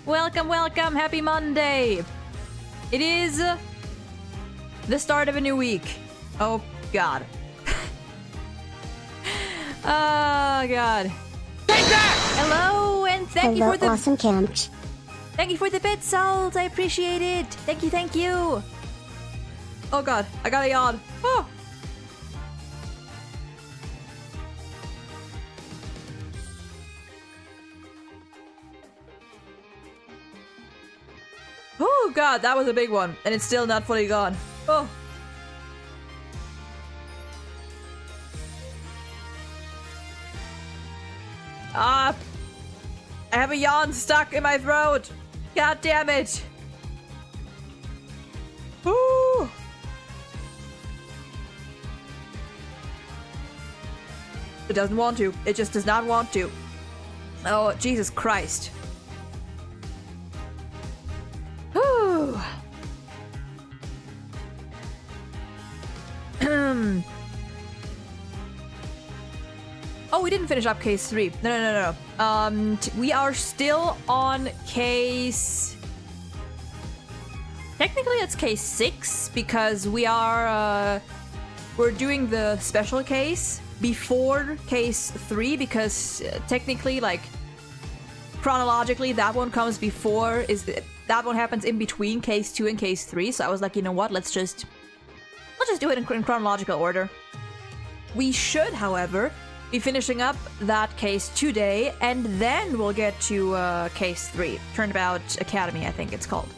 Welcome, welcome. Happy Monday. It is the start of a new week. Oh, God. Oh, God. Take that! Hello, and thank you for the awesome camps. Thank you for the bit, Salt. I appreciate it. Thank you, thank you. Oh, God. I got a yawn. Oh. Oh, God. That was a big one. And it's still not fully gone. Oh. Ah. I have a yawn stuck in my throat. God damn it. Ooh. It doesn't want to. It just does not want to. Oh, Jesus Christ. Whew. Oh, we didn't finish up case 3. No. We are still on case... Technically, it's case 6 because we are... we're doing the special case before case 3 because technically, like, chronologically, that one comes before... that one happens in between case 2 and case 3. So I was like, you know what? Let's just do it in chronological order. We should, however, be finishing up that case today, and then we'll get to case 3, Turnabout Academy, I think it's called.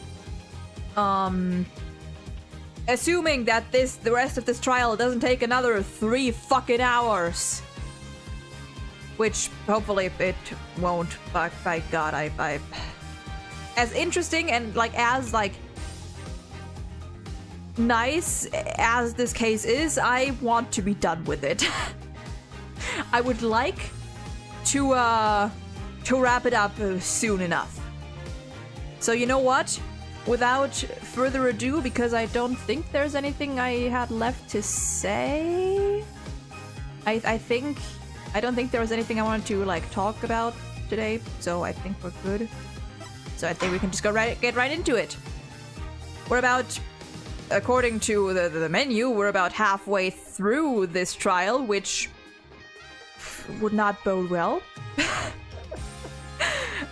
Assuming that the rest of this trial doesn't take another 3 fucking hours, which hopefully it won't. But by God, I as interesting and as nice as this case is, I want to be done with it. I would like to wrap it up soon enough. So you know what? Without further ado, because I don't think there's anything I had left to say. I don't think there was anything I wanted to talk about today. So I think we're good. So I think we can just get right into it. We're about, according to the menu, we're about halfway through this trial, which would not bode well.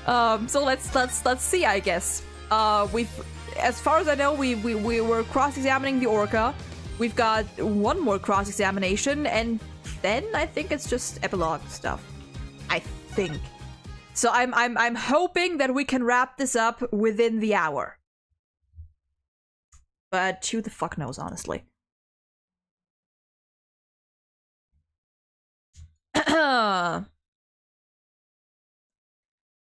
So let's see, I guess. As far as I know, we were cross-examining the orca. We've got one more cross-examination, and then I think it's just epilogue stuff. I think. So I'm hoping that we can wrap this up within the hour. But who the fuck knows, honestly.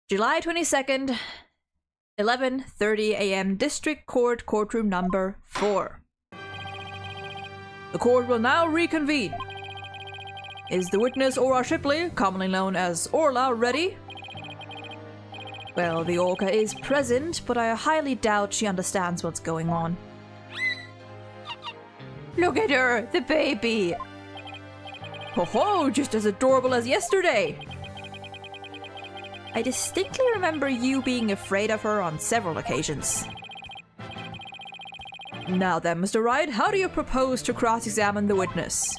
July 22nd, 11:30 a.m. District Court, courtroom number 4. The court will now reconvene. Is the witness Aura Shipley, commonly known as Orla, ready? Well, the orca is present, but I highly doubt she understands what's going on. Look at her, the baby! Ho-ho, just as adorable as yesterday! I distinctly remember you being afraid of her on several occasions. Now then, Mr. Wright, how do you propose to cross-examine the witness?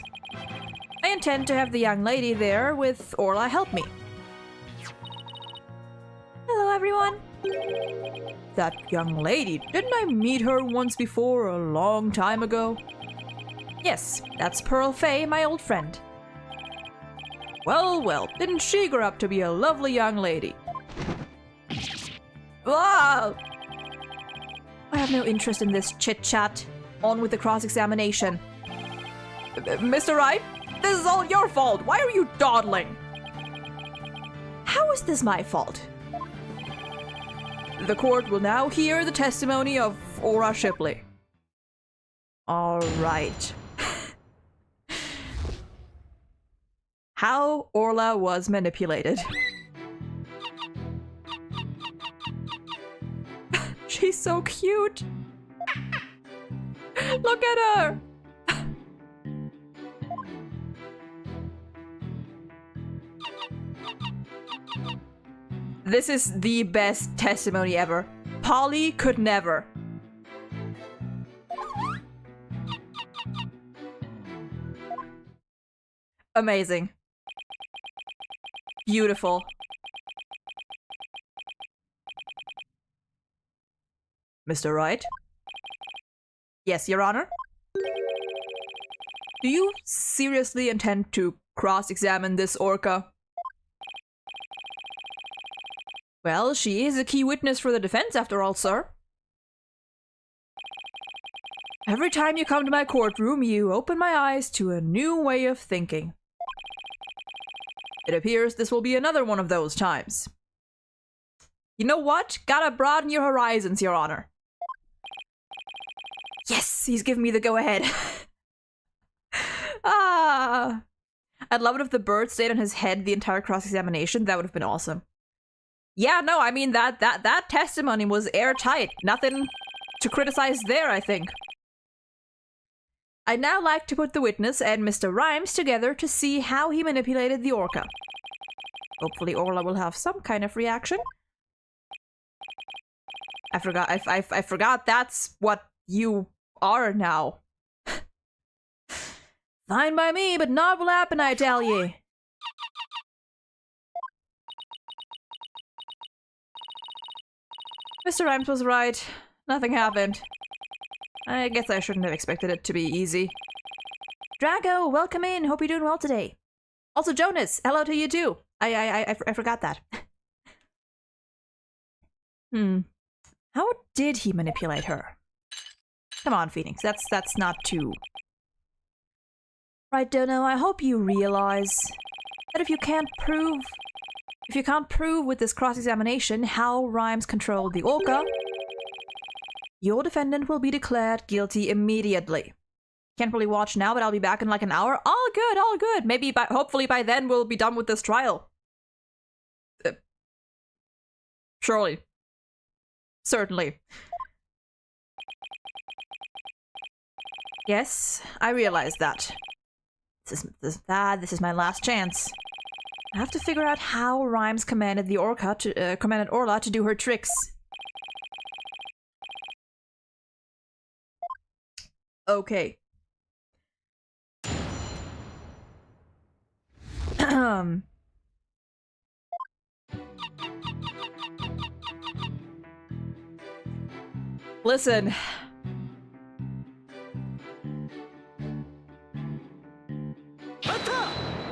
I intend to have the young lady there with Orla help me. Hello, everyone. That young lady, didn't I meet her once before a long time ago? Yes, that's Pearl Fay, my old friend. Well, didn't she grow up to be a lovely young lady? Ah! I have no interest in this chit-chat. On with the cross-examination. Mr. Wright, this is all your fault. Why are you dawdling? How is this my fault? The court will now hear the testimony of Aura Shipley. All right. How Orla was manipulated. She's so cute. Look at her. This is the best testimony ever. Polly could never. Amazing. Beautiful. Mr. Wright? Yes, Your Honor? Do you seriously intend to cross-examine this orca? Well, she is a key witness for the defense after all, sir. Every time you come to my courtroom, you open my eyes to a new way of thinking. It appears this will be another one of those times. You know what? Gotta broaden your horizons, Your Honor. Yes, he's giving me the go-ahead. Ah, I'd love it if the bird stayed on his head the entire cross-examination. That would have been awesome. Yeah, no, I mean, that testimony was airtight. Nothing to criticize there, I think. I'd now like to put the witness and Mr. Rhymes together to see how he manipulated the orca. Hopefully Orla will have some kind of reaction. I forgot that's what you are now. Fine by me, but not will happen, I tell ye. Mr. Rhymes was right. Nothing happened. I guess I shouldn't have expected it to be easy. Drago, welcome in. Hope you're doing well today. Also, Jonas, hello to you too. I forgot that. How did he manipulate her? Come on, Phoenix. That's not too... Right, Dono, I hope you realize that if you can't prove with this cross-examination how Rhymes controlled the orca, your defendant will be declared guilty immediately. Can't really watch now, but I'll be back in like an hour. All good, all good. Maybe hopefully by then we'll be done with this trial. Surely. Certainly. Yes, I realize that. This is my last chance. I have to figure out how Rhymes commanded the orca to commanded Orla to do her tricks. Okay. Listen.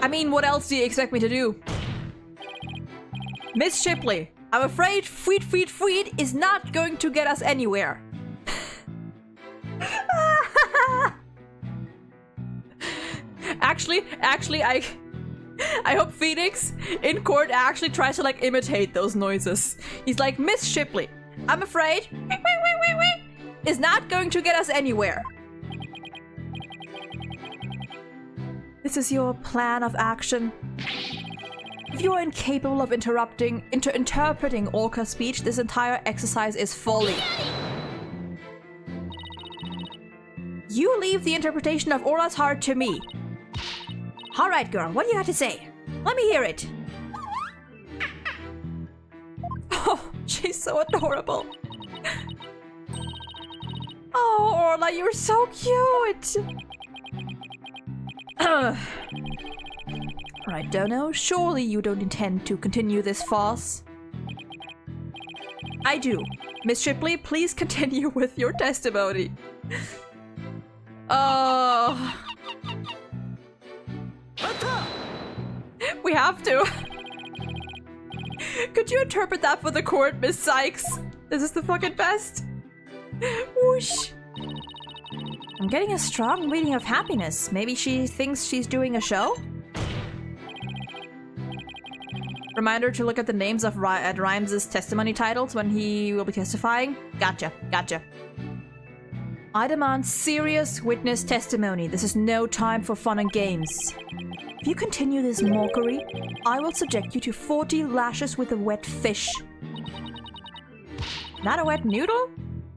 I mean, what else do you expect me to do? Miss Shipley, I'm afraid Fweet is not going to get us anywhere. Actually, I hope Phoenix in court actually tries to like imitate those noises. He's like, Miss Shipley, I'm afraid is not going to get us anywhere. This is your plan of action. If you are incapable of interpreting orca speech, this entire exercise is folly. You leave the interpretation of Orla's heart to me. All right, girl, what do you have to say? Let me hear it. Oh, she's so adorable. Oh, Orla, you're so cute. Right, Dono, surely you don't intend to continue this farce? I do. Miss Shipley, please continue with your testimony. We have to. Could you interpret that for the court, Miss Sykes? This is the fucking best. Whoosh. I'm getting a strong reading of happiness. Maybe she thinks she's doing a show? Reminder to look at the names of Rhymes' testimony titles when he will be testifying. Gotcha. I demand serious witness testimony. This is no time for fun and games. If you continue this mockery, I will subject you to 40 lashes with a wet fish. Not a wet noodle?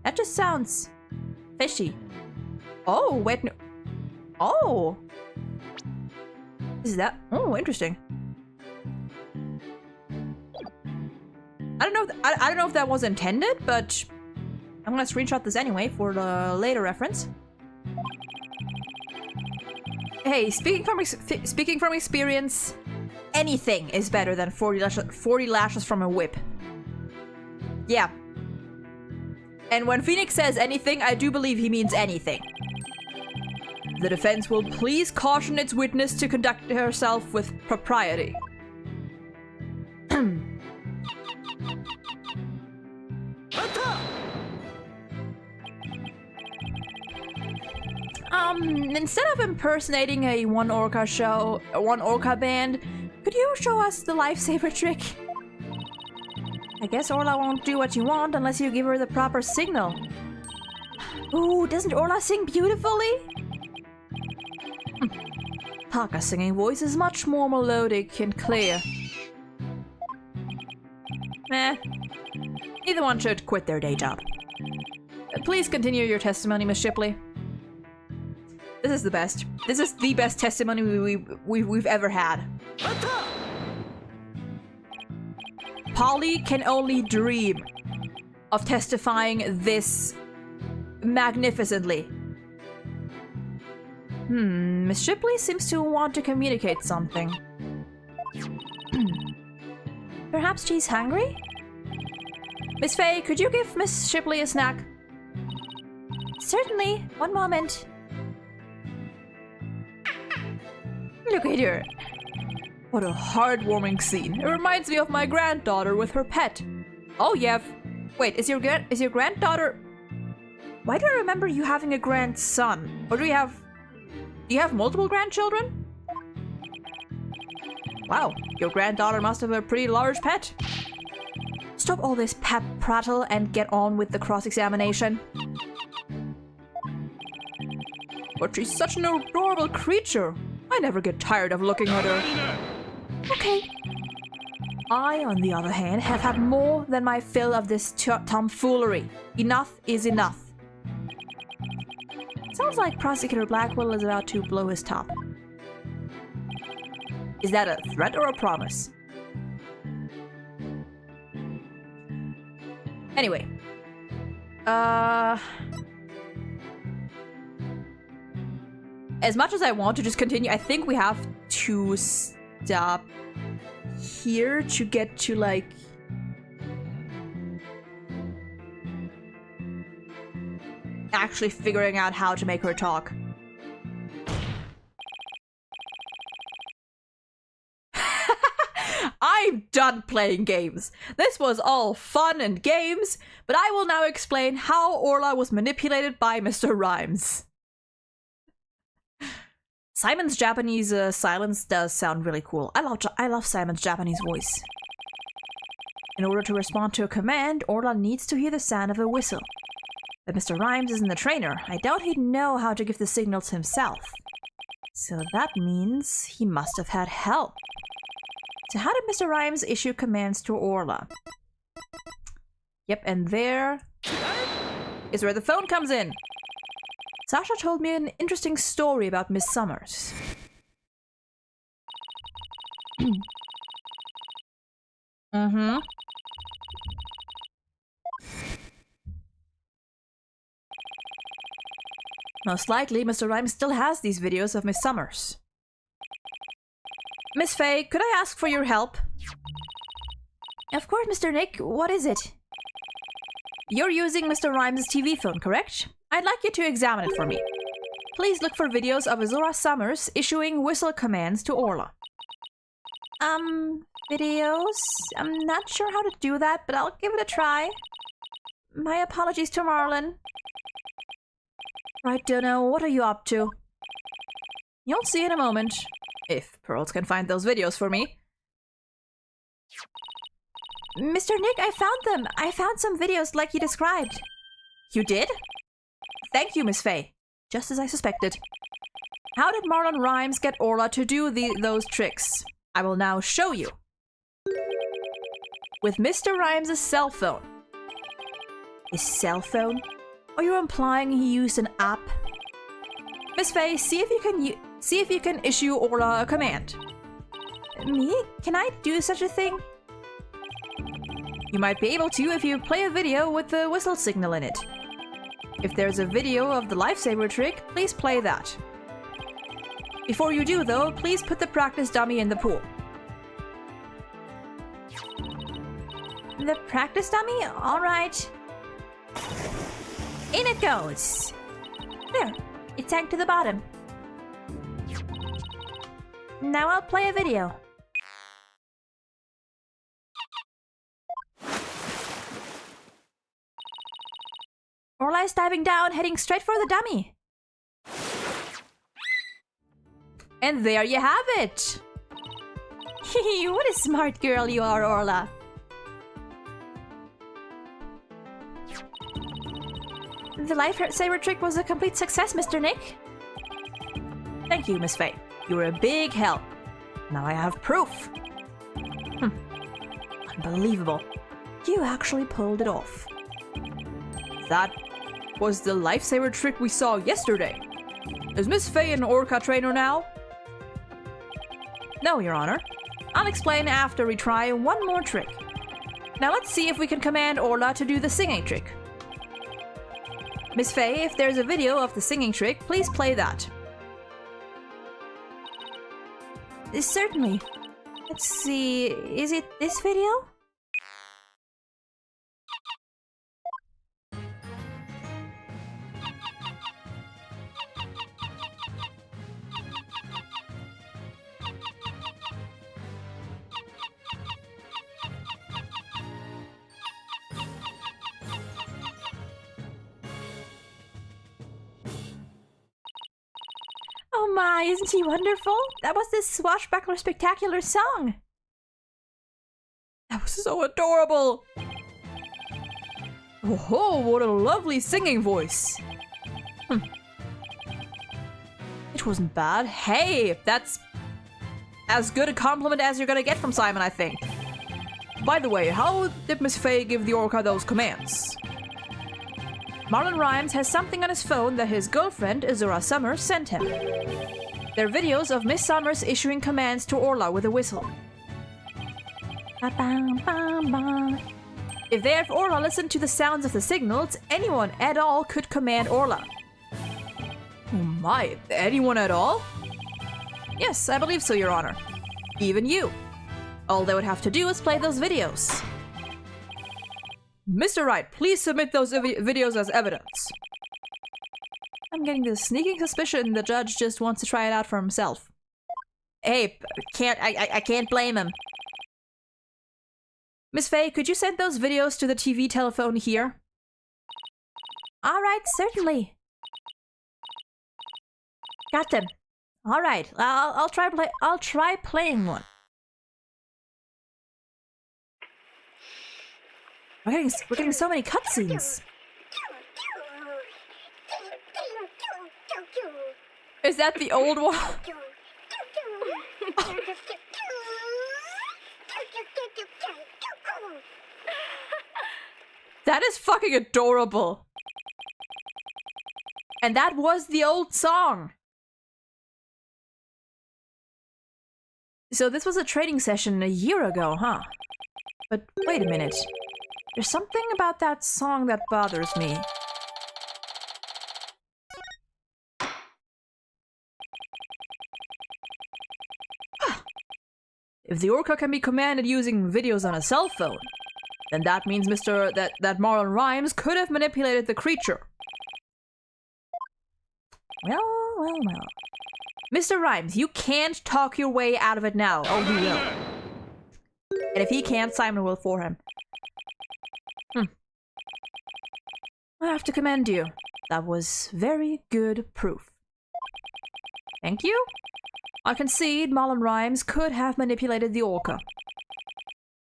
That just sounds fishy. Oh, wet no- Oh! Is that- Oh, interesting. I don't know. I don't know if that was intended, but I'm gonna screenshot this anyway for the later reference. Hey, speaking from experience, anything is better than 40 lashes from a whip. Yeah. And when Phoenix says anything, I do believe he means anything. The defense will please caution its witness to conduct herself with propriety. Instead of impersonating a one orca band, could you show us the lifesaver trick? I guess Orla won't do what you want unless you give her the proper signal. Ooh, doesn't Orla sing beautifully? Taka's singing voice is much more melodic and clear. Meh. Either one should quit their day job. Please continue your testimony, Miss Shipley. This is the best. This is the best testimony we've ever had. Polly can only dream of testifying this magnificently. Miss Shipley seems to want to communicate something. Perhaps she's hungry? Miss Faye, could you give Miss Shipley a snack? Certainly. One moment. Look at her. What a heartwarming scene. It reminds me of my granddaughter with her pet. Oh, yeah. Wait, is your granddaughter... Why do I remember you having a grandson? Or do you have multiple grandchildren? Wow, your granddaughter must have a pretty large pet. Stop all this prattle and get on with the cross-examination. But she's such an adorable creature. I never get tired of looking at her. Okay. I, on the other hand, have had more than my fill of this tomfoolery. Enough is enough. Sounds like Prosecutor Blackwell is about to blow his top. Is that a threat or a promise? Anyway. As much as I want to just continue, I think we have to stop here to get to, like... actually figuring out how to make her talk. I'm done playing games. This was all fun and games, but I will now explain how Orla was manipulated by Mr. Rhymes. Simon's Japanese silence does sound really cool. I love Simon's Japanese voice. In order to respond to a command, Orla needs to hear the sound of a whistle. But Mr. Rhymes isn't the trainer. I doubt he'd know how to give the signals himself. So that means he must have had help. So how did Mr. Rhymes issue commands to Orla? Yep, and there is where the phone comes in. Sasha told me an interesting story about Miss Summers. Most likely, Mr. Rhymes still has these videos of Miss Summers. Miss Faye, could I ask for your help? Of course, Mr. Nick. What is it? You're using Mr. Rhymes' TV phone, correct? I'd like you to examine it for me. Please look for videos of Azura Summers issuing whistle commands to Orla. Videos? I'm not sure how to do that, but I'll give it a try. My apologies to Marlon. I don't know. What are you up to? You'll see in a moment. If Pearls can find those videos for me. Mr. Nick, I found them. I found some videos like you described. You did? Thank you, Miss Faye. Just as I suspected. How did Marlon Rhymes get Orla to do those tricks? I will now show you. With Mr. Rhymes' cell phone. His cell phone? Are you implying he used an app? Miss Faye, see if you can issue Orla a command. Me? Can I do such a thing? You might be able to if you play a video with the whistle signal in it. If there's a video of the lifesaver trick, please play that. Before you do though, please put the practice dummy in the pool. The practice dummy? Alright. In it goes! There, it sank to the bottom. Now I'll play a video. Orla is diving down, heading straight for the dummy. And there you have it! What a smart girl you are, Orla. The lifesaver trick was a complete success, Mr. Nick. Thank you, Miss Faye. You were a big help. Now I have proof. Unbelievable. You actually pulled it off. That was the lifesaver trick we saw yesterday. Is Miss Faye an Orca trainer now? No, Your Honor. I'll explain after we try one more trick. Now let's see if we can command Orla to do the singing trick. Miss Faye, if there's a video of the singing trick, please play that. Certainly. Let's see, is it this video? Oh my, isn't he wonderful? That was this swashbuckler spectacular song. That was so adorable. Oh, what a lovely singing voice. It wasn't bad. Hey, that's as good a compliment as you're gonna get from Simon, I think. By the way, how did Miss Faye give the Orca those commands? Marlon Rhymes has something on his phone that his girlfriend, Azura Summers, sent him. They're videos of Miss Summers issuing commands to Orla with a whistle. If they have Orla listen to the sounds of the signals, anyone at all could command Orla. Oh my, anyone at all? Yes, I believe so, Your Honor. Even you. All they would have to do is play those videos. Mr. Wright, please submit those videos as evidence. I'm getting this sneaking suspicion the judge just wants to try it out for himself. Hey, I can't blame him. Miss Faye, could you send those videos to the TV telephone here? Alright, certainly. Got them. Alright, I'll try playing one. We're getting so many cutscenes. Is that the old one? That is fucking adorable. And that was the old song. So this was a training session a year ago, huh? But wait a minute. There's something about that song that bothers me. If the Orca can be commanded using videos on a cell phone, then that means that Marlon Rhymes could have manipulated the creature. Well. Mr. Rhymes, you can't talk your way out of it now. Oh, he will. And if he can't, Simon will for him. I have to commend you. That was very good proof. Thank you. I concede Marlon Rhymes could have manipulated the Orca.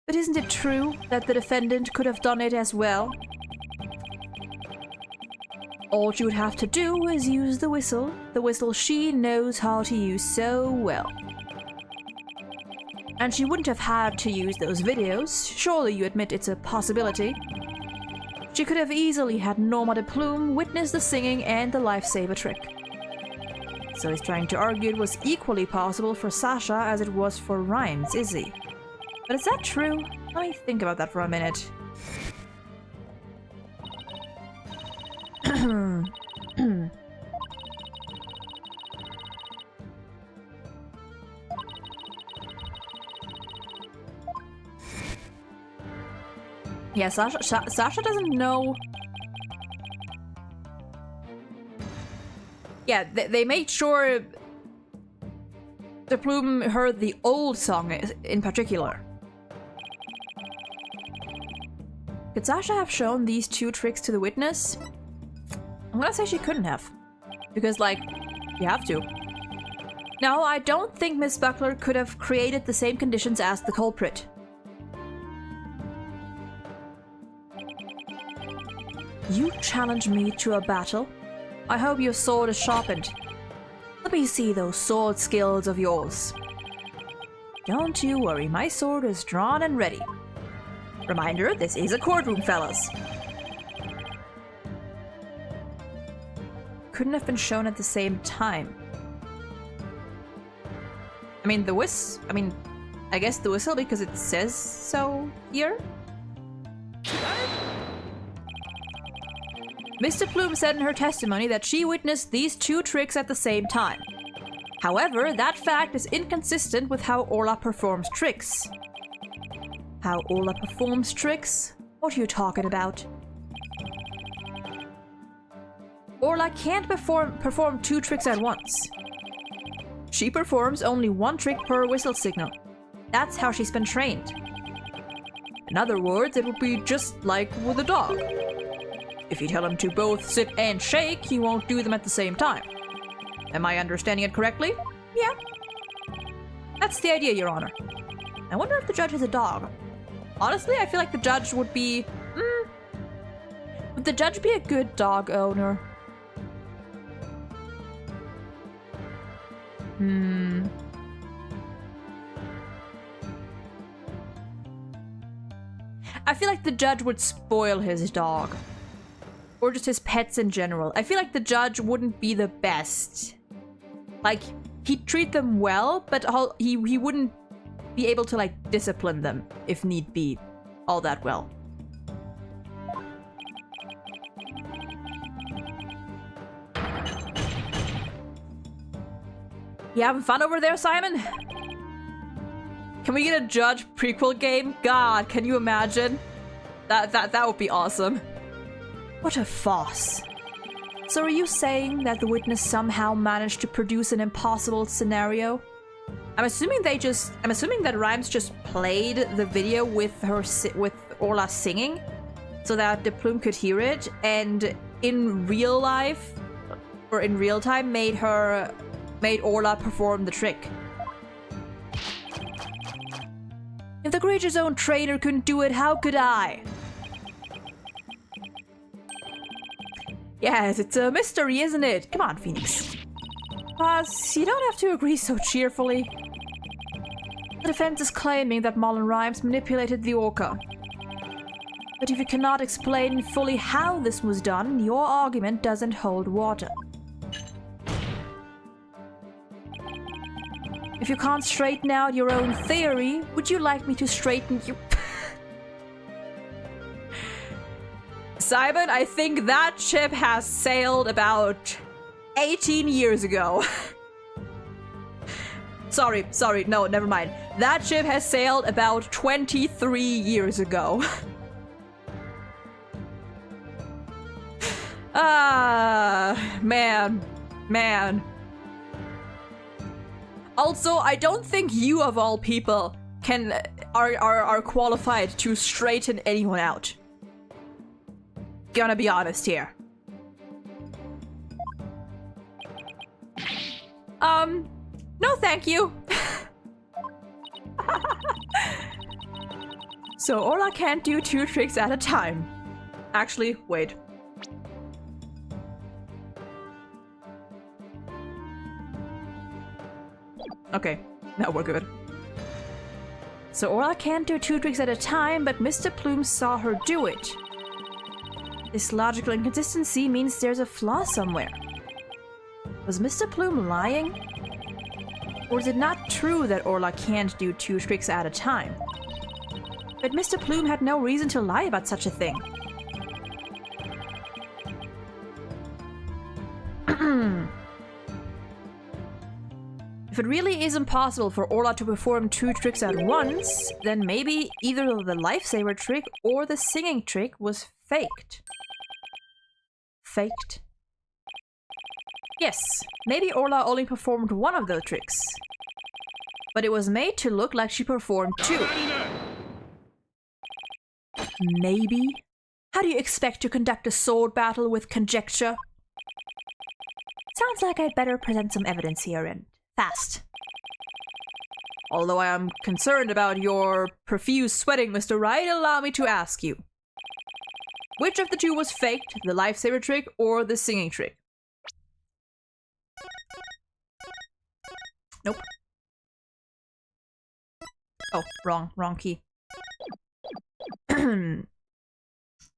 But isn't it true that the defendant could have done it as well? All she would have to do is use the whistle she knows how to use so well. And she wouldn't have had to use those videos. Surely you admit it's a possibility. She could have easily had Norma de Plume witness the singing and the lifesaver trick. So he's trying to argue it was equally possible for Sasha as it was for Rhymes, is he? But is that true? Let me think about that for a minute. Yeah, Sasha doesn't know. Yeah, they made sure the Plume heard the old song in particular. Could Sasha have shown these two tricks to the witness? I'm gonna say she couldn't have. Because, like, you have to. No, I don't think Miss Buckler could have created the same conditions as the culprit. You challenge me to a battle? I hope your sword is sharpened. Let me see those sword skills of yours. Don't you worry, my sword is drawn and ready. Reminder, this is a courtroom, fellas. Couldn't have been shown at the same time. I mean, I guess the whistle because it says so here? Mr. Plume said in her testimony that she witnessed these two tricks at the same time. However, that fact is inconsistent with how Orla performs tricks. How Orla performs tricks? What are you talking about? Orla can't perform two tricks at once. She performs only one trick per whistle signal. That's how she's been trained. In other words, it would be just like with a dog. If you tell him to both sit and shake, he won't do them at the same time. Am I understanding it correctly? Yeah. That's the idea, Your Honor. I wonder if the judge is a dog. Honestly, I feel like the judge would be... Would the judge be a good dog owner? I feel like the judge would spoil his dog. Or just his pets in general. I feel like the judge wouldn't be the best. Like, he'd treat them well, but he wouldn't be able to, like, discipline them, if need be, all that well. You having fun over there, Simon? Can we get a Judge prequel game? God, can you imagine? That would be awesome. What a farce. So are you saying that the witness somehow managed to produce an impossible scenario? I'm assuming that Rhymes just played the video with Orla singing so that the Plume could hear it, and in real life or in real time made Orla perform the trick. If the creature's own trainer couldn't do it, how could I? Yes, it's a mystery, isn't it? Come on, Phoenix. Boss, you don't have to agree so cheerfully. The defense is claiming that Mullen Rhymes manipulated the orca. But if you cannot explain fully how this was done, your argument doesn't hold water. If you can't straighten out your own theory, would you like me to straighten you? Simon, I think that ship has sailed about 18 years ago. Sorry, no, never mind. That ship has sailed about 23 years ago. Man. Also, I don't think you of all people are qualified to straighten anyone out. Gonna be honest here. No thank you. So Orla can't do two tricks at a time. Actually, wait. Okay, now we're good. So Orla can't do two tricks at a time, but Mr. Plume saw her do it. This logical inconsistency means there's a flaw somewhere. Was Mr. Plume lying? Or is it not true that Orla can't do two tricks at a time? But Mr. Plume had no reason to lie about such a thing. If it really is impossible for Orla to perform 2 tricks at once, then maybe either the lifesaver trick or the singing trick was faked. Faked? Yes, maybe Orla only performed one of those tricks. But it was made to look like she performed 2. Maybe? How do you expect to conduct a sword battle with conjecture? Sounds like I'd better present some evidence here and fast. Although I am concerned about your profuse sweating, Mr. Wright, allow me to ask you. Which of the 2 was faked, the lifesaver trick or the singing trick? Nope. Oh, wrong key.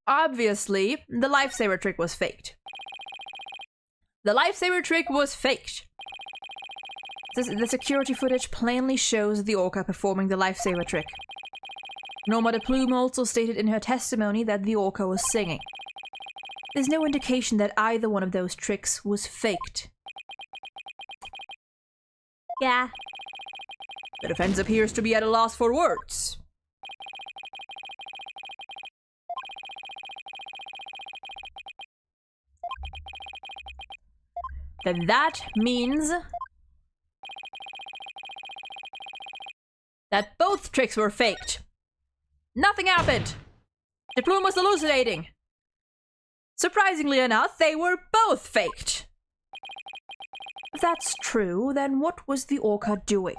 Obviously, the lifesaver trick was faked. The lifesaver trick was faked. The security footage plainly shows the orca performing the lifesaver trick. Norma de Plume also stated in her testimony that the orca was singing. There's no indication that either one of those tricks was faked. Yeah. The defense appears to be at a loss for words. Then that means that both tricks were faked. Nothing happened. De Plume was hallucinating. Surprisingly enough, they were both faked. If that's true, then what was the orca doing?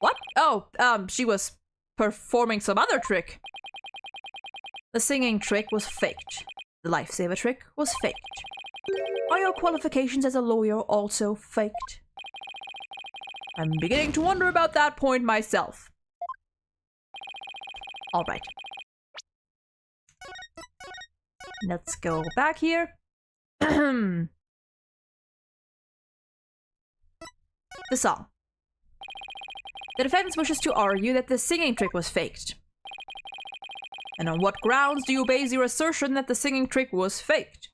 What? Oh, she was performing some other trick. The singing trick was faked. The lifesaver trick was faked. Are your qualifications as a lawyer also faked? I'm beginning to wonder about that point myself. Alright. Let's go back here. The song. The defense wishes to argue that the singing trick was faked. And on what grounds do you base your assertion that the singing trick was faked?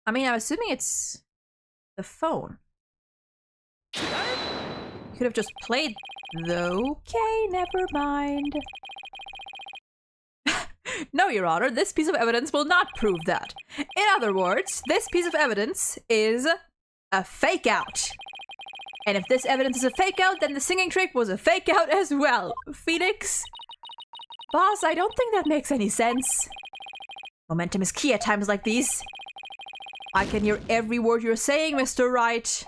I mean, I'm assuming it's the phone. Could have just played though. Okay, never mind. No, Your Honor, this piece of evidence will not prove that. In other words, this piece of evidence is a fake out. And if this evidence is a fake out, then the singing trick was a fake out as well. Phoenix? Boss, I don't think that makes any sense. Momentum is key at times like these. I can hear every word you're saying, Mr. Wright.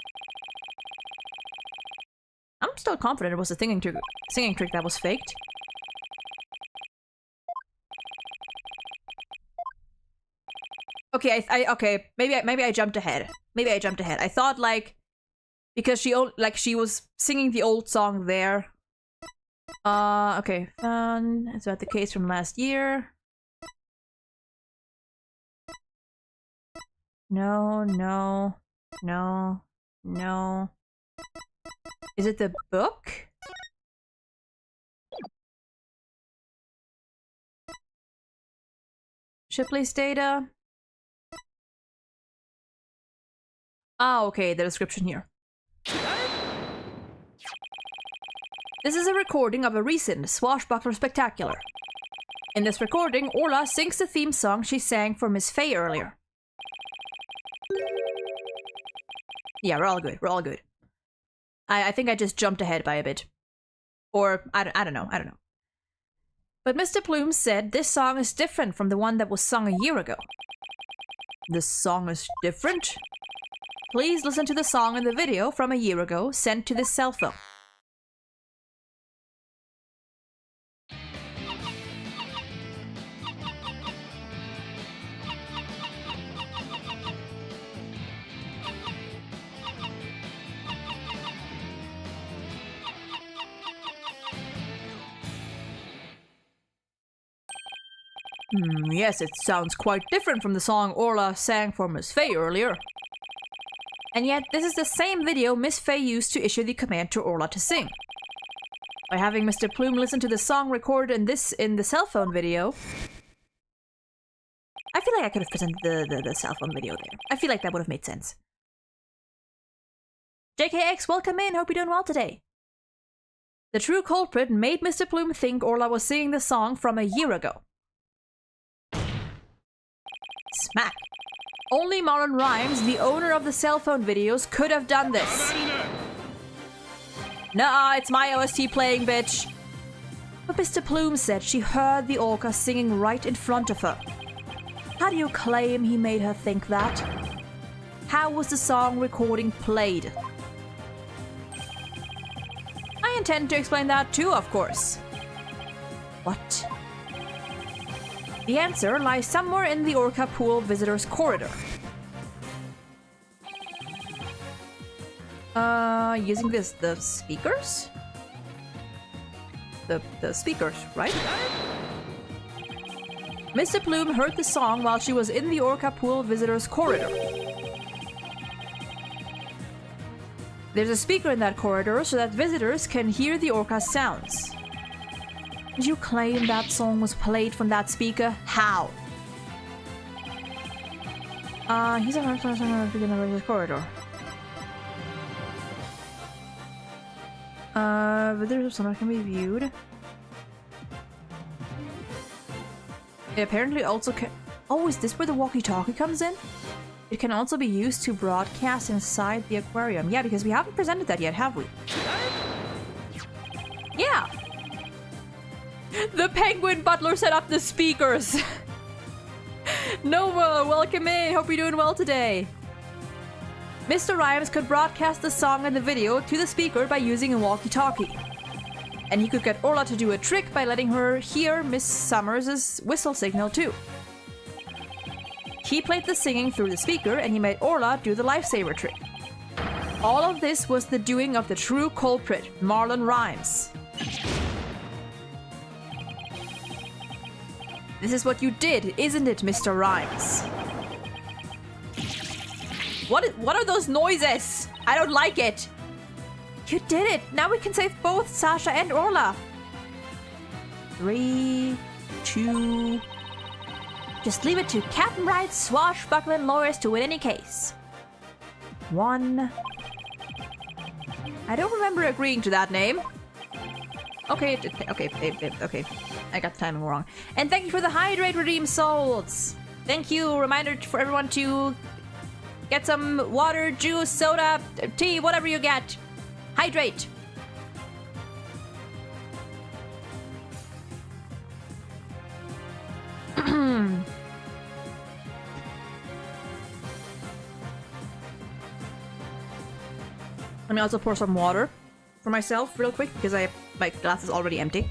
I'm still confident it was a singing trick that was faked. Okay, okay, maybe I jumped ahead. Maybe I jumped ahead. I thought like because she was singing the old song there. Okay, fun. Is that the case from last year? No, no, no, no. Is it the book? Shipley's data? Ah, okay, the description here. This is a recording of a recent Swashbuckler Spectacular. In this recording, Orla sings the theme song she sang for Miss Faye earlier. Yeah, we're all good. We're all good. I think I just jumped ahead by a bit. Or, I don't know. But Mr. Plume said this song is different from the one that was sung a year ago. This song is different? Please listen to the song in the video from a year ago sent to this cell phone. Yes, it sounds quite different from the song Orla sang for Miss Faye earlier. And yet, this is the same video Miss Faye used to issue the command to Orla to sing. by having Mr. Plume listen to the song recorded in the cell phone video. I feel like I could have presented the cell phone video there. I feel like that would have made sense. JKX, welcome in. Hope you're doing well today. The true culprit made Mr. Plume think Orla was singing the song from a year ago. Smack. Only Marlon Rhymes, the owner of the cell phone videos, could have done this. Nuh-uh, it's my OST playing, bitch. But Mr. Plume said she heard the orca singing right in front of her. How do you claim he made her think that? How was the song recording played? I intend to explain that too, of course. What? The answer lies somewhere in the Orca Pool visitors corridor. Using the speakers? The speakers, right? Mr. Plume heard the song while she was in the Orca Pool visitors corridor. There's a speaker in that corridor so that visitors can hear the orca's sounds. Did you claim that song was played from that speaker? How? He's a person in the corridor. Visitors of sonar can be viewed. It apparently also can. Oh, is this where the walkie-talkie comes in? It can also be used to broadcast inside the aquarium. Yeah, because we haven't presented that yet, have we? Yeah! The penguin butler set up the speakers! Nova, welcome in! Hope you're doing well today! Mr. Rhymes could broadcast the song and the video to the speaker by using a walkie-talkie. And he could get Orla to do a trick by letting her hear Miss Summers' whistle signal too. He played the singing through the speaker and he made Orla do the lifesaver trick. All of this was the doing of the true culprit, Marlon Rhymes. This is what you did, isn't it, Mr. Rhymes? What are those noises? I don't like it. You did it. Now we can save both Sasha and Orla. 3, 2... Just leave it to Captain Wright's swashbuckling lawyers to win any case. 1. I don't remember agreeing to that name. Okay, okay. I got the timing wrong. And thank you for the hydrate redeem souls. Thank you. Reminder for everyone to get some water, juice, soda, tea, whatever you get. Hydrate. Let me also pour some water for myself real quick because my glass is already empty.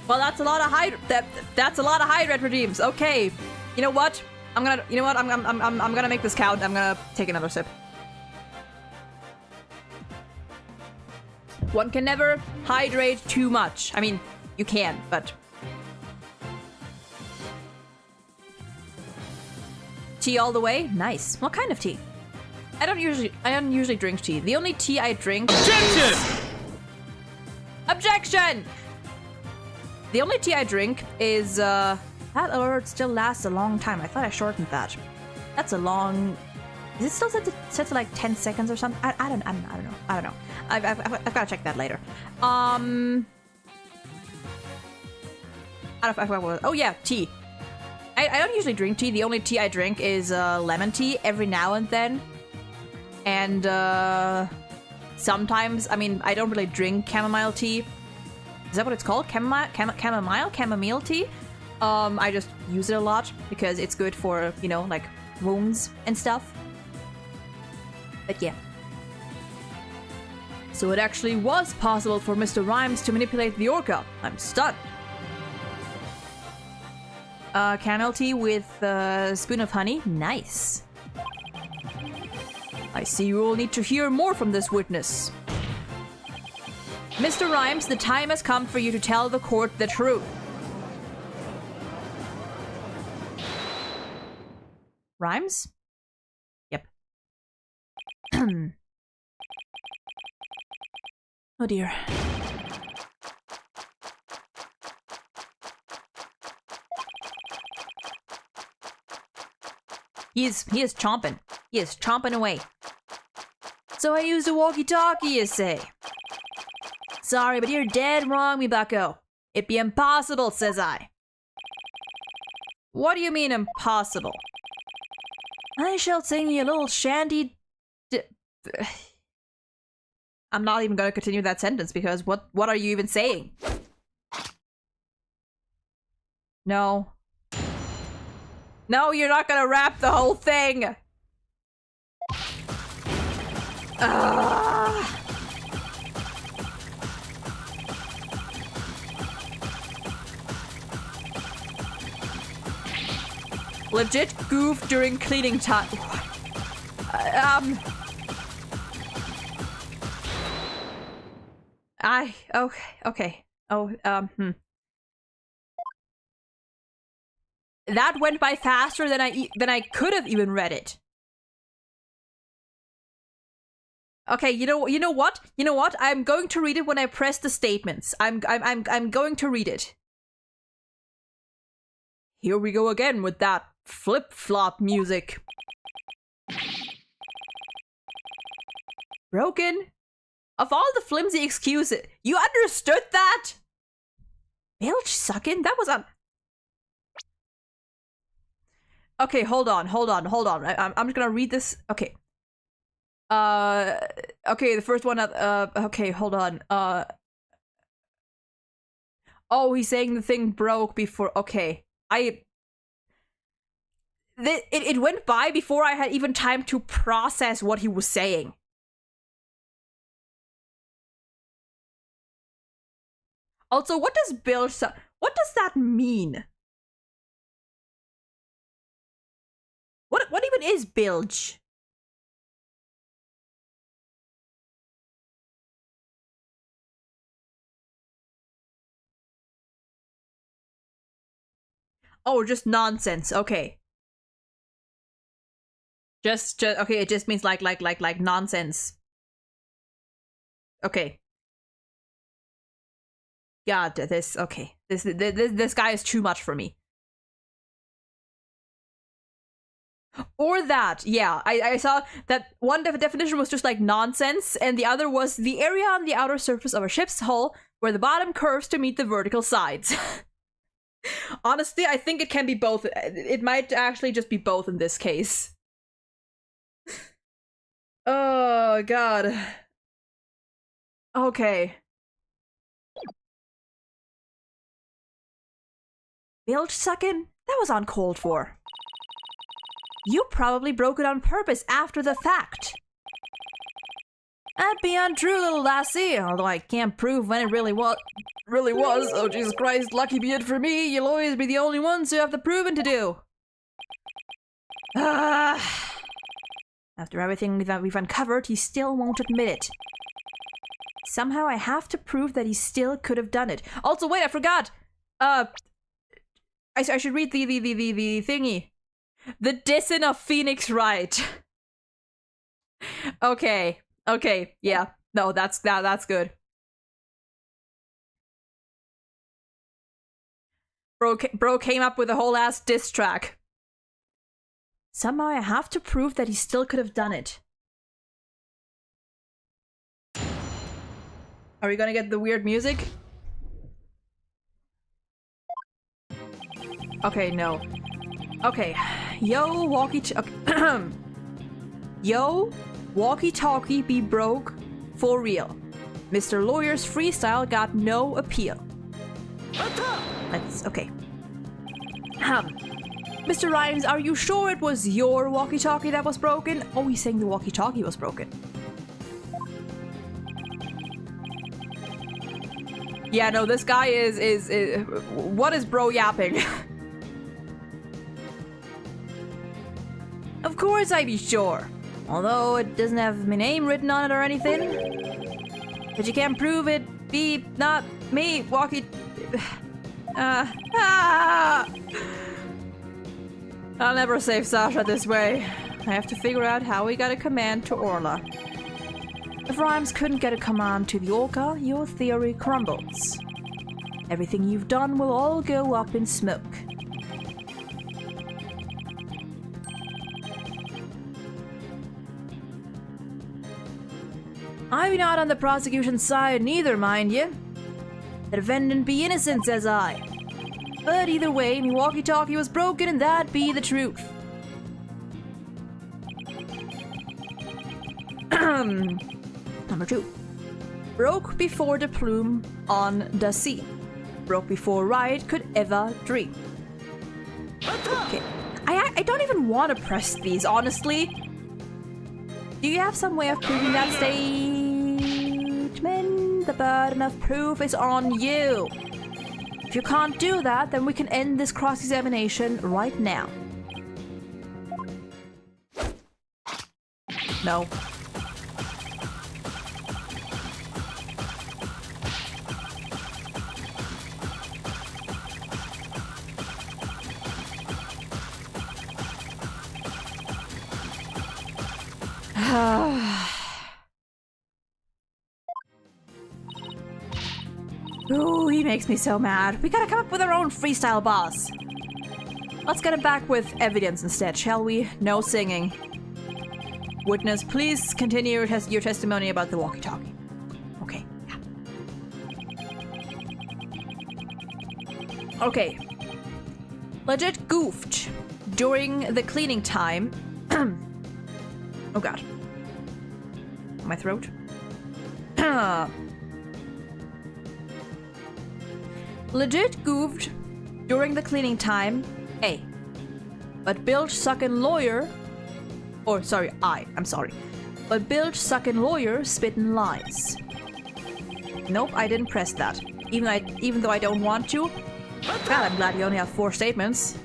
Well, that's a lot of that's a lot of hydrate redeems. Okay, you know what? I'm gonna make this count. I'm gonna take another sip. One can never hydrate too much. I mean, you can, but tea all the way. Nice. What kind of tea? I don't usually drink tea. The only tea I drink. Objection! The only tea I drink is, that alert still lasts a long time. I thought I shortened that. That's a long... Is it still set to like 10 seconds or something? I don't know. I've got to check that later. I forgot what it was. Oh yeah, tea. I don't usually drink tea. The only tea I drink is lemon tea every now and then. And sometimes, I mean, I don't really drink chamomile tea. Is that what it's called? Chamomile tea? I just use it a lot because it's good for, you know, like wounds and stuff. But yeah. So it actually was possible for Mr. Rhymes to manipulate the orca. I'm stunned. Camel tea with a spoon of honey. Nice. I see you will need to hear more from this witness. Mr. Rhymes, the time has come for you to tell the court the truth. Rhymes? Yep. Oh dear. He is chomping. He is chomping away. So I used a walkie-talkie, you say? Sorry, but you're dead wrong, me bucko. It'd be impossible, says I. What do you mean impossible? I shall sing you a little shanty. I'm not even going to continue that sentence because what are you even saying? No. No, you're not gonna rap the whole thing! Legit goof during cleaning time. Okay. That went by faster than I could have even read it. Okay, you know what? I'm going to read it when I press the statements. I'm going to read it. Here we go again with that flip-flop music. Broken? Of all the flimsy excuses, you understood that? Bilge sucking? That was on. Okay, hold on. I'm just gonna read this. Okay. Okay, the first one. Okay, hold on. Oh, he's saying the thing broke before. Okay, it went by before I had even time to process what he was saying. Also, what does bilge? What does that mean? What even is bilge? Oh, just nonsense. Okay. Just okay. It just means like nonsense. Okay. God, this okay. This guy is too much for me. Or that, yeah. I saw that one definition was just like nonsense, and the other was the area on the outer surface of a ship's hull where the bottom curves to meet the vertical sides. Honestly, I think it can be both. It might actually just be both in this case. Oh, God. Okay. Bilge sucking? That was uncalled for. You probably broke it on purpose after the fact. That'd be untrue, little lassie, although I can't prove when it really was. Oh, Jesus Christ, lucky be it for me, you'll always be the only ones who have the proving to do. After everything that we've uncovered, he still won't admit it. Somehow I have to prove that he still could have done it. Also, wait, I forgot! I should read the thingy. The Dissing of Phoenix Wright. Okay, yeah. No, that's good. Bro came up with a whole ass diss track. Somehow I have to prove that he still could have done it. Are we gonna get the weird music? Okay, no. Okay, yo, yo, walkie-talkie be broke for real. Mr. Lawyer's freestyle got no appeal. Let's, okay. Mr. Rhymes, are you sure it was your walkie-talkie that was broken? Oh, he's saying the walkie-talkie was broken. Yeah, no, this guy is what is bro yapping? Of course I be sure. Although it doesn't have my name written on it or anything. But you can't prove it be not me, walkie... I'll never save Sasha this way. I have to figure out how we got a command to Orla. If Rhymes couldn't get a command to the Orca, your theory crumbles. Everything you've done will all go up in smoke. I'm not on the prosecution's side neither, mind you. The defendant be innocent, says I. But either way, me walkie-talkie was broken and that be the truth. Number 2. Broke before the plume on the sea. Broke before Riot could ever dream. Okay. I don't even want to press these, honestly. Do you have some way of proving that statement? The burden of proof is on you. If you can't do that, then we can end this cross-examination right now. No. Ooh, he makes me so mad. We gotta come up with our own freestyle boss. Let's get it back with evidence instead, shall we? No singing. Witness, please continue your testimony about the walkie-talkie. Okay. Okay. Legit goofed during the cleaning time. Oh god. My throat. Legit goofed during the cleaning time, A. But bilge suckin' lawyer... Or, sorry, I'm sorry. But bilge suckin' lawyer spittin' lies. Nope, I didn't press that. Even though I don't want to. God, I'm glad you only have 4 statements.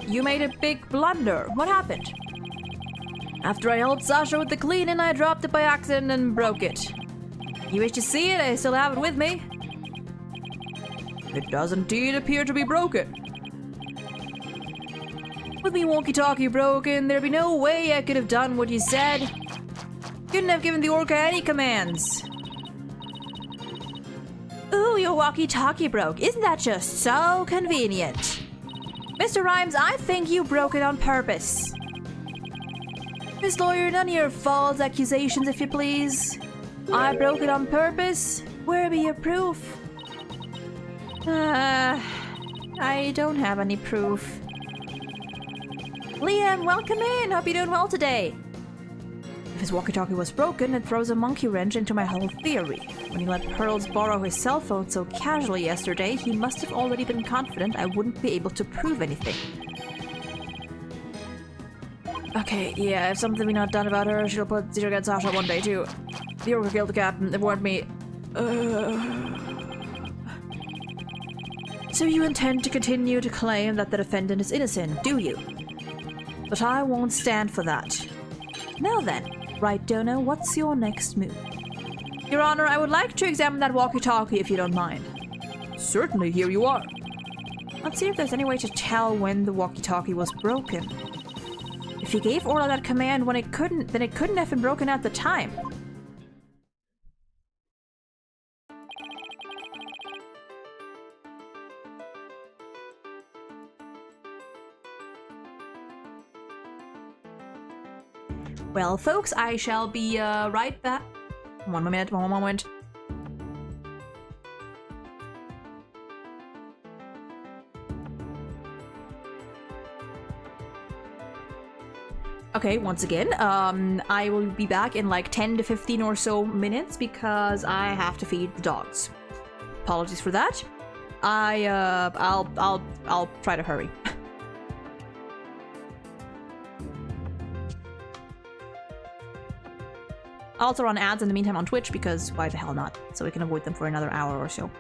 You made a big blunder. What happened? After I helped Sasha with the cleaning, I dropped it by accident and broke it. You wish to see it? I still have it with me. It does indeed appear to be broken. With me walkie-talkie broken, there'd be no way I could have done what you said. Couldn't have given the Orca any commands. Ooh, your walkie-talkie broke. Isn't that just so convenient? Mr. Rhymes, I think you broke it on purpose. Miss Lawyer, none of your false accusations, if you please. I broke it on purpose. Where be your proof? I don't have any proof. Liam, welcome in. Hope you're doing well today. If his walkie-talkie was broken, it throws a monkey wrench into my whole theory. When he let Pearls borrow his cell phone so casually yesterday, he must have already been confident I wouldn't be able to prove anything. Okay, yeah, if something be not done about her, she'll get Sasha one day too. The Orca killed the captain. It warned me. So you intend to continue to claim that the defendant is innocent, do you? But I won't stand for that. Now then, right, Dono, what's your next move? Your Honor, I would like to examine that walkie-talkie if you don't mind. Certainly, here you are. Let's see if there's any way to tell when the walkie-talkie was broken. If he gave Orla that command when it couldn't, then it couldn't have been broken at the time. Well, folks, I shall be right back. One moment. Okay, once again, I will be back in like 10 to 15 or so minutes because I have to feed the dogs. Apologies for that. I'll try to hurry. I'll also run ads in the meantime on Twitch because why the hell not? So we can avoid them for another hour or so.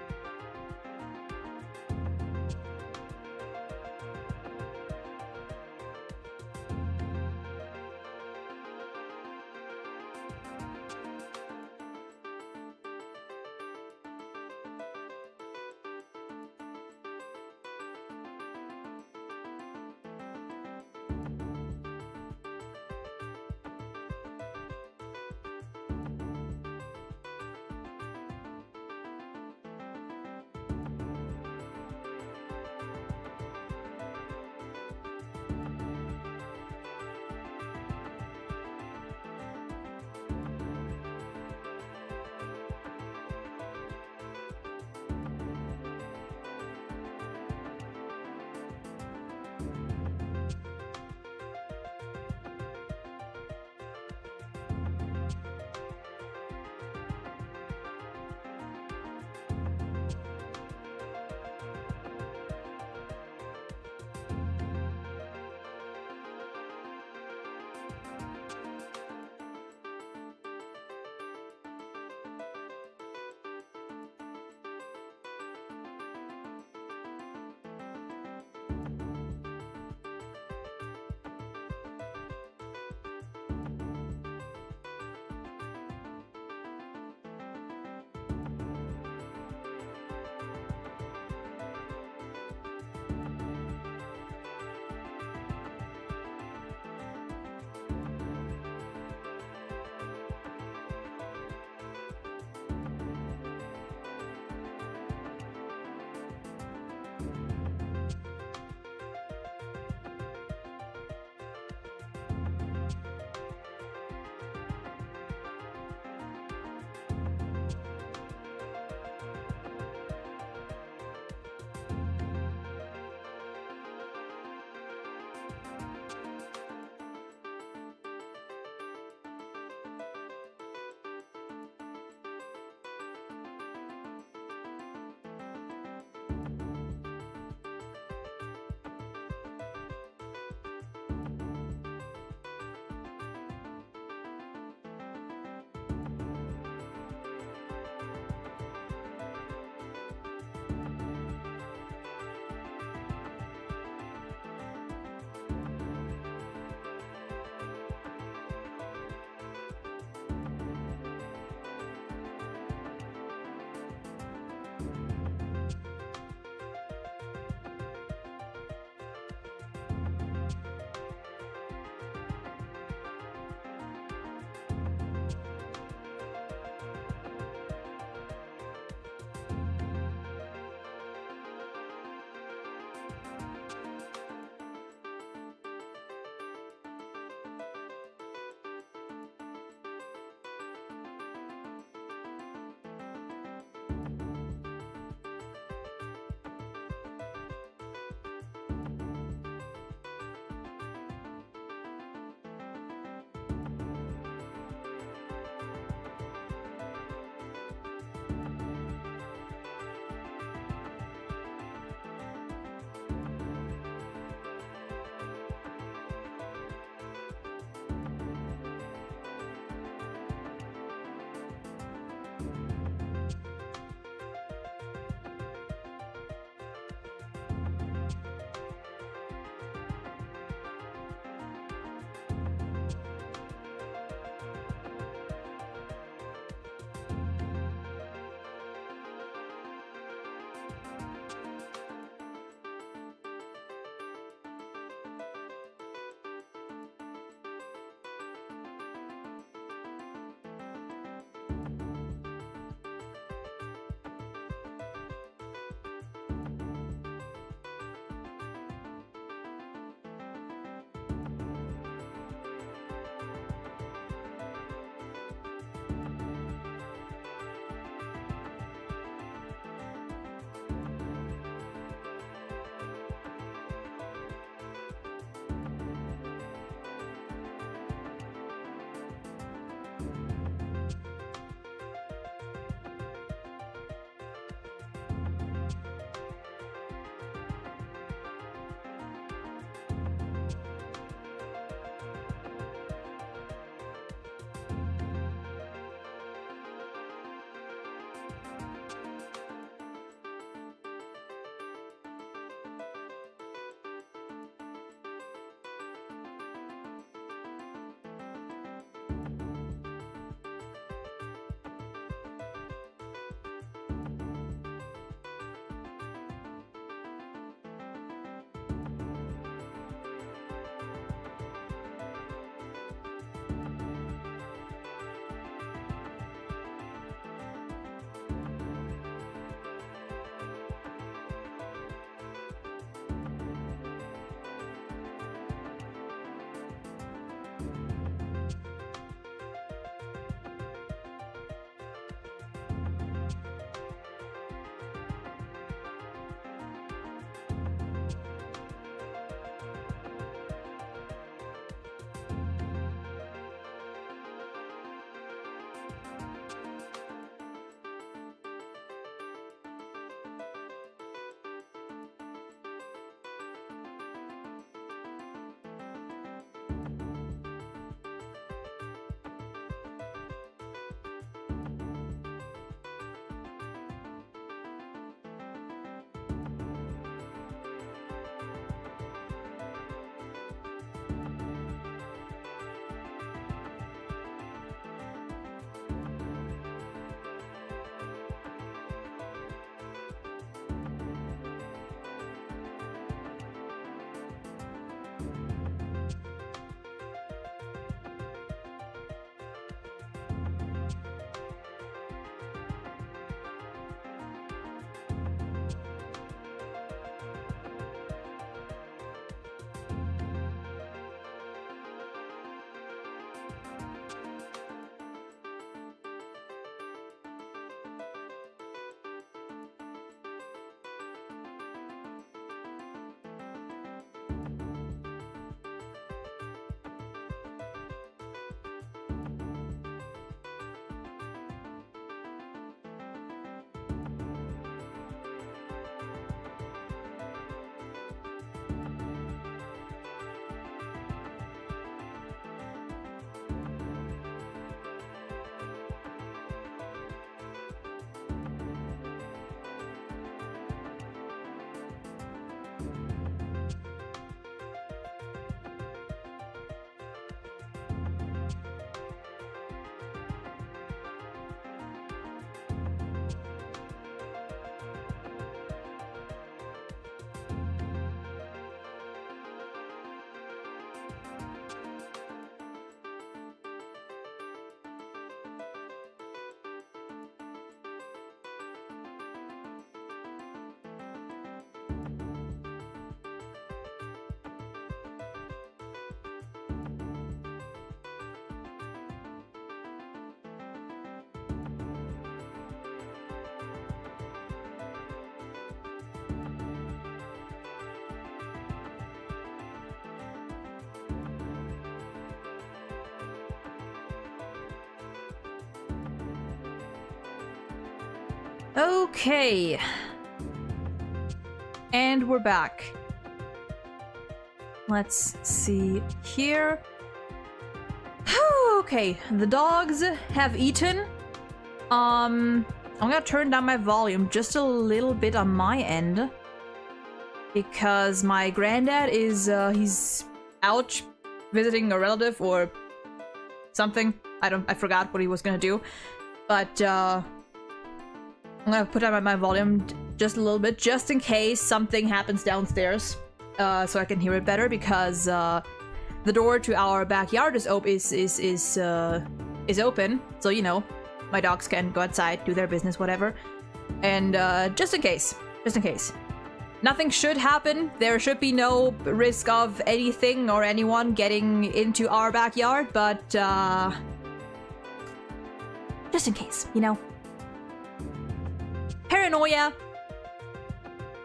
Okay. And we're back. Let's see here. Okay, the dogs have eaten. I'm gonna turn down my volume just a little bit on my end. Because my granddad is, he's out visiting a relative or something. I forgot what he was gonna do. But, I'm gonna put down my volume just a little bit, just in case something happens downstairs. So I can hear it better, because, the door to our backyard is open, so you know, my dogs can go outside, do their business, whatever. And just in case. Nothing should happen. There should be no risk of anything or anyone getting into our backyard, but just in case, you know. Paranoia.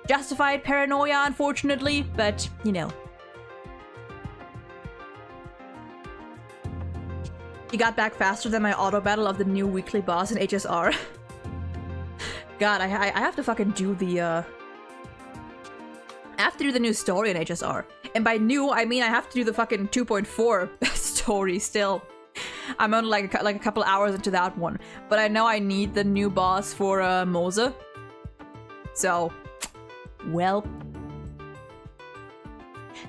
Justified paranoia, unfortunately, but you know. He got back faster than my auto battle of the new weekly boss in HSR. God, I have to fucking do the, I have to do the new story in HSR. And by new, I mean I have to do the fucking 2.4 story still. I'm only like a couple hours into that one. But I know I need the new boss for, Mose. So, well.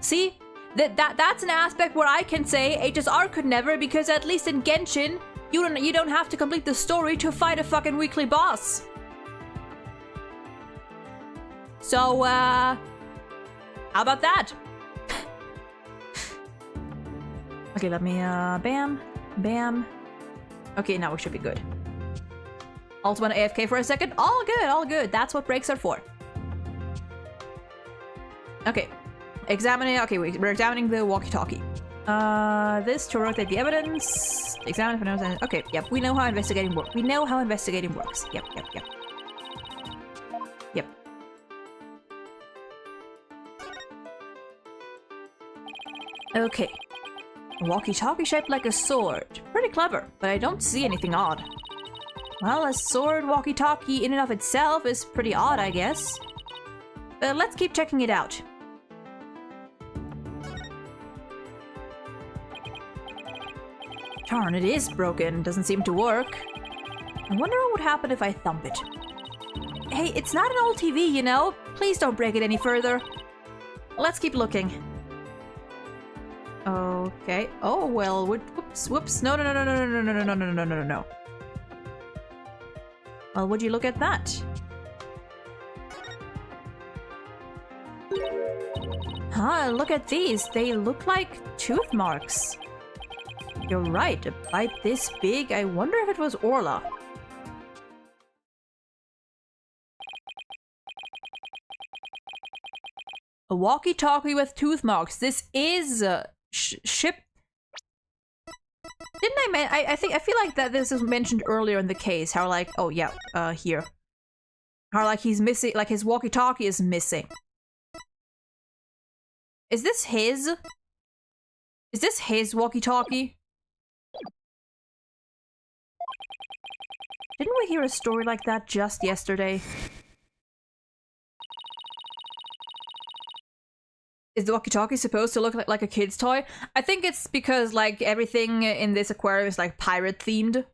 See? That's an aspect where I can say HSR could never, because at least in Genshin, you don't have to complete the story to fight a fucking weekly boss. So, how about that? Okay, let me, bam, bam. Okay, now we should be good. Also went AFK for a second. All good. That's what breaks are for. Okay. Okay, we're examining the walkie-talkie. This to rotate the evidence. Examine for no. Okay, yep. We know how investigating works. Yep. Okay. A walkie-talkie shaped like a sword. Pretty clever, but I don't see anything odd. Well, a sword walkie-talkie in and of itself is pretty odd, I guess. But let's keep checking it out. Darn, it is broken. Doesn't seem to work. I wonder what would happen if I thump it. Hey, it's not an old TV, you know? Please don't break it any further. Let's keep looking. Okay. Oh, well, whoops. No. Well, would you look at that? Huh, look at these. They look like tooth marks. You're right, a bite this big. I wonder if it was Orla. A walkie-talkie with tooth marks. This is ship. Didn't I feel like that this was mentioned earlier in the case. How like, oh yeah, here. How like he's missing, like his walkie-talkie is missing. Is this his? Is this his walkie-talkie? Didn't we hear a story like that just yesterday? Is the walkie-talkie supposed to look like a kid's toy? I think it's because like everything in this aquarium is like pirate themed.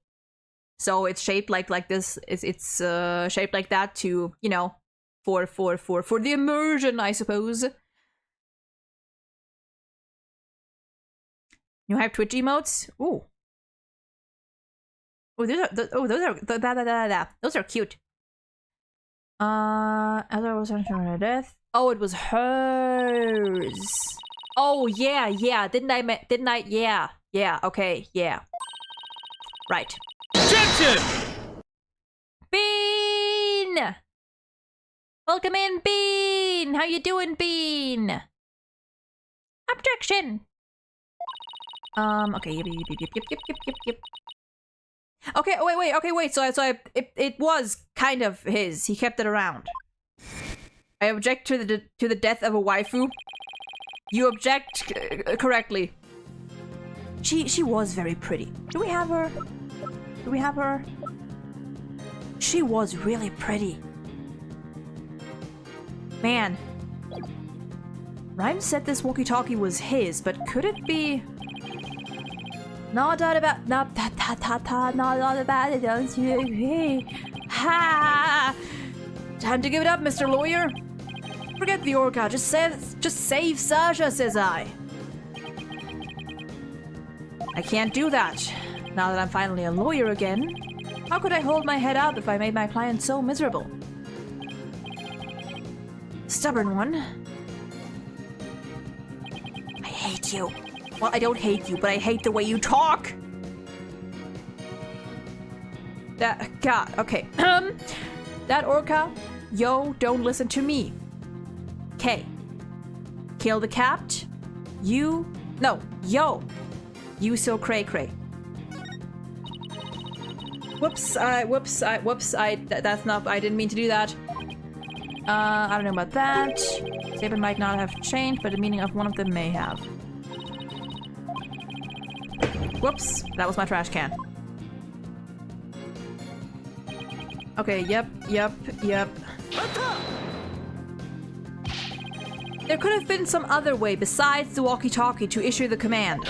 So it's shaped like this. It's shaped like that to, you know, for the immersion, I suppose. You have Twitch emotes? Ooh. Oh, those are cute. Other was on her death. Oh, it was hers. Oh yeah. Didn't I? Yeah. Okay, yeah. Right. Objection! Bean! Welcome in, Bean! How you doing, Bean? Objection! Okay, yep. Okay, wait. So it was kind of his. He kept it around. I object to the death of a waifu. You object correctly. She was very pretty. Do we have her? She was really pretty. Man. Rhyme said this walkie-talkie was his, but could it be... Not about... Not about it, don't you? Ha! Time to give it up, Mr. Lawyer. Forget the orca. Just save Sasha, says I. I can't do that. Now that I'm finally a lawyer again. How could I hold my head up if I made my client so miserable? Stubborn one. I hate you. Well, I don't hate you, but I hate the way you talk. God, okay. That orca, yo, don't listen to me. Okay. Kill the cat. You, no, yo. You so cray-cray. Whoops, that's not, I didn't mean to do that. I don't know about that. Statement might not have changed, but the meaning of one of them may have. Whoops, that was my trash can. Okay, yep. There could have been some other way besides the walkie-talkie to issue the command.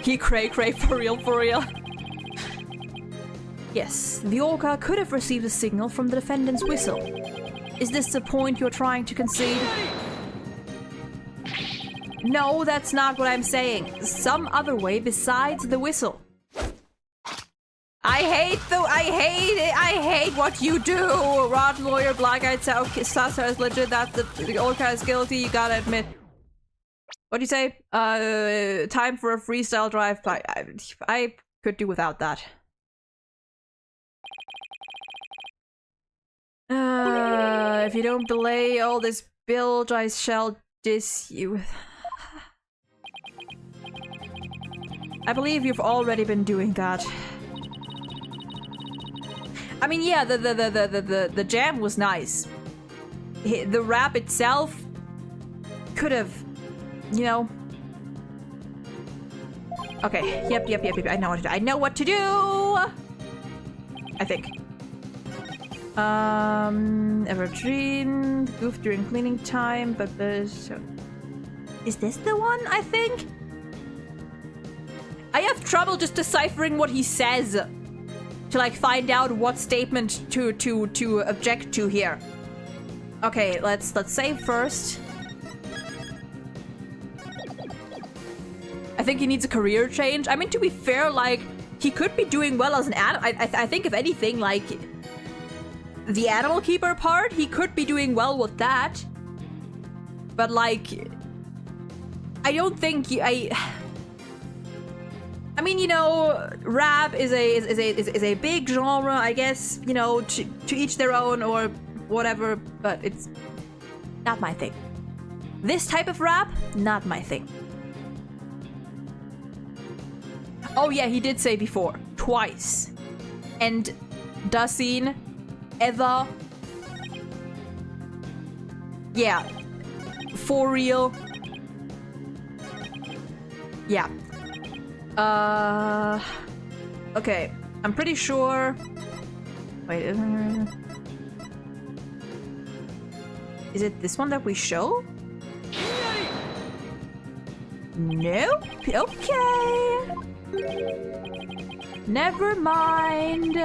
He cray-cray for real. Yes, the orca could have received a signal from the defendant's whistle. Is this the point you're trying to concede? No, that's not what I'm saying. Some other way besides the whistle. I hate what you do! Rotten lawyer, black-eyed Sasa is legit, that's the orca is guilty, you gotta admit. What do you say? Time for a freestyle drive. I could do without that. If you don't belay all this bilge, I shall diss you. I believe you've already been doing that. I mean, yeah, the jam was nice. The rap itself could have, you know. Okay. Yep. I know what to do. I know what to do. I think. Ever dreamed goof during cleaning time, but is this the one? I think. I have trouble just deciphering what he says to like find out what statement to object to here. Okay, let's save first. I think he needs a career change. I mean, to be fair, like he could be doing well as an animal. I think if anything, like the animal keeper part, he could be doing well with that. But like, I don't think I mean, you know, rap is a big genre, I guess, you know, to each their own or whatever, but it's not my thing. This type of rap, not my thing. Oh yeah, he did say before, twice. And Dasin, ever. Yeah. For real. Yeah. Okay. I'm pretty sure... Wait, is it this one that we show? Nope. Okay. Never mind.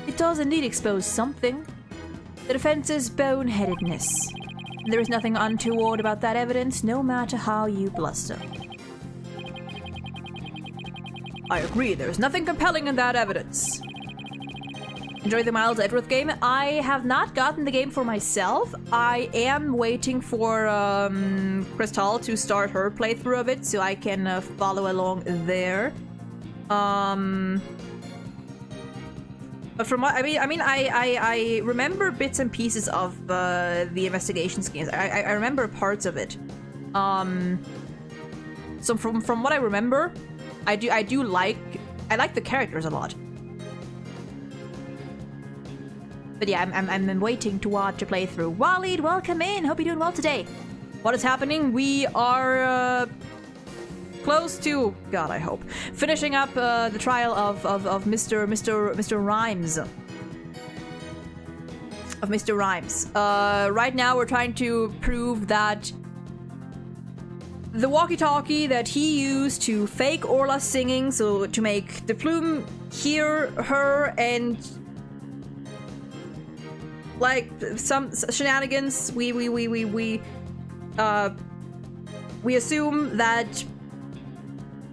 It does indeed expose something. The defense's boneheadedness. There is nothing untoward about that evidence, no matter how you bluster. I agree, there is nothing compelling in that evidence. Enjoy the Miles Edgeworth game. I have not gotten the game for myself. I am waiting for Crystal to start her playthrough of it so I can follow along there. But from what I remember bits and pieces of the investigation schemes. I remember parts of it. So from what I remember, I like the characters a lot. But yeah, I'm waiting to watch a playthrough. Waleed, welcome in. Hope you're doing well today. What is happening? We are close to, God, I hope, finishing up the trial of Mr. Rhymes. Of Mr. Rhymes. Right now we're trying to prove that the walkie-talkie that he used to fake Orla singing, so to make the Plume hear her and like some shenanigans, we assume that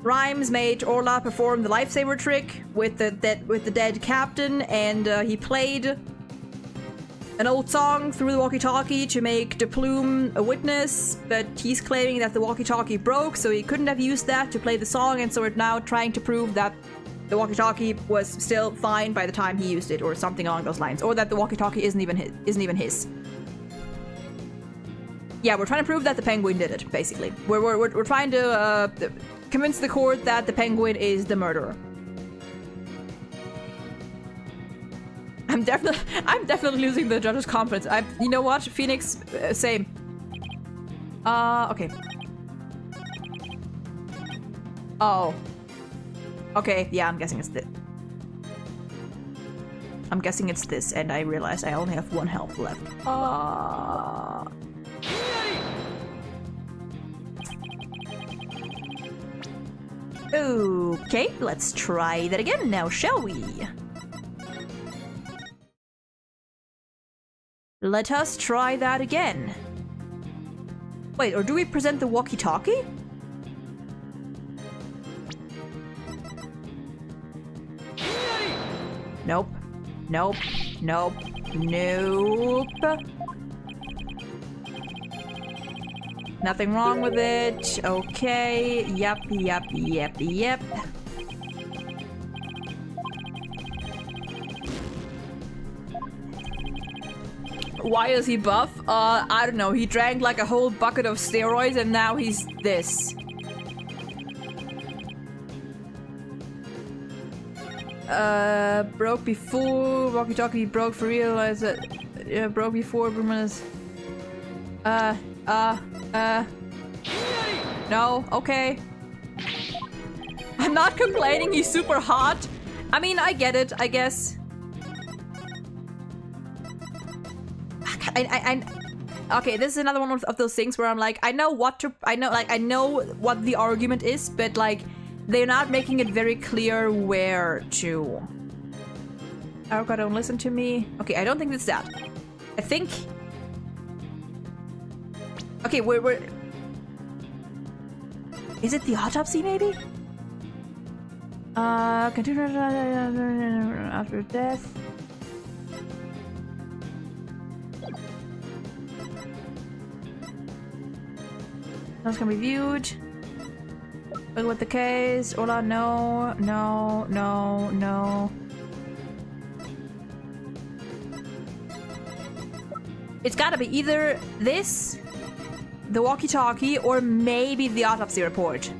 Rhymes made Orla perform the lifesaver trick with the dead captain, and he played an old song through the walkie-talkie to make the Plume a witness, but he's claiming that the walkie-talkie broke, so he couldn't have used that to play the song, and so we're now trying to prove that the walkie-talkie was still fine by the time he used it, or something along those lines, or that the walkie-talkie isn't even his. Yeah, we're trying to prove that the Penguin did it, basically. We're trying to convince the court that the Penguin is the murderer. I'm definitely losing the judge's confidence. You know what, Phoenix, same. Okay. Oh. Okay, yeah, I'm guessing it's this. I'm guessing it's this, and I realize I only have 1 health left. Okay, let's try that again now, shall we? Let us try that again. Wait, or do we present the walkie-talkie? Nope. Nope. Nope. Nope. Nothing wrong with it. Okay. Yep. Why is he buff? I don't know. He drank like a whole bucket of steroids and now he's this. Broke before. Walkie-talkie broke for real. Is it? Yeah, broke before. No, okay. I'm not complaining, he's super hot. I mean, I get it, I guess. Okay, this is another one of those things where I'm like, I know what the argument is, but like, they're not making it very clear where to. Oh god, don't listen to me. Okay, I don't think it's that. I think... Okay, we're... Is it the autopsy, maybe? Continue after death. Those can be viewed. Look at the case. Ola, no. It's gotta be either this, the walkie-talkie, or maybe the autopsy report.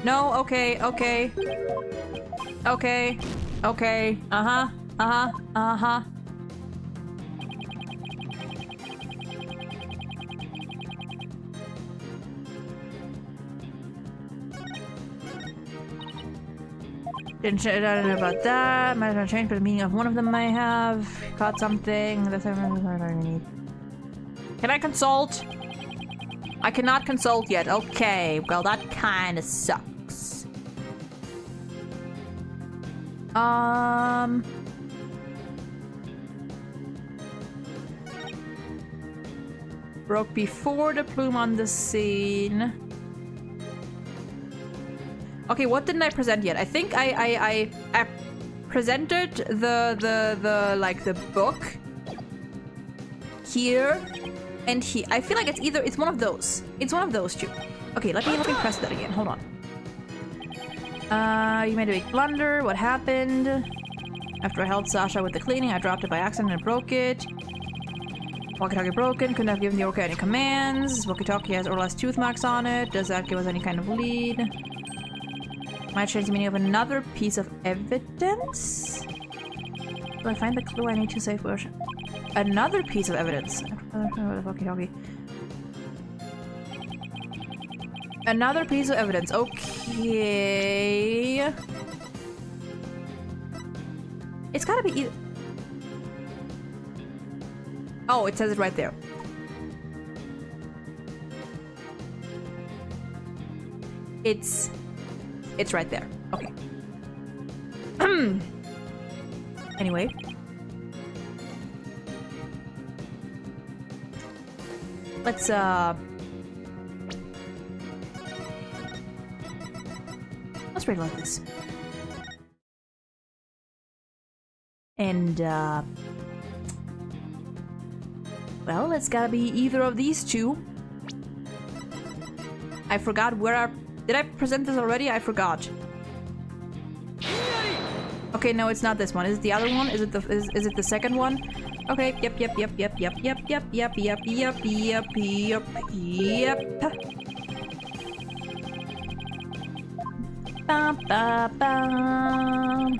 No, okay. I don't know about that. Might not change, but the meaning of one of them might have. Caught something. That's what I need. Can I consult? I cannot consult yet. Okay, well that kind of sucks. Broke before the plume on the scene. Okay, what didn't I present yet? I think I presented the book here and here. I feel like it's one of those. It's one of those two. Okay, let me press that again. Hold on. You made a big blunder. What happened? After I helped Sasha with the cleaning, I dropped it by accident and broke it. Walkie-talkie broken. Couldn't have given the orca any commands. Walkie-talkie has Orla's tooth marks on it. Does that give us any kind of lead? Might change the meaning of another piece of evidence. Do I find the clue I need to save version? Another piece of evidence. Another piece of evidence. Okay. It's gotta be either. Oh, it says it right there. It's right there. Okay. Anyway. Let's reload this. And well, it's gotta be either of these two. I forgot where did I present this already? I forgot. Okay, no, it's not this one. Is it the other one? Is it the second one? Okay, yep. Bum, ba, bum.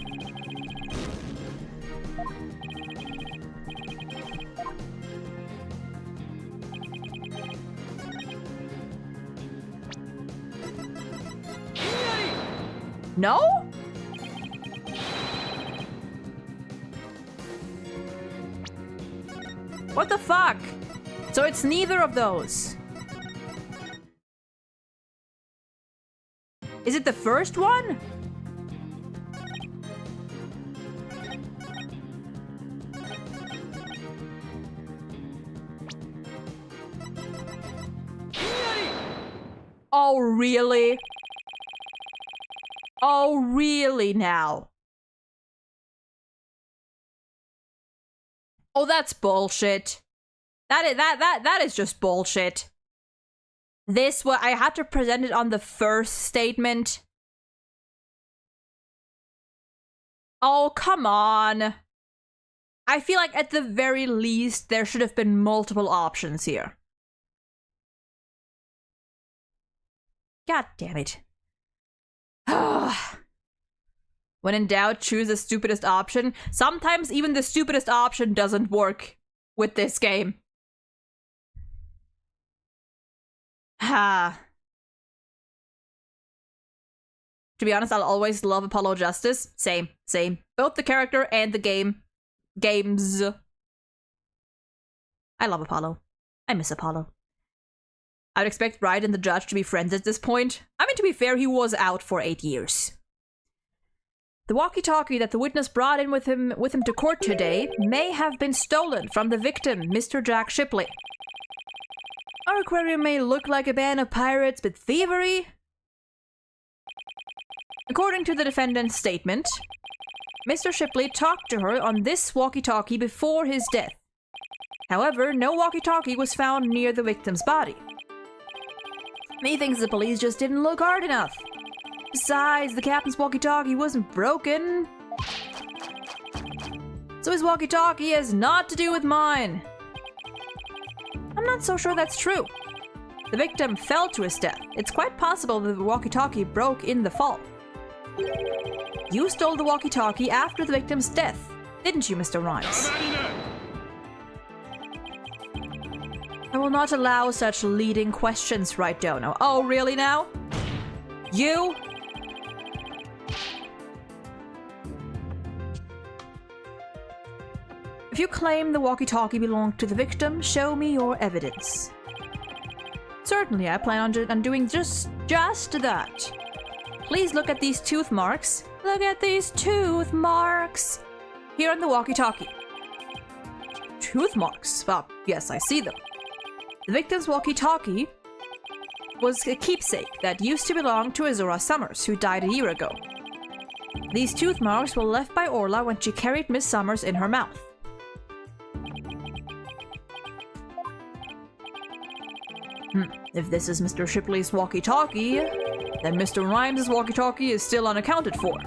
No? What the fuck? So it's neither of those. Is it the first one? Oh, really? Oh, really now? Oh, that's bullshit. That is just bullshit. This what I had to present it on the first statement. Oh, come on. I feel like at the very least there should have been multiple options here. God damn it. When in doubt, choose the stupidest option. Sometimes even the stupidest option doesn't work with this game. Ha. To be honest, I'll always love Apollo Justice. Same. Both the character and the games. I love Apollo. I miss Apollo. I'd expect Wright and the judge to be friends at this point. I mean, to be fair, he was out for 8 years. The walkie-talkie that the witness brought in with him to court today may have been stolen from the victim, Mr. Jack Shipley. Our aquarium may look like a band of pirates, but thievery? According to the defendant's statement, Mr. Shipley talked to her on this walkie-talkie before his death. However, no walkie-talkie was found near the victim's body. He thinks the police just didn't look hard enough. Besides, the captain's walkie-talkie wasn't broken. So his walkie-talkie has naught to do with mine. I'm not so sure that's true. The victim fell to his death. It's quite possible that the walkie-talkie broke in the fall. You stole the walkie-talkie after the victim's death, didn't you, Mr. Rhymes? I will not allow such leading questions, right, Dono? Oh, really now? You? If you claim the walkie-talkie belonged to the victim, show me your evidence. Certainly, I plan on doing just that. Please look at these tooth marks. Look at these tooth marks. Here on the walkie-talkie. Tooth marks? Well, yes, I see them. The victim's walkie-talkie was a keepsake that used to belong to Azura Summers, who died a year ago. These tooth marks were left by Orla when she carried Miss Summers in her mouth. If this is Mr. Shipley's walkie-talkie, then Mr. Rhymes' walkie-talkie is still unaccounted for.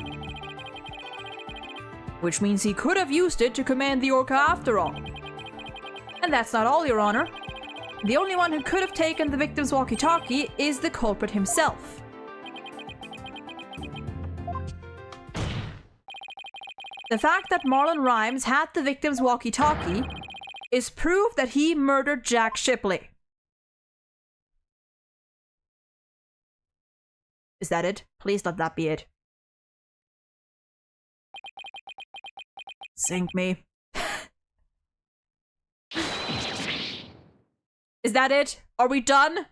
Which means he could have used it to command the Orca after all. And that's not all, Your Honor. The only one who could have taken the victim's walkie-talkie is the culprit himself. The fact that Marlon Rhymes had the victim's walkie-talkie is proof that he murdered Jack Shipley. Is that it? Please let that be it. Sink me. Is that it? Are we done?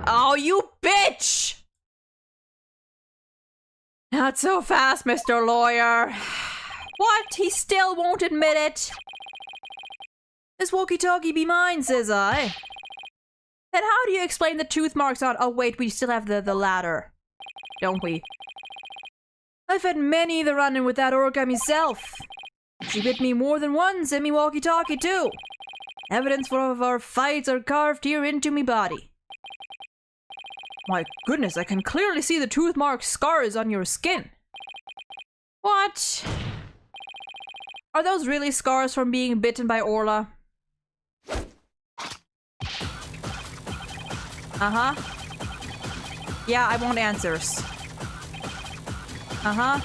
Oh, you bitch! Not so fast, Mr. Lawyer. What? He still won't admit it? This walkie-talkie be mine, says I. Then how do you explain the tooth marks on— oh wait, we still have the ladder. Don't we? I've had many the run-in with that orca myself. She bit me more than once and me walkie-talkie too. Evidence of our fights are carved here into me body. My goodness, I can clearly see the tooth mark scars on your skin. What? Are those really scars from being bitten by Orla? Uh-huh. Yeah, I want answers. Uh-huh.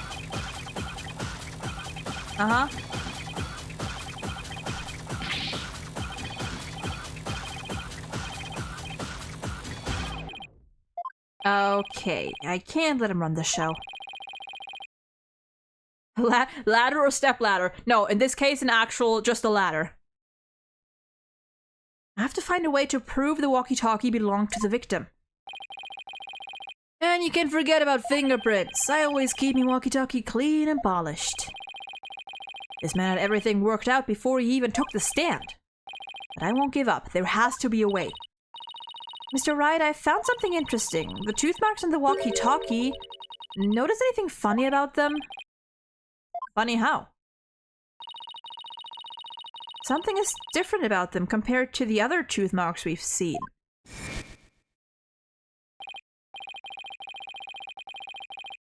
Uh-huh. Okay, I can't let him run the show. Ladder or step ladder? No, in this case, an actual, just a ladder. I have to find a way to prove the walkie-talkie belonged to the victim. And you can forget about fingerprints. I always keep me walkie-talkie clean and polished. This man had everything worked out before he even took the stand. But I won't give up. There has to be a way. Mr. Wright, I found something interesting. The tooth marks on the walkie-talkie. Notice anything funny about them? Funny how? Something is different about them compared to the other tooth marks we've seen.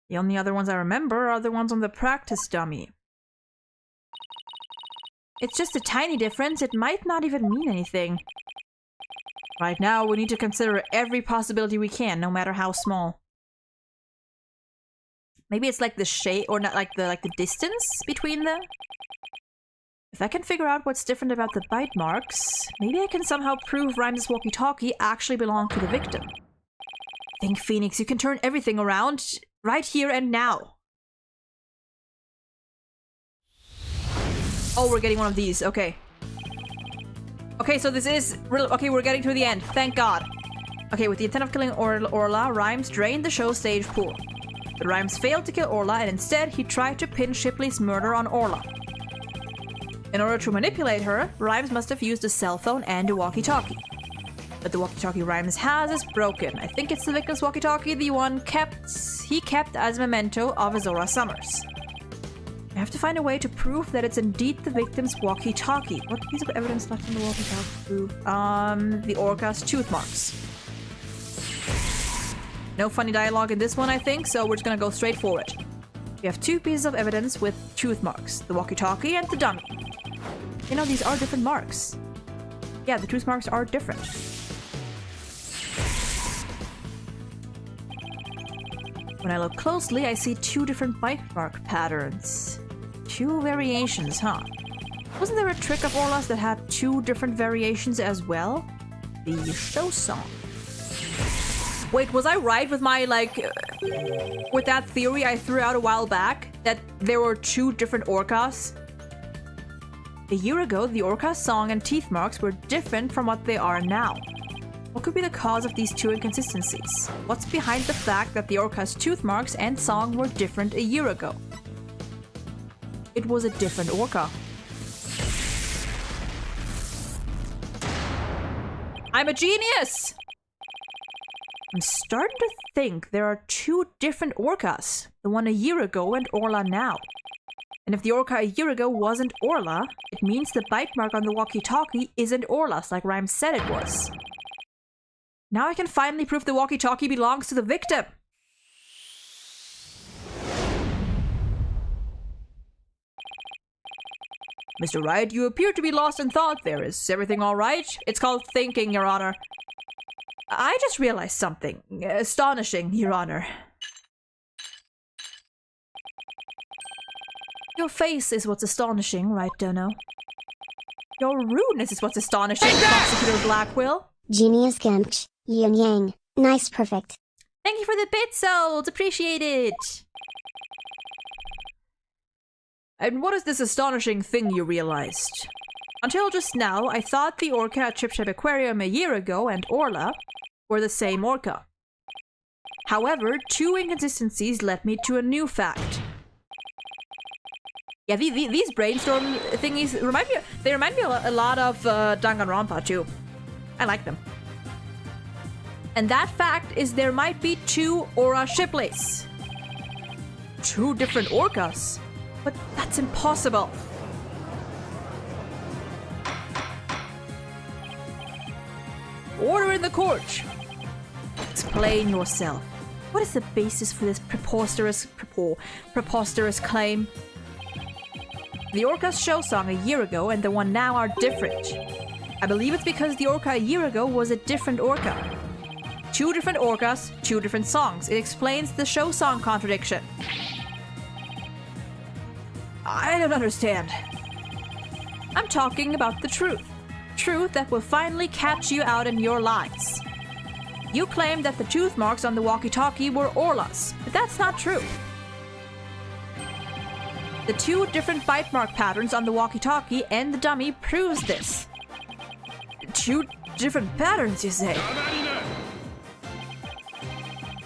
The only other ones I remember are the ones on the practice dummy. It's just a tiny difference. It might not even mean anything. Right now, we need to consider every possibility we can, no matter how small. Maybe it's like the shape, or not, like the distance between them. If I can figure out what's different about the bite marks, maybe I can somehow prove Rhymes' walkie-talkie actually belonged to the victim. Think, Phoenix, you can turn everything around right here and now. Oh, we're getting one of these. Okay. Okay, so this is real. Okay, we're getting to the end. Thank God. Okay, with the intent of killing Orla, Rhymes drained the show stage pool. But Rhymes failed to kill Orla, and instead he tried to pin Shipley's murder on Orla. In order to manipulate her, Rhymes must have used a cell phone and a walkie-talkie. But the walkie-talkie Rhymes has is broken. I think it's the victim's walkie-talkie, the one he kept as a memento of Azora Summers. I have to find a way to prove that it's indeed the victim's walkie-talkie. What piece of evidence left in the walkie-talkie prove? The orca's tooth marks. No funny dialogue in this one, I think, so we're just gonna go straight for it. We have two pieces of evidence with tooth marks, the walkie-talkie and the dummy. You know, these are different marks. Yeah, the tooth marks are different. When I look closely, I see two different bite mark patterns. Two variations, huh? Wasn't there a trick of Orla's that had two different variations as well? The show song. Wait, was I right with my, with that theory I threw out a while back? That there were two different orcas? A year ago, the orca's song and teeth marks were different from what they are now. What could be the cause of these two inconsistencies? What's behind the fact that the orca's tooth marks and song were different a year ago? It was a different orca. I'm a genius! I'm starting to think there are two different orcas. The one a year ago and Orla now. And if the orca a year ago wasn't Orla, it means the bite mark on the walkie-talkie isn't Orla's like Rhymes said it was. Now I can finally prove the walkie-talkie belongs to the victim. Mr. Wright, you appear to be lost in thought there. Is everything all right? It's called thinking, Your Honor. I just realized something. Astonishing, Your Honor. Your face is what's astonishing, right, Dono? Your rudeness is what's astonishing, Prosecutor Blackwell. Genius Gemch, yin yang, nice perfect. Thank you for the bit souls, appreciate it. And what is this astonishing thing you realized? Until just now, I thought the orca at Chip Chip Aquarium a year ago and Orla were the same orca. However, two inconsistencies led me to a new fact. Yeah, these brainstorm thingies remind me a lot of Danganronpa too. I like them. And that fact is there might be two Aura Shipleys. Two different orcas? But that's impossible. Order in the court. Explain yourself. What is the basis for this preposterous claim? The orca's show song a year ago and the one now are different. I believe it's because the orca a year ago was a different orca. Two different orcas, two different songs. It explains the show song contradiction. I don't understand. I'm talking about the truth. Truth that will finally catch you out in your lies. You claim that the tooth marks on the walkie-talkie were Orla's, but that's not true. The two different bite mark patterns on the walkie-talkie and the dummy proves this. Two different patterns, you say?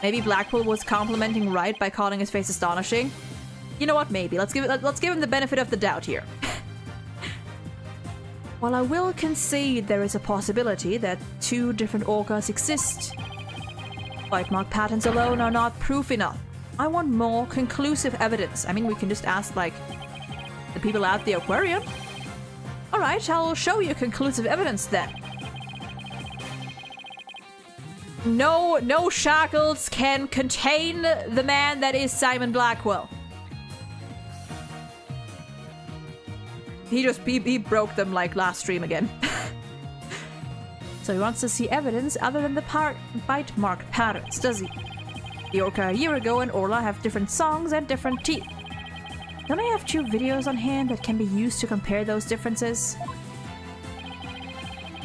Maybe Blackpool was complimenting Wright by calling his face astonishing. You know what? Maybe let's give him the benefit of the doubt here. While I will concede there is a possibility that two different orcas exist, bite mark patterns alone are not proof enough. I want more conclusive evidence. I mean, we can just ask, like, the people at the aquarium. Alright, I'll show you conclusive evidence then. No shackles can contain the man that is Simon Blackwell. He broke them like last stream again. So he wants to see evidence other than the bite mark patterns, does he? The orca a year ago and Orla have different songs and different teeth. Don't I have two videos on hand that can be used to compare those differences?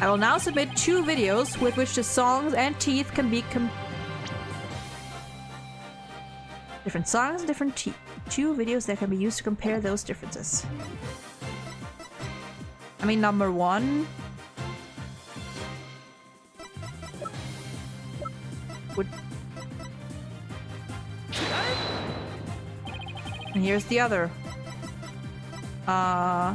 I will now submit two videos with which the songs and teeth can be different songs and different teeth. Two videos that can be used to compare those differences. I mean, number one would... And here's the other. Right?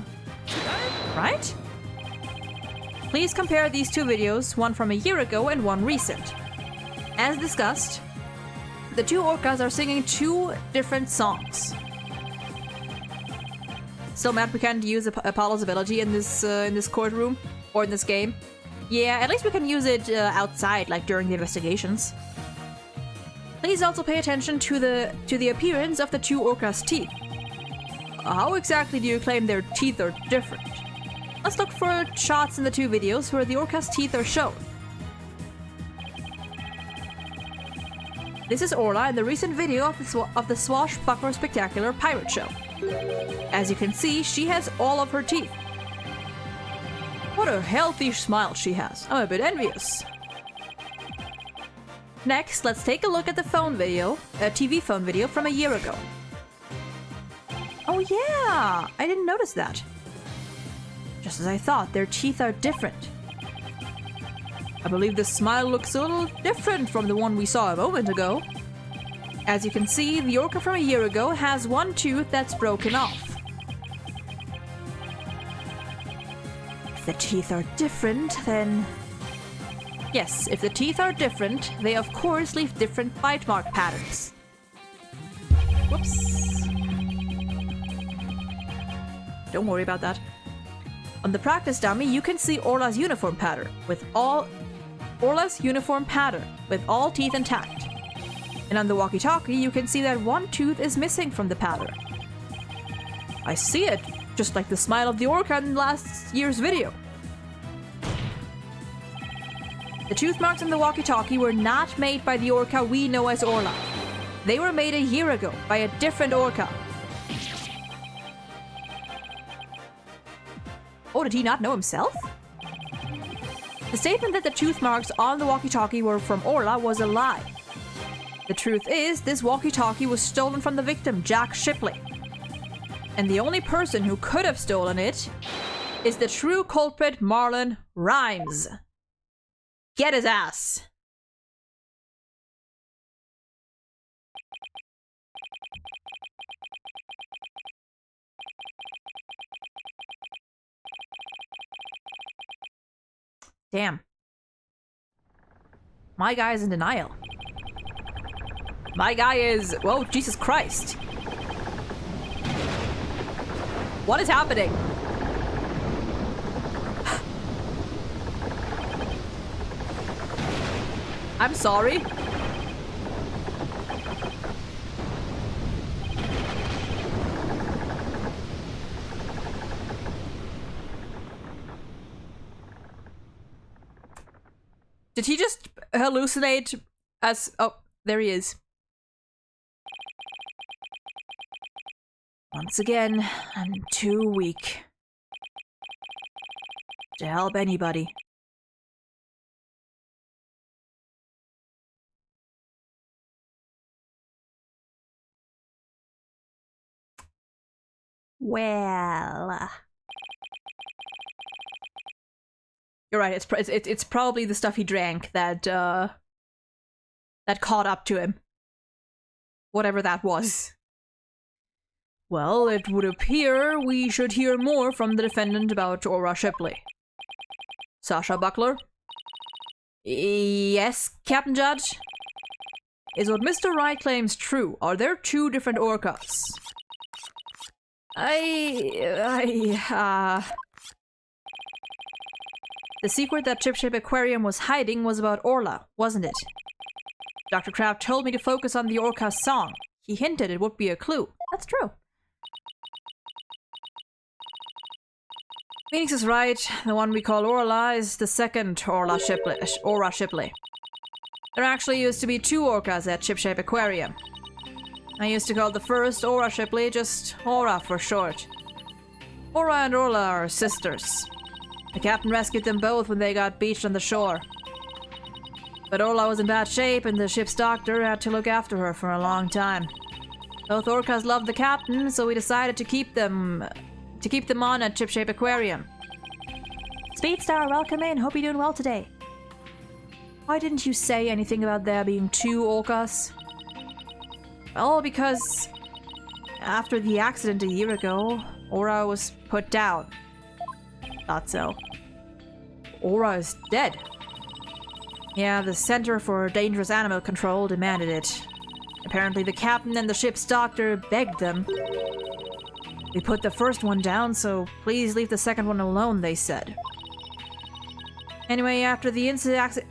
Please compare these two videos, one from a year ago and one recent. As discussed, the two orcas are singing two different songs. So mad we can't use Apollo's ability in this courtroom or in this game. Yeah, at least we can use it outside, like during the investigations. Please also pay attention to the appearance of the two orcas' teeth. How exactly do you claim their teeth are different? Let's look for shots in the two videos where the orcas' teeth are shown. This is Orla in the recent video of the Swashbuckler Spectacular Pirate Show. As you can see, she has all of her teeth. What a healthy smile she has. I'm a bit envious. Next, let's take a look at the TV phone video from a year ago. Oh yeah, I didn't notice that. Just as I thought, their teeth are different. I believe this smile looks a little different from the one we saw a moment ago. As you can see, the orca from a year ago has one tooth that's broken off. If the teeth are different, then... Yes, if the teeth are different, they of course leave different bite mark patterns. Whoops. Don't worry about that. On the practice dummy, you can see Orla's uniform pattern with all teeth intact. And on the walkie-talkie, you can see that one tooth is missing from the pattern. I see it, just like the smile of the orca in last year's video. The tooth marks on the walkie-talkie were not made by the orca we know as Orla. They were made a year ago by a different orca. Oh, did he not know himself? The statement that the tooth marks on the walkie-talkie were from Orla was a lie. The truth is, this walkie-talkie was stolen from the victim, Jack Shipley. And the only person who could have stolen it is the true culprit, Marlon Rhymes. Get his ass! Damn. My guy is in denial. My guy is... Whoa, Jesus Christ. What is happening? I'm sorry. Did he just hallucinate as... Oh, there he is. Once again, I'm too weak to help anybody. Well... You're right, it's probably the stuff he drank that, that caught up to him. Whatever that was. Well, it would appear we should hear more from the defendant about Aura Shipley. Sasha Buckler? Yes, Captain Judge? Is what Mr. Wright claims true? Are there two different orcas? The secret that Chip-Shape Aquarium was hiding was about Orla, wasn't it? Dr. Kraft told me to focus on the orca's song. He hinted it would be a clue. That's true. Phoenix is right. The one we call Orla is the second Aura Shipley. There actually used to be two orcas at Chip-Shape Aquarium. I used to call the first Aura Shipley just Aura for short. Aura and Orla are sisters. The captain rescued them both when they got beached on the shore. But Orla was in bad shape and the ship's doctor had to look after her for a long time. Both orcas loved the captain, so we decided to keep them on at Chip-Shape Aquarium. Speedstar, welcome in. Hope you're doing well today. Why didn't you say anything about there being two orcas? Well, because after the accident a year ago, Aura was put down. Thought so. Aura is dead. Yeah, the Center for Dangerous Animal Control demanded it. Apparently the captain and the ship's doctor begged them. We put the first one down, so please leave the second one alone, they said. Anyway, after the accident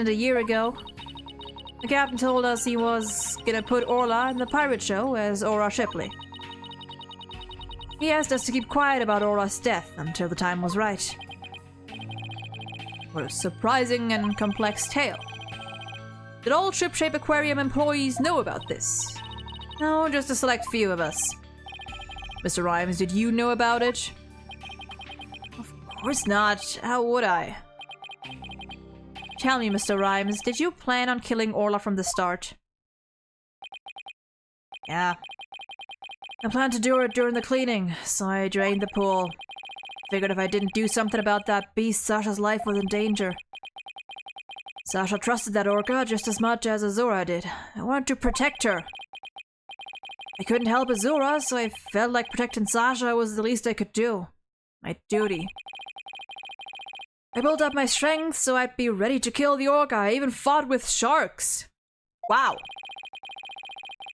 a year ago, the captain told us he was gonna put Orla in the pirate show as Aura Shipley. He asked us to keep quiet about Orla's death until the time was right. What a surprising and complex tale. Did all Chip-Shape Aquarium employees know about this? No, just a select few of us. Mr. Rhymes, did you know about it? Of course not. How would I? Tell me, Mr. Rhymes, did you plan on killing Orla from the start? Yeah. I planned to do it during the cleaning, so I drained the pool. Figured if I didn't do something about that beast, Sasha's life was in danger. Sasha trusted that orca just as much as Azura did. I wanted to protect her. I couldn't help Azura, so I felt like protecting Sasha was the least I could do. My duty. I built up my strength so I'd be ready to kill the orca. I even fought with sharks. Wow.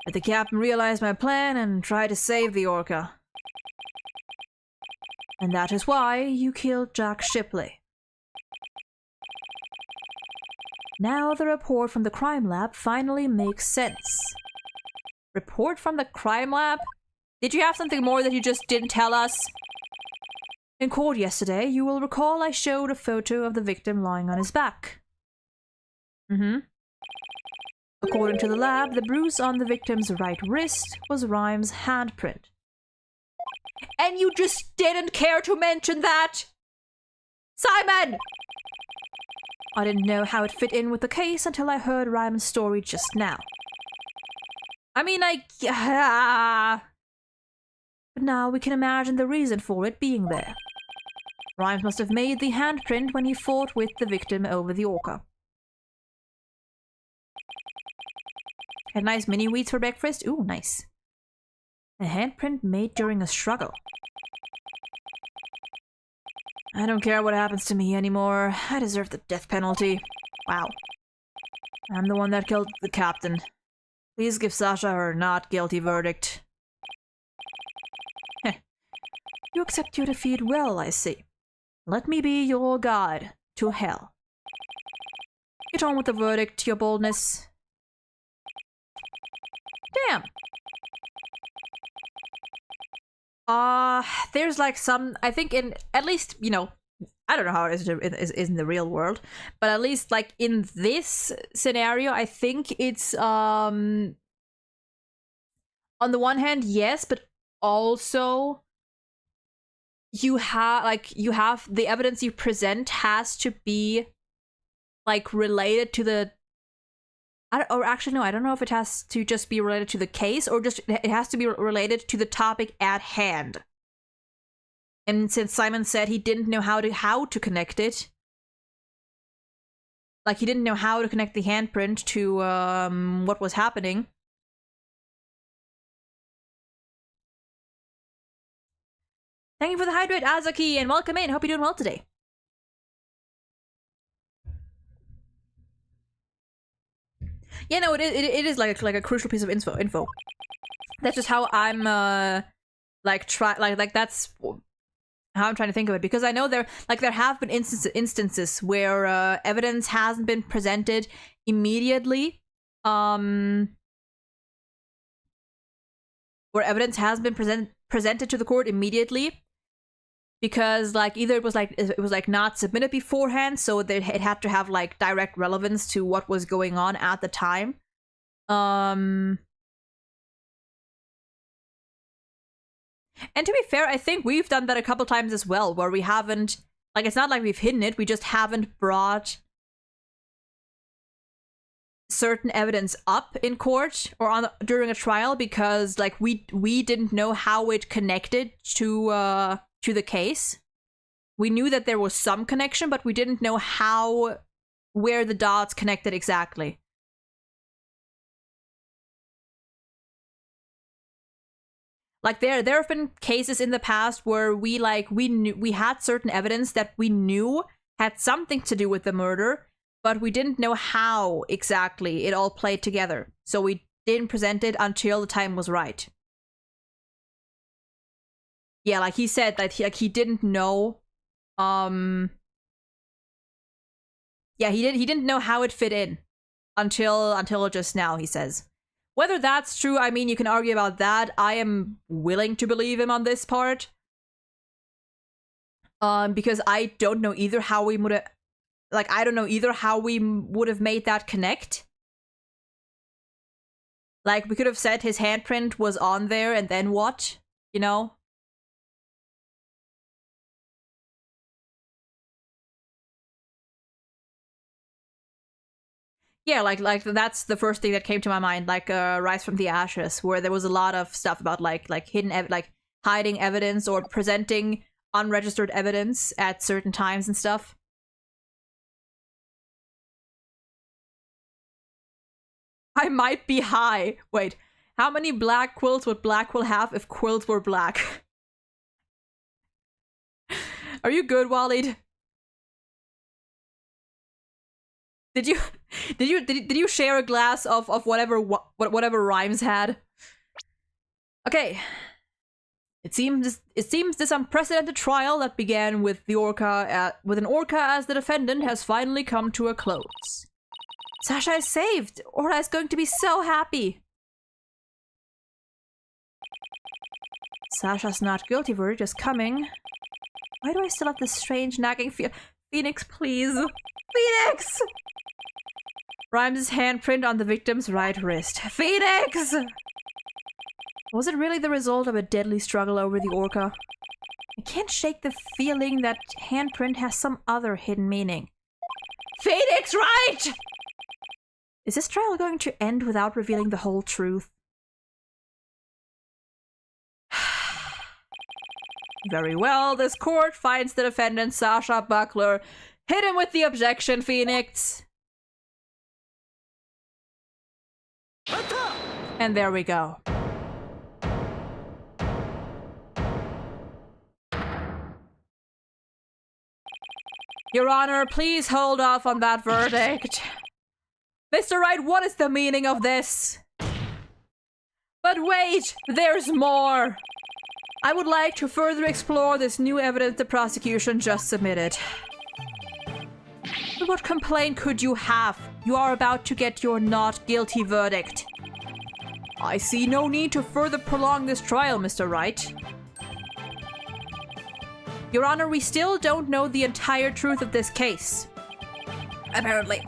But the captain realized my plan and tried to save the orca. And that is why you killed Jack Shipley. Now the report from the crime lab finally makes sense. Report from the crime lab? Did you have something more that you just didn't tell us? In court yesterday, you will recall I showed a photo of the victim lying on his back. According to the lab, the bruise on the victim's right wrist was Rhymes' handprint. and you just didn't care to mention that? Simon! I didn't know how it fit in with the case until I heard Ryman's story just now. I mean, but now we can imagine the reason for it being there. Rhymes must have made the handprint when he fought with the victim over the orca. Had nice mini wheats for breakfast. Ooh, nice. A handprint made during a struggle. I don't care what happens to me anymore. I deserve the death penalty. Wow. I'm the one that killed the captain. Please give Sasha her not guilty verdict. Heh. You accept your defeat well, I see. Let me be your guide to hell. Get on with the verdict, your boldness. Damn. There's like some, I think in, at least, you know, I don't know how it is in the real world, but at least like in this scenario, I think it's, on the one hand, yes, but also you have the evidence you present has to be like related to the, or actually no, I don't know if it has to just be related to the case or just it has to be related to the topic at hand. And since Simon said he didn't know how to connect it, like he didn't know how to connect the handprint to what was happening. Thank you for the hydrate, Azaki, and welcome in. Hope you're doing well today. Yeah, no, it is like a crucial piece of info. That's just how I'm like that's how I'm trying to think of it, because I know there have been instances where evidence hasn't been presented immediately, where evidence has been presented to the court immediately, because like either it was like not submitted beforehand, so that it had to have like direct relevance to what was going on at the time. And to be fair, I think we've done that a couple times as well, where we haven't, like, it's not like we've hidden it, we just haven't brought certain evidence up in court or during a trial because like we didn't know how it connected to the case. We knew that there was some connection, but we didn't know where the dots connected exactly. Like there have been cases in the past where we had certain evidence that we knew had something to do with the murder, but we didn't know how exactly it all played together. So we didn't present it until the time was right. Yeah, like he said that he didn't know. Yeah, he didn't know how it fit in until just now, he says. Whether that's true, I mean, you can argue about that. I am willing to believe him on this part. Because I don't know either how we would have, like, I don't know either how we would have made that connect. Like, we could have said his handprint was on there and then what? You know? Yeah, like that's the first thing that came to my mind, like Rise from the Ashes, where there was a lot of stuff about like hiding evidence or presenting unregistered evidence at certain times and stuff. I might be high. Wait, how many black quills would Blackwell have if quills were black? Are you good, Walid? Did you share a glass of whatever Rhymes had? Okay. It seems this unprecedented trial that began with an orca as the defendant has finally come to a close. Sasha is saved. Orla is going to be so happy. Sasha's not guilty verdict is coming. Why do I still have this strange nagging feel? Phoenix, please. Phoenix! Rhymes' handprint on the victim's right wrist. Phoenix! Was it really the result of a deadly struggle over the orca? I can't shake the feeling that handprint has some other hidden meaning. Phoenix, right? Is this trial going to end without revealing the whole truth? Very well, this court finds the defendant, Sasha Buckler. Hit him with the objection, Phoenix. And there we go. Your Honor, please hold off on that verdict. Mr. Wright, what is the meaning of this? But wait, there's more. I would like to further explore this new evidence the prosecution just submitted. What complaint could you have? You are about to get your not guilty verdict. I see no need to further prolong this trial, Mr. Wright. Your Honor, we still don't know the entire truth of this case. Apparently.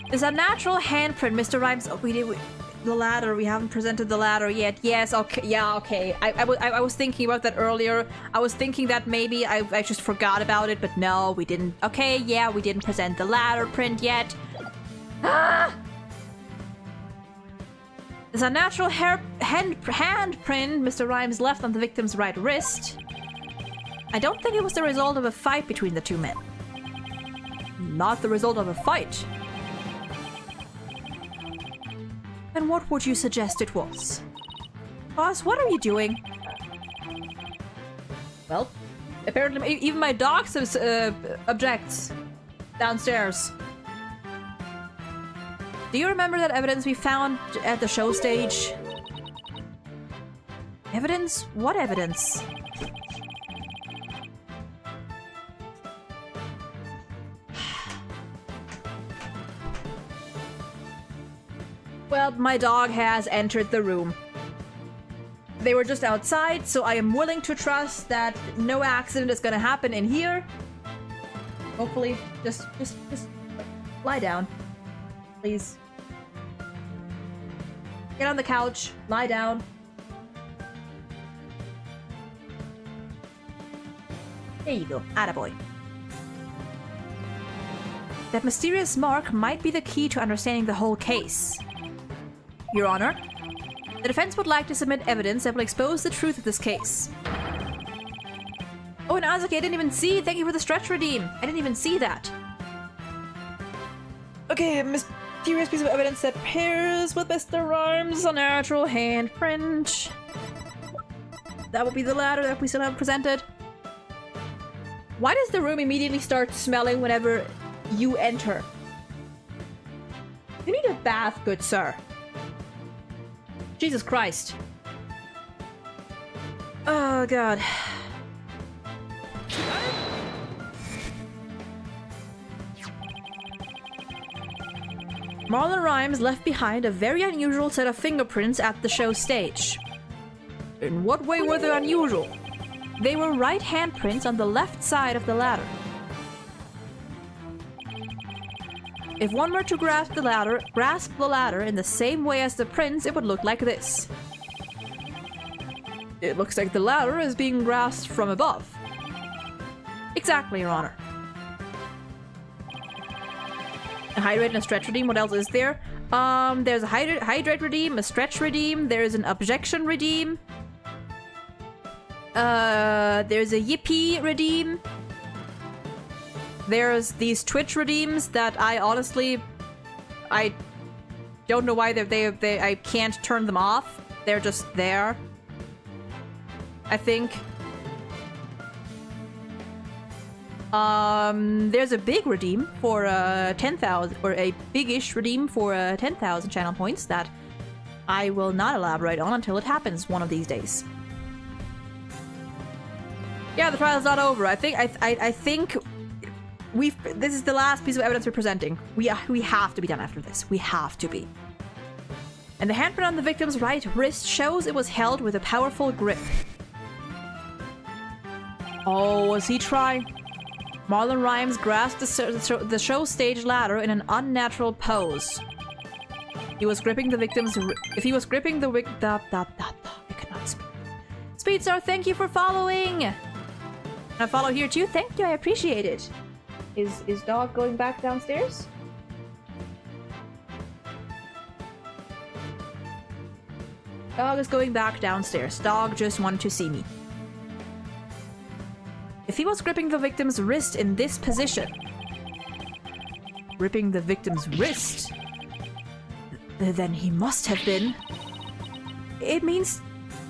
There's a natural handprint, Mr. Rhymes. Oh, the ladder. We haven't presented the ladder yet. Yes, okay. Yeah, okay. I was thinking about that earlier. I was thinking that maybe I just forgot about it, but no, we didn't. Okay, yeah, we didn't present the ladder print yet. Ah! There's a natural handprint Mr. Rhymes left on the victim's right wrist. I don't think it was the result of a fight between the two men. Not the result of a fight. And what would you suggest it was? Boss, what are you doing? Well, apparently even my dog objects downstairs. Do you remember that evidence we found at the show stage? Evidence? What evidence? Well, my dog has entered the room. They were just outside, so I am willing to trust that no accident is gonna happen in here. Hopefully, just lie down, please. Get on the couch, lie down. There you go, attaboy. That mysterious mark might be the key to understanding the whole case. Your Honor, the defense would like to submit evidence that will expose the truth of this case. Oh, and Azuki, I didn't even see. Thank you for the stretch redeem. I didn't even see that. Okay, a mysterious piece of evidence that pairs with Mr. Rhymes' unnatural handprint. That will be the ladder that we still haven't presented. Why does the room immediately start smelling whenever you enter? You need a bath, good sir. Jesus Christ. Oh, God. Marlon Rhymes left behind a very unusual set of fingerprints at the show stage. In what way were they unusual? They were right handprints on the left side of the ladder. If one were to grasp the ladder in the same way as the prints, it would look like this. It looks like the ladder is being grasped from above. Exactly, Your Honor. A hydrate and a stretch redeem. What else is there? There's a hydrate redeem, a stretch redeem, there's an objection redeem. There's a yippee redeem. There's these Twitch redeems that I honestly, I don't know why I can't turn them off. They're just there. I think. There's a big redeem for 10,000, or a big-ish redeem for 10,000 channel points that I will not elaborate on until it happens one of these days. Yeah, the trial's not over. I think this is the last piece of evidence we're presenting. We have to be done after this. We have to be. And the handprint on the victim's right wrist shows it was held with a powerful grip. Oh, was he trying? Marlon Rhymes grasped the show stage ladder in an unnatural pose. He was gripping the victim's. If he was gripping the I cannot Speedstar, thank you for following! I follow here too. Thank you, I appreciate it. Is dog going back downstairs? Dog is going back downstairs. Dog just wanted to see me. If he was gripping the victim's wrist in this position... Gripping the victim's wrist? Then he must have been... It means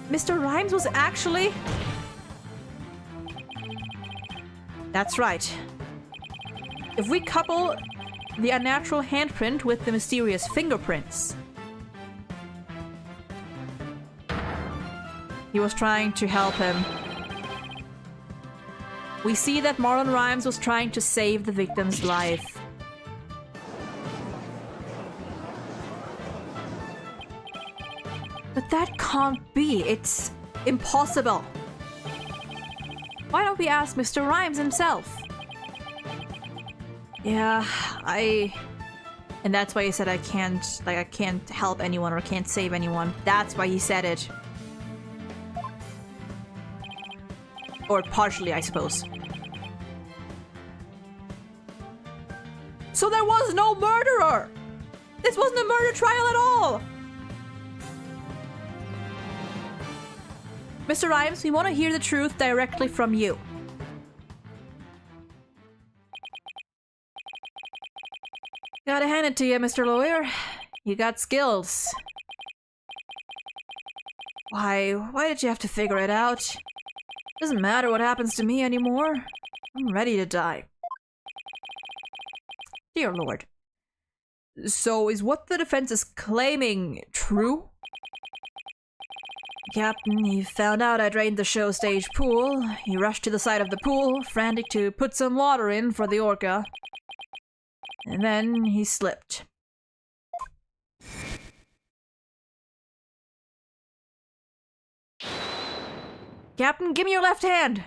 Mr. Rhymes was actually... That's right. If we couple the unnatural handprint with the mysterious fingerprints... He was trying to help him. We see that Marlon Rhymes was trying to save the victim's life. But that can't be. It's impossible. Why don't we ask Mr. Rhymes himself? Yeah, And that's why he said I can't help anyone or can't save anyone. That's why he said it. Or partially, I suppose. So there was no murderer! This wasn't a murder trial at all! Mr. Rhymes, we want to hear the truth directly from you. Gotta hand it to you, Mr. Lawyer. You got skills. Why did you have to figure it out? Doesn't matter what happens to me anymore. I'm ready to die. Dear Lord. So is what the defense is claiming true? Captain, he found out I drained the show stage pool. He rushed to the side of the pool, frantic to put some water in for the orca. And then he slipped. Captain, give me your left hand!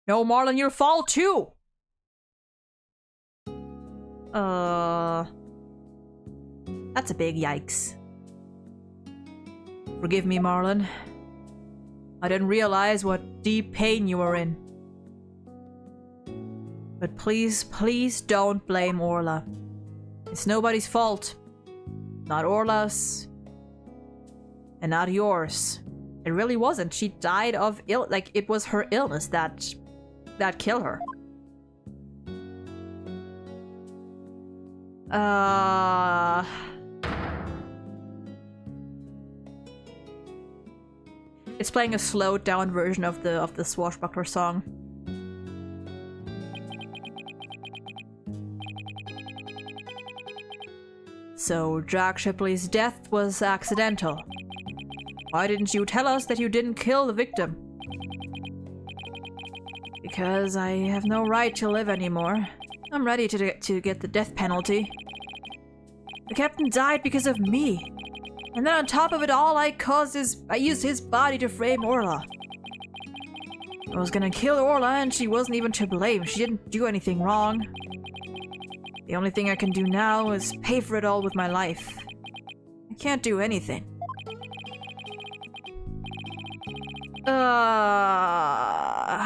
No, Marlon, you'll fall too! That's a big yikes. Forgive me, Marlon. I didn't realize what deep pain you were in. But please, please don't blame Orla. It's nobody's fault. Not Orla's. And not yours. It really wasn't. She died of it was her illness that killed her. It's playing a slowed down version of the Swashbuckler song. So Jack Shipley's death was accidental. Why didn't you tell us that you didn't kill the victim? Because I have no right to live anymore. I'm ready to get the death penalty. The captain died because of me. And then on top of it all, I used his body to frame Orla. I was gonna kill Orla and she wasn't even to blame. She didn't do anything wrong. The only thing I can do now is pay for it all with my life. I can't do anything.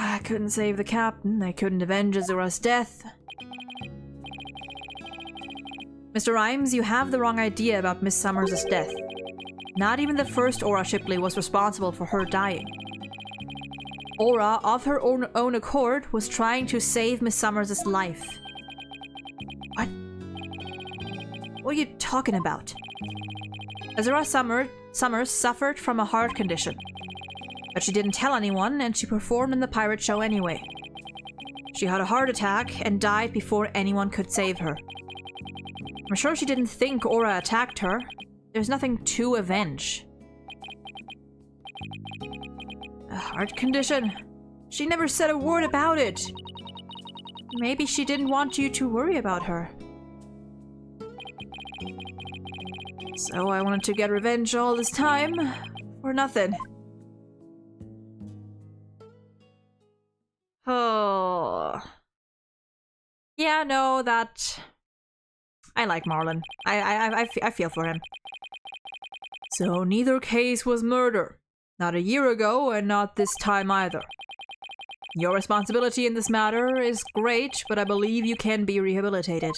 I couldn't save the captain. I couldn't avenge Azura's death. Mr. Rhymes, you have the wrong idea about Miss Summers' death. Not even the first Aura Shipley was responsible for her dying. Aura, of her own accord, was trying to save Miss Summers' life. What? What are you talking about? Azura Summers suffered from a heart condition. But she didn't tell anyone, and she performed in the pirate show anyway. She had a heart attack and died before anyone could save her. I'm sure she didn't think Aura attacked her. There's nothing to avenge. A heart condition? She never said a word about it. Maybe she didn't want you to worry about her. So I wanted to get revenge all this time for nothing. Oh. Yeah, no, that... I like Marlon. I feel for him. So neither case was murder. Not a year ago, and not this time either. Your responsibility in this matter is great, but I believe you can be rehabilitated.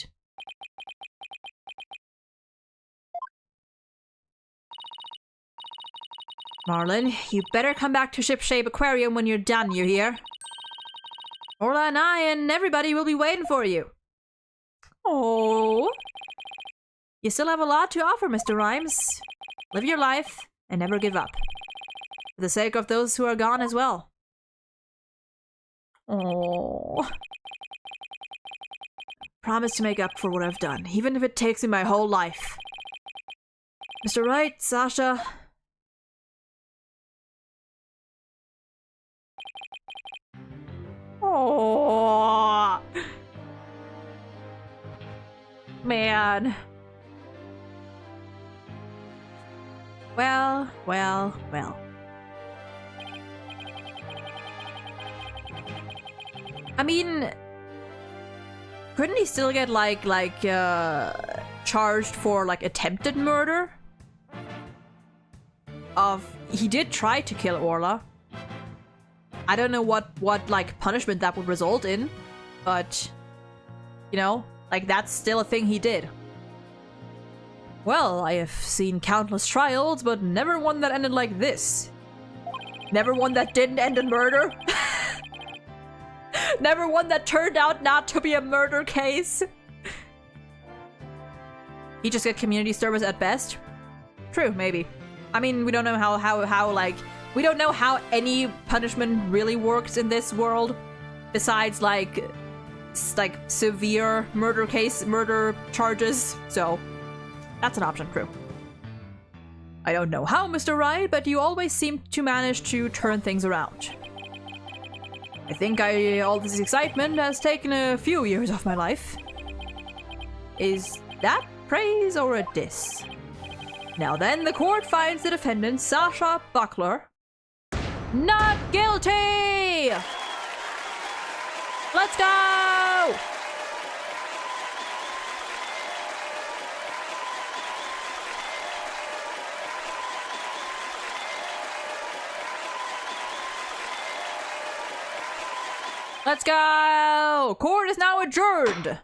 Marlin, you better come back to Shipshape Aquarium when you're done, you hear? Orla and I and everybody will be waiting for you. Oh. You still have a lot to offer, Mr. Rhymes. Live your life and never give up. For the sake of those who are gone as well. Oh. Promise to make up for what I've done, even if it takes me my whole life. Mr. Wright, Sasha. Oh. Man. Well. I mean, couldn't he still get charged for like attempted murder? He did try to kill Orla. I don't know what like punishment that would result in, but you know, like that's still a thing he did. Well, I have seen countless trials, but never one that ended like this. Never one that didn't end in murder. Never one that turned out not to be a murder case. He just got community service at best. True, maybe. I mean, we don't know how like we don't know how any punishment really works in this world, besides like severe murder charges. So that's an option, true. I don't know how, Mr. Wright, but you always seem to manage to turn things around. I think all this excitement has taken a few years off my life. Is that praise or a diss? Now then, the court finds the defendant, Sasha Buckler, not guilty! Let's go! Let's go! Court is now adjourned!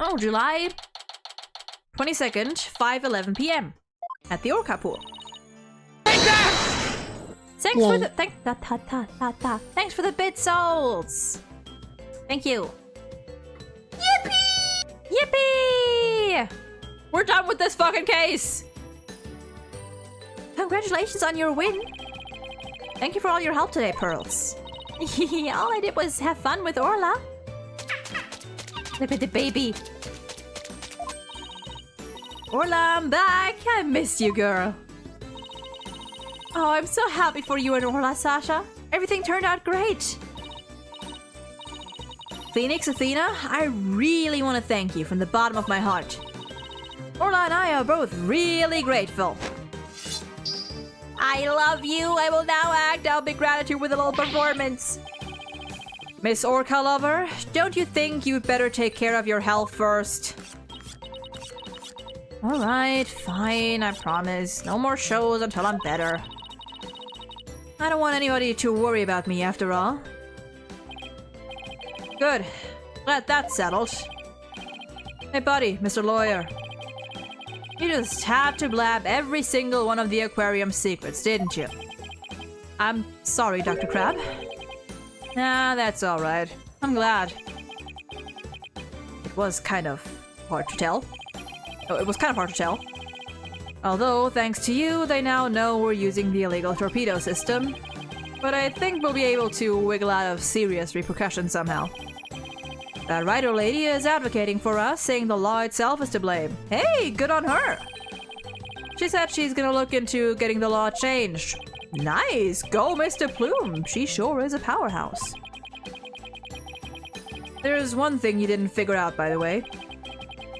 Oh, July 22nd, 5:11 p.m. at the Orca Pool. Thanks for the thanks for the bid souls. Thank you. Yippee! Yippee! We're done with this fucking case. Congratulations on your win. Thank you for all your help today, Pearls. All I did was have fun with Orla. Look at the baby. Orla, I'm back. I missed you, girl. Oh, I'm so happy for you and Orla, Sasha. Everything turned out great. Phoenix, Athena, I really want to thank you from the bottom of my heart. Orla and I are both really grateful. I love you. I will now act out big gratitude with a little performance. Miss Orca Lover, don't you think you'd better take care of your health first? Alright, fine, I promise. No more shows until I'm better. I don't want anybody to worry about me after all. Good. Glad that's settled. Hey buddy, Mr. Lawyer. You just had to blab every single one of the aquarium secrets, didn't you? I'm sorry, Dr. Crab. Nah, that's alright. I'm glad. It was kind of hard to tell. Oh, it was kind of hard to tell. Although, thanks to you, they now know we're using the illegal torpedo system. But I think we'll be able to wiggle out of serious repercussions somehow. That writer lady is advocating for us, saying the law itself is to blame. Hey, good on her! She said she's gonna look into getting the law changed. Nice! Go, Mr. Plume! She sure is a powerhouse. There's one thing you didn't figure out, by the way.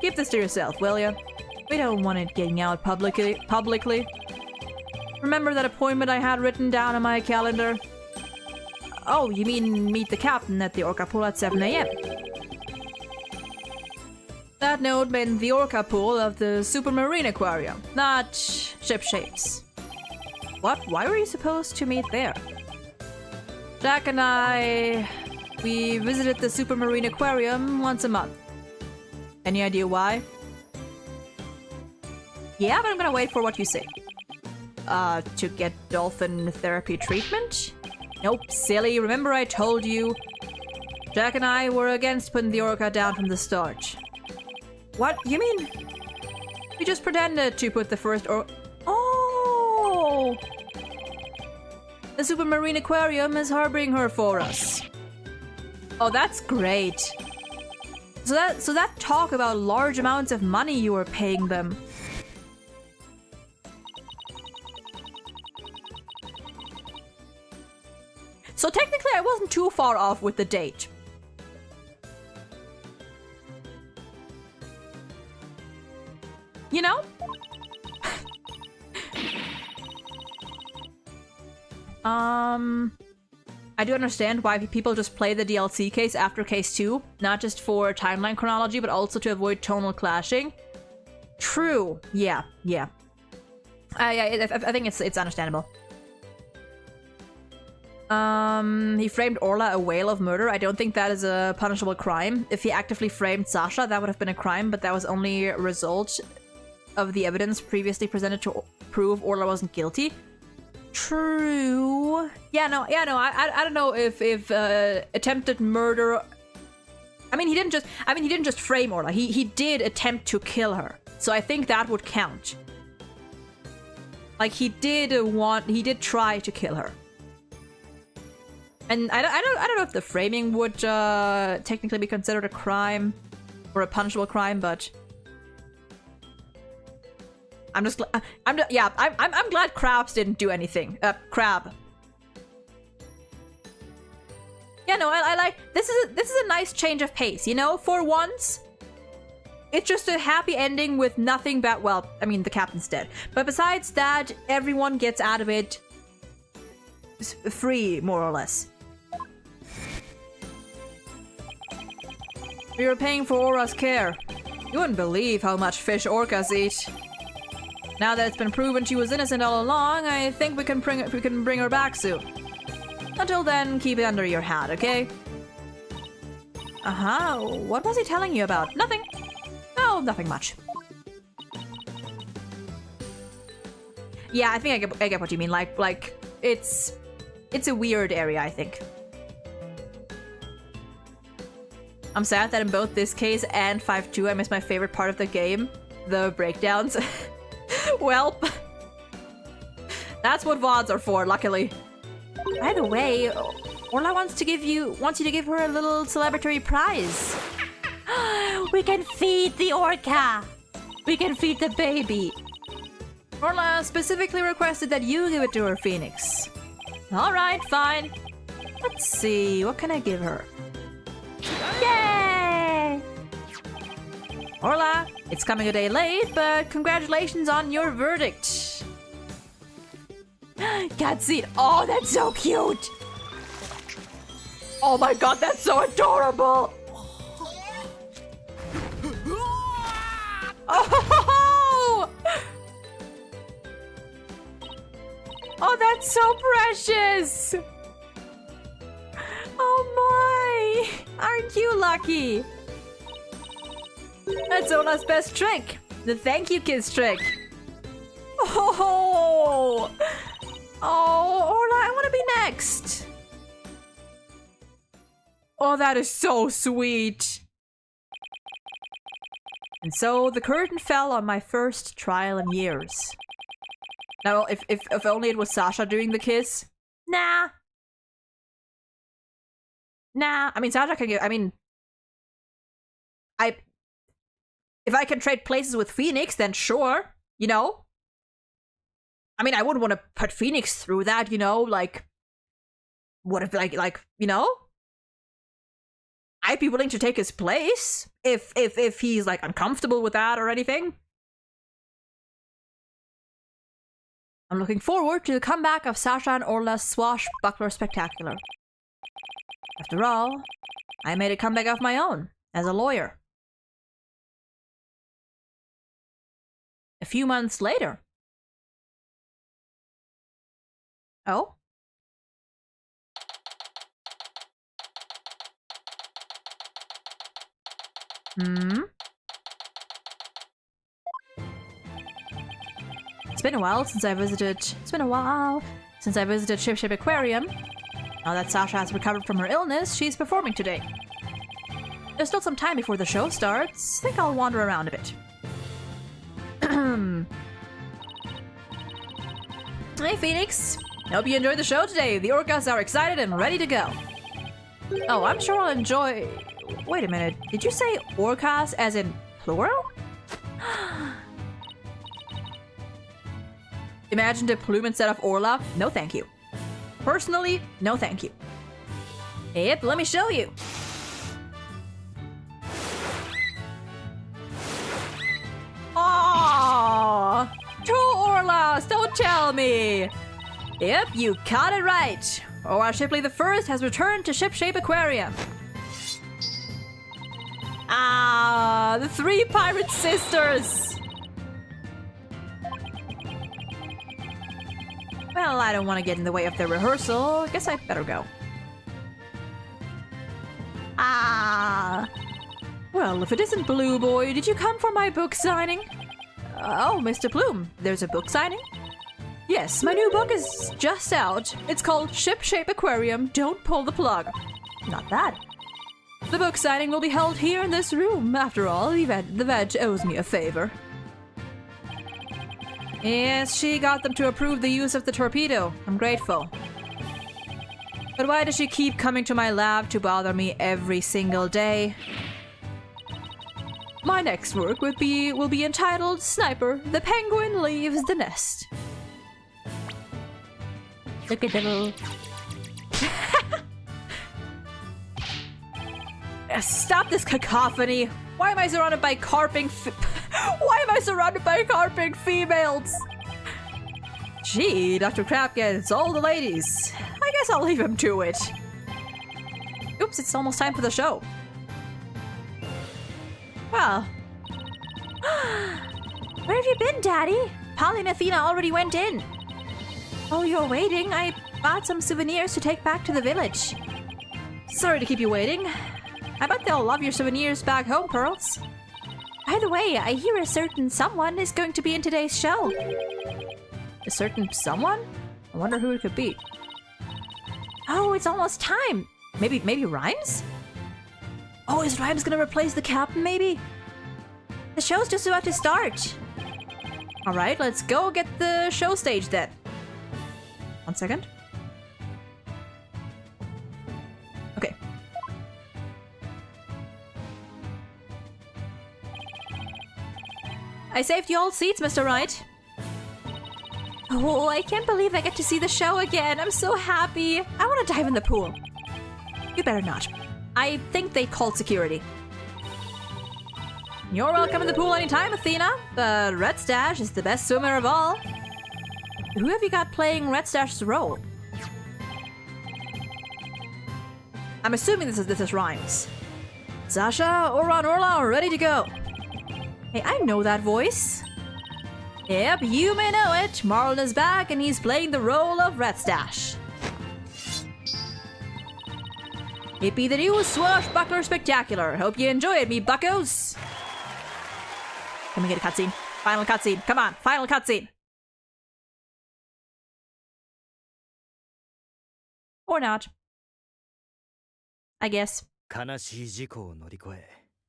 Keep this to yourself, will ya? We don't want it getting out publicly. Remember that appointment I had written down on my calendar? Oh, you mean meet the captain at the Orca pool at 7 a.m. That note meant the Orca pool of the Supermarine Aquarium, not ship shapes. What? Why were you supposed to meet there? Jack and we visited the Supermarine Aquarium once a month. Any idea why? Yeah, but I'm gonna wait for what you say. To get dolphin therapy treatment? Nope, silly. Remember I told you? Jack and I were against putting the Orca down from the start. What? You mean? We just pretended to put the first Oh! The Supermarine Aquarium is harboring her for us. Oh, that's great. So that talk about large amounts of money you were paying them. So technically I wasn't too far off with the date. You know? I do understand why people just play the DLC case after case 2, not just for timeline chronology, but also to avoid tonal clashing. True. Yeah. I think it's understandable. He framed Orla a whale of murder. I don't think that is a punishable crime. If he actively framed Sasha, that would have been a crime, but that was only a result of the evidence previously presented to prove Orla wasn't guilty. True. Yeah, no. I don't know if attempted murder. I mean, he didn't just frame Orla. He did attempt to kill her. So I think that would count. Like he did try to kill her. And I don't know if the framing would technically be considered a crime or a punishable crime, but I'm glad Krabs didn't do anything. Crab. Yeah, no, I like this is a nice change of pace, you know? For once, it's just a happy ending with nothing but, well, I mean, the captain's dead. But besides that, everyone gets out of it free, more or less. We were paying for Orla's care. You wouldn't believe how much fish orcas eat. Now that it's been proven she was innocent all along, I think we can bring her back soon. Until then, keep it under your hat, okay? What was he telling you about? Nothing. No, nothing much. Yeah, I think I get what you mean. Like it's a weird area, I think. I'm sad that in both this case and 5.2 I missed my favorite part of the game, the breakdowns. Well, that's what VODs are for, luckily. By the way, Orla wants you to give her a little celebratory prize. We can feed the orca. We can feed the baby. Orla specifically requested that you give it to her, Phoenix. Alright, fine. Let's see, what can I give her? Yay! Orla, it's coming a day late, but congratulations on your verdict. Cat seat. Oh, that's so cute. Oh my god, that's so adorable. Oh! Oh, that's so precious. Oh my! Aren't you lucky? That's Orla's best trick. The thank you kiss trick. Oh! Oh, Orla, I want to be next. Oh, that is so sweet. And so the curtain fell on my first trial in years. Now, if only it was Sasha doing the kiss. Nah. I mean, Sasha can get. I mean, if I can trade places with Phoenix, then sure. You know. I mean, I wouldn't want to put Phoenix through that. You know, like, what if like you know? I'd be willing to take his place if he's like uncomfortable with that or anything. I'm looking forward to the comeback of Sasha and Orla's swashbuckler spectacular. After all, I made a comeback of my own, as a lawyer. A few months later. Oh? It's been a while since I visited Ship Shape Aquarium. Now that Sasha has recovered from her illness, she's performing today. There's still some time before the show starts. I think I'll wander around a bit. Hey, Phoenix. Hope you enjoyed the show today. The orcas are excited and ready to go. Oh, I'm sure I'll enjoy... Wait a minute. Did you say orcas as in plural? Imagine a plume instead of Orla? No thank you. Personally, no thank you. Yep, let me show you. Aww! Two Orlas, don't tell me! Yep, you got it right. Orla Shipley the First has returned to Ship Shape Aquarium. Ah, the three pirate sisters! Well, I don't want to get in the way of the rehearsal. Guess I better go. Ah! Well, if it isn't Blue Boy, did you come for my book signing? Oh, Mr. Plume, there's a book signing? Yes, my new book is just out. It's called Ship Shape Aquarium, Don't Pull the Plug. Not bad. The book signing will be held here in this room. After all, the veg owes me a favor. Yes, she got them to approve the use of the torpedo. I'm grateful. But why does she keep coming to my lab to bother me every single day? My next work will be entitled Sniper, the Penguin Leaves the Nest. Look at little... Stop this cacophony! Why am I surrounded by carping females? Gee, Dr. Crab gets all the ladies. I guess I'll leave him to it. Oops, it's almost time for the show. Well. Where have you been, Daddy? Polly and Athena already went in. Oh, you're waiting? I bought some souvenirs to take back to the village. Sorry to keep you waiting. I bet they'll love your souvenirs back home, Pearls. By the way, I hear a certain someone is going to be in today's show. A certain someone? I wonder who it could be. Oh, it's almost time. Maybe Rhymes? Oh, is Rhymes gonna replace the captain, maybe? The show's just about to start. Alright, let's go get the show stage then. 1 second. Okay. I saved you all seats, Mr. Wright. Oh, I can't believe I get to see the show again. I'm so happy. I want to dive in the pool. You better not. I think they called security. You're welcome in the pool anytime, Athena. But Red Stash is the best swimmer of all. Who have you got playing Red Stash's role? I'm assuming this is Rhymes. Sasha, Orla, and Orla are ready to go. Hey, I know that voice. Yep, you may know it. Marlon is back and he's playing the role of Red Stash. It be the new Swashbuckler Spectacular. Hope you enjoy it, me buckos. Can we get a cutscene? Final cutscene. Come on, final cutscene. Or not. I guess.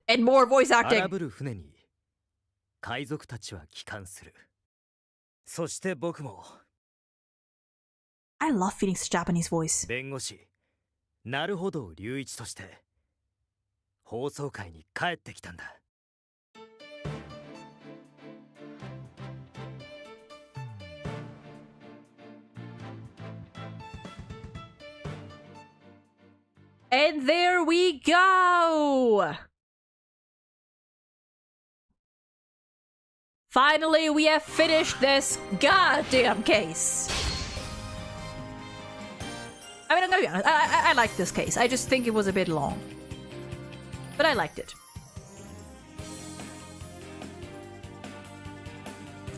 And more voice acting. I love Phoenix's Japanese voice. なるほど龍一として放送会に帰ってきたんだ。And there we go! Finally, we have finished this goddamn case. I mean, I'm gonna be honest, I liked this case. I just think it was a bit long. But I liked it.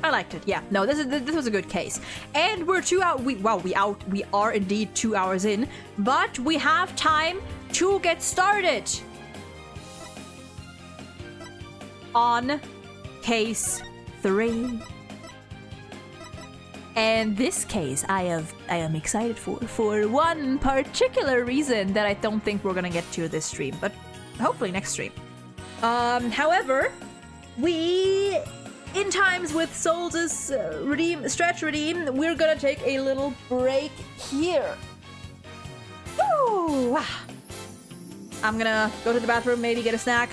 I liked it. Yeah. No, this was a good case. And we're 2 hours. We are indeed 2 hours in, but we have time to get started on case 3. And this case I am excited for one particular reason that I don't think we're gonna get to this stream, but hopefully next stream. However, we, in times with Souls' stretch redeem, we're gonna take a little break here. Ooh. I'm gonna go to the bathroom, maybe get a snack,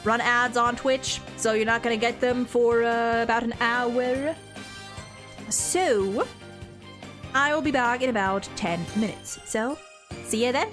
run ads on Twitch, so you're not gonna get them for about an hour. So, I will be back in about 10 minutes. So, see you then.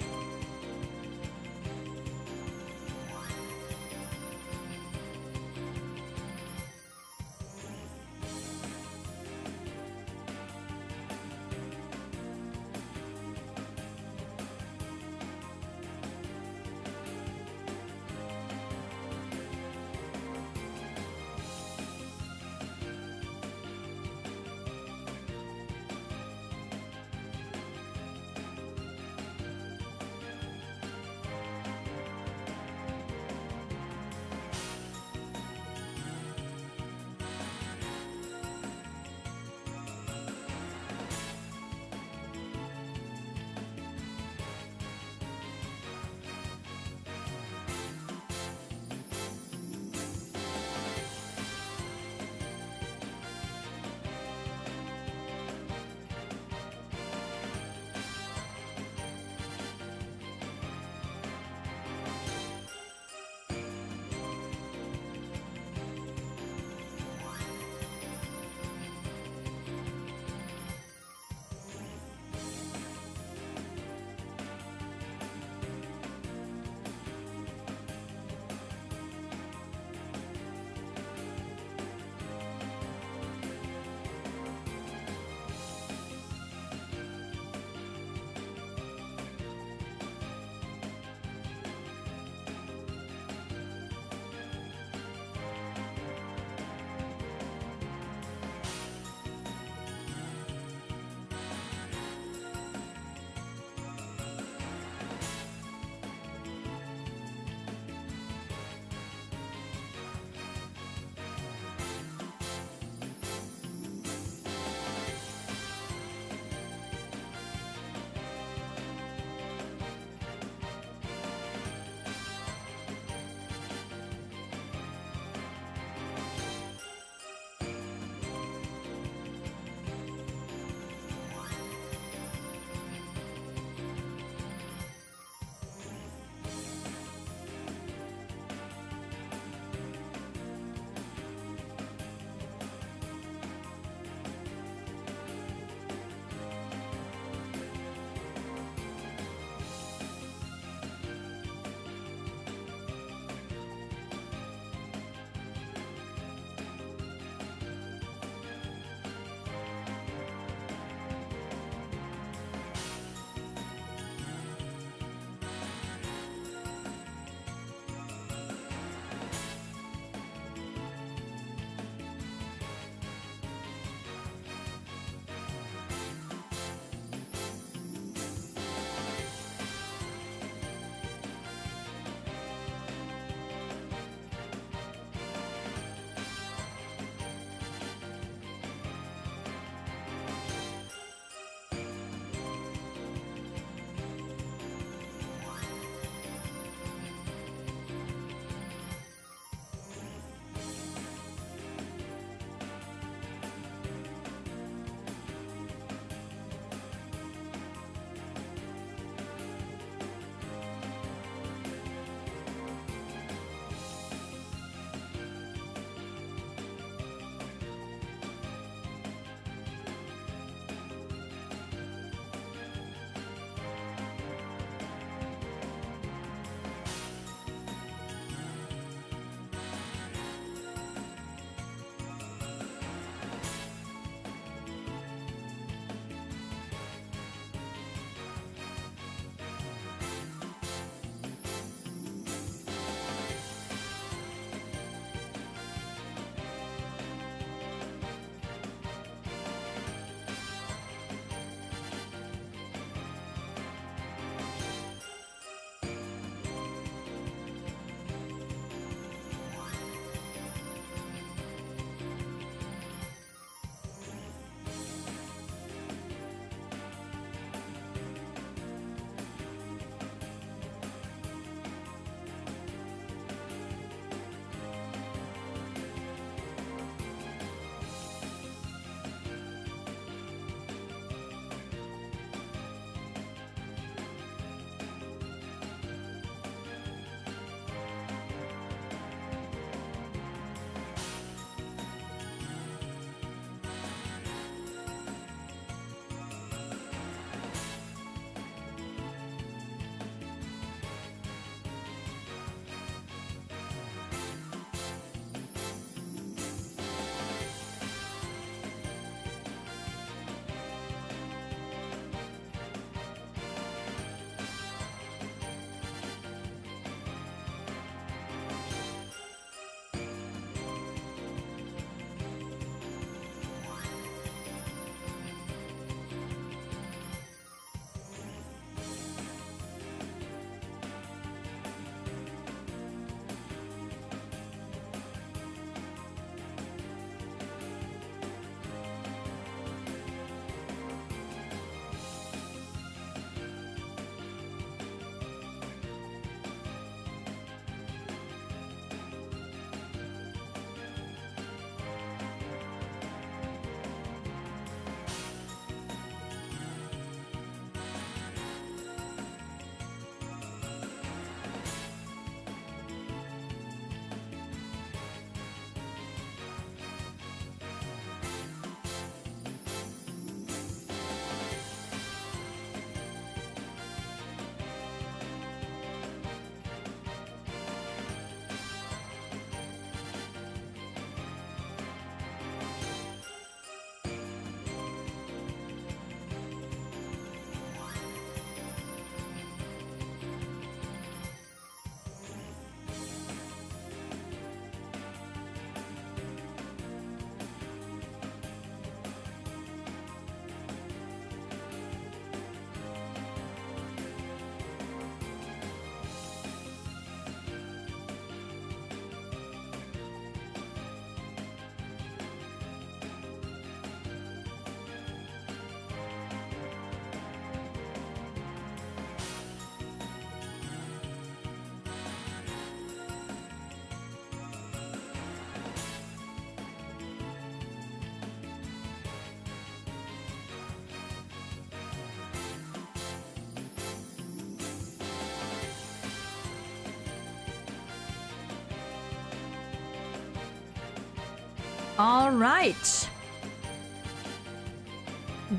All right.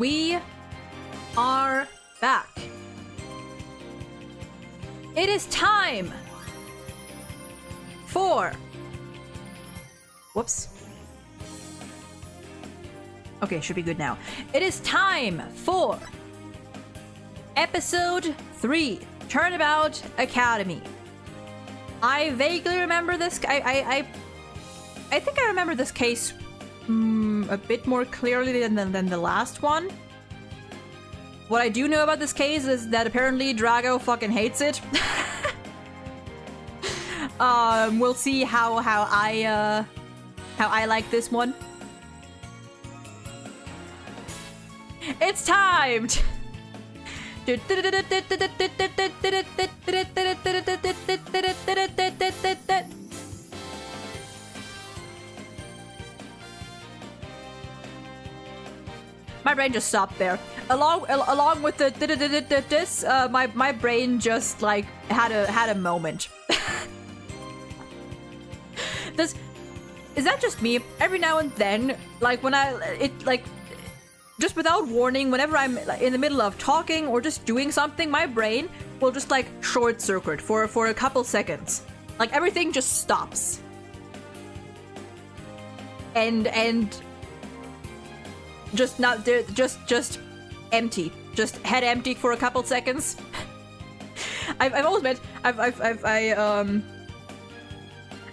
We are back. It is time for... Whoops. Okay, should be good now. It is time for episode 3, Turnabout Academy. I vaguely remember this. I think I remember this case a bit more clearly than the last one. What I do know about this case is that apparently Drago fucking hates it. We'll see how I like this one. It's time. My brain just stopped there. Along with the this, my brain just like had a moment. Is that just me? Every now and then, like when just without warning, whenever I'm in the middle of talking or just doing something, my brain will just like short circuit for a couple seconds. Like everything just stops. And just not there, just empty. Just head empty for a couple seconds. I've always meant I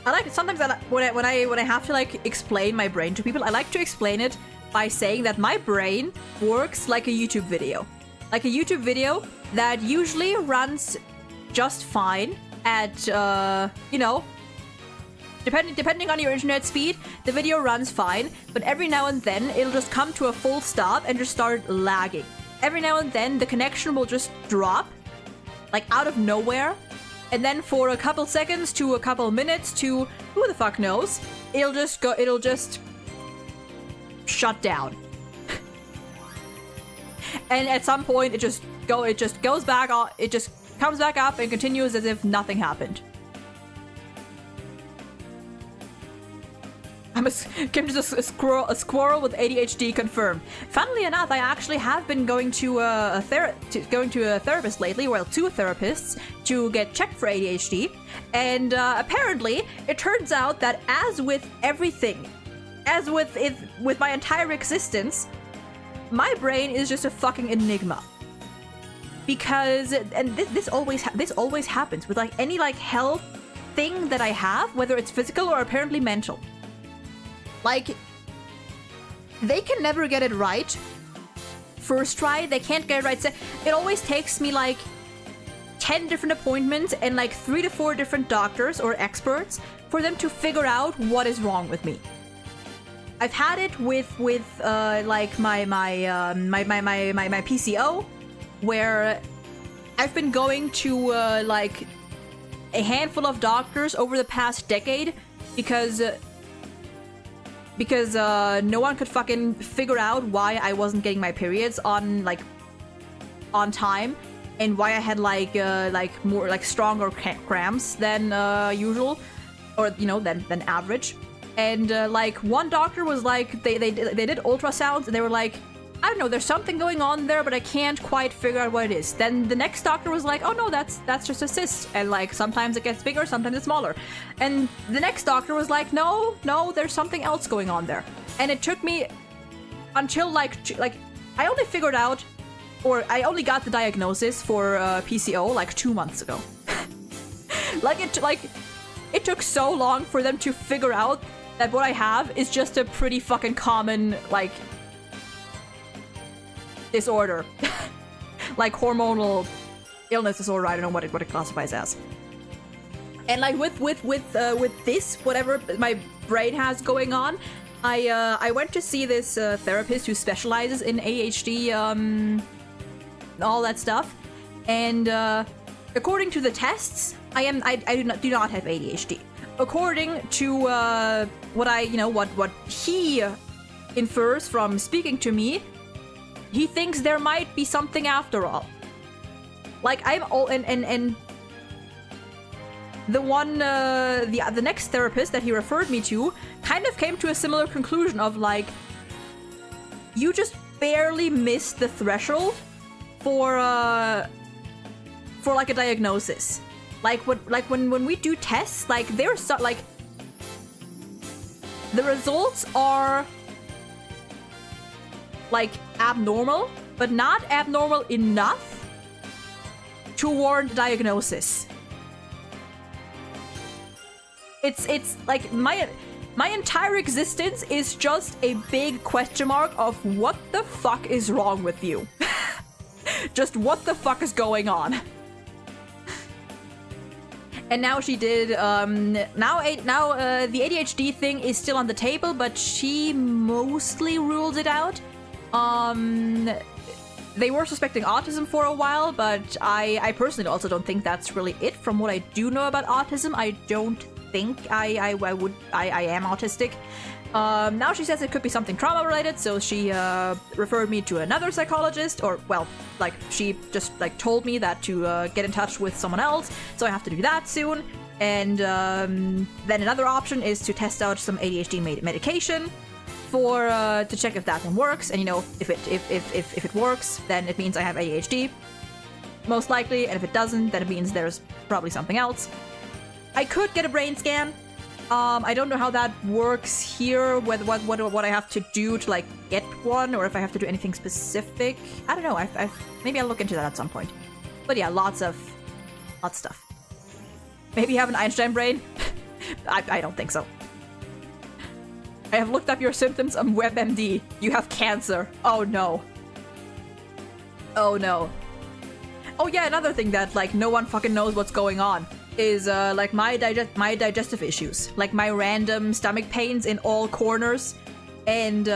like sometimes when I have to like explain my brain to people, I like to explain it by saying that my brain works like a YouTube video. Like a YouTube video that usually runs just fine at, you know, depending on your internet speed, the video runs fine, but every now and then it'll just come to a full stop and just start lagging. Every now and then the connection will just drop, like out of nowhere, and then for a couple seconds to a couple minutes to who the fuck knows, it'll just shut down. And at some point it just goes back on, it just comes back up and continues as if nothing happened. Kim just a squirrel with ADHD confirmed. Funnily enough, I actually have been going to a therapist lately, well, 2 therapists, to get checked for ADHD, and apparently it turns out that as with everything, as with my entire existence, my brain is just a fucking enigma. Because, and this always happens with like any like health thing that I have, whether it's physical or apparently mental. Like, they can never get it right first try. They can't get it right. It always takes me like 10 different appointments and like 3 to 4 different doctors or experts for them to figure out what is wrong with me. I've had it with like my PCO, where I've been going to like a handful of doctors over the past decade because no one could fucking figure out why I wasn't getting my periods on time, and why I had like more like stronger cramps than usual, or you know than average. And like one doctor was like they did ultrasounds and they were like, I don't know, there's something going on there, but I can't quite figure out what it is. Then the next doctor was like, oh no, that's just a cyst, and like sometimes it gets bigger, sometimes it's smaller. And the next doctor was like, no, there's something else going on there. And it took me until like I only figured out, or I only got the diagnosis for PCO like 2 months ago. It took so long for them to figure out that what I have is just a pretty fucking common like disorder. Like hormonal illness disorder, I don't know what it classifies as. And like with this, whatever my brain has going on, I went to see this therapist who specializes in ADHD, all that stuff, and according to the tests, I do not have ADHD. According to what he infers from speaking to me, he thinks there might be something after all. Like I'm all and the next therapist that he referred me to kind of came to a similar conclusion of like, you just barely missed the threshold for like a diagnosis. Like when we do tests, like they're like the results are like abnormal, but not abnormal enough to warrant diagnosis. It's like my entire existence is just a big question mark of what the fuck is wrong with you. Just what the fuck is going on? And now she did, now the ADHD thing is still on the table, but she mostly ruled it out. They were suspecting autism for a while, but I personally also don't think that's really it. From what I do know about autism, I don't think I am autistic. Now she says it could be something trauma related, so she referred me to another psychologist, or well, like she just like told me that to get in touch with someone else, so I have to do that soon. And then another option is to test out some ADHD medication for to check if that one works. And you know, if it works, then it means I have ADHD, most likely, and if it doesn't, then it means there's probably something else. I could get a brain scan. I don't know how that works here, whether what I have to do to like get one, or if I have to do anything specific. I don't know. Maybe I'll look into that at some point. But yeah, lots of stuff. Maybe you have an Einstein brain? I don't think so. I have looked up your symptoms on WebMD. You have cancer. Oh no. Oh no. Oh yeah, another thing that like no one fucking knows what's going on is like my digestive issues, like my random stomach pains in all corners, and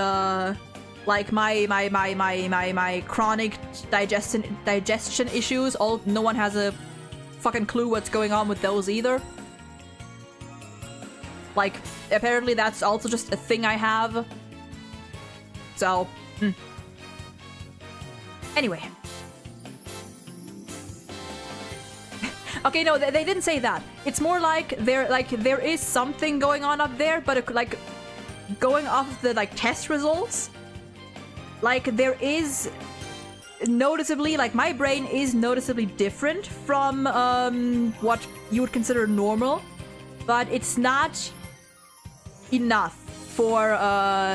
like my chronic digestion issues. No one has a fucking clue what's going on with those either. Like apparently that's also just a thing I have. So anyway. Okay, no, they didn't say that. It's more like there is something going on up there, but like going off the like test results, like there is noticeably, like my brain is noticeably different from what you would consider normal, but it's not enough for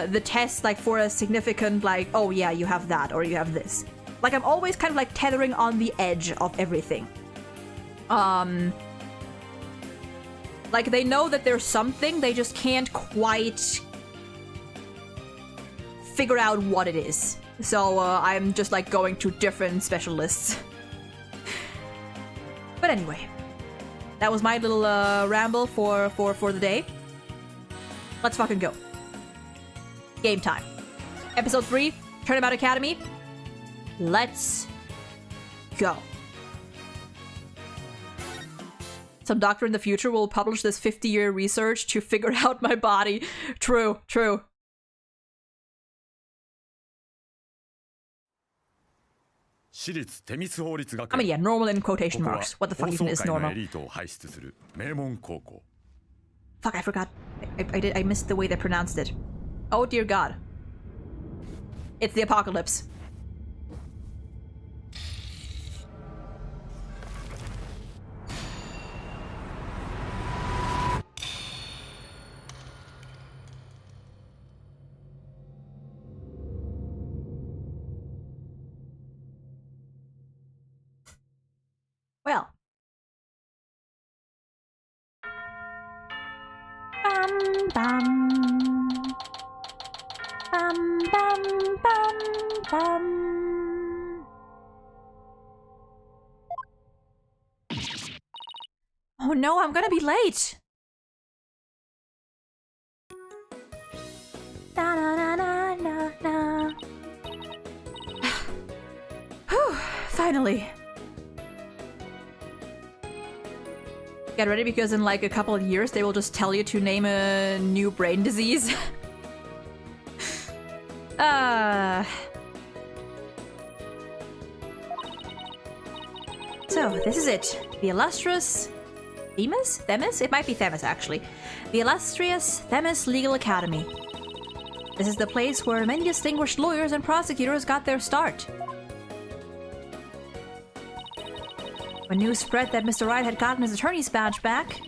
the test, like for a significant like, oh yeah, you have that or you have this. Like I'm always kind of like tethering on the edge of everything. Like they know that there's something, they just can't quite figure out what it is. So I'm just like going to different specialists. But anyway, that was my little ramble for the day. Let's fucking go. Game time. Episode 3, Turnabout Academy. Let's go. Some doctor in the future will publish this 50-year research to figure out my body. True, true. I mean, yeah, normal in quotation marks. What the fuck even is normal? Fuck, I forgot. I missed the way they pronounced it. Oh dear god. It's the apocalypse. Well. Bum bum. Bum bum bum bum. Oh no, I'm gonna be late. Na na na na na. Whew, finally. Get ready, because in like a couple of years they will just tell you to name a new brain disease. So this is it. The illustrious Themis? Themis? It might be Themis, actually. The illustrious Themis Legal Academy. This is the place where many distinguished lawyers and prosecutors got their start. When news spread that Mr. Wright had gotten his attorney's badge back,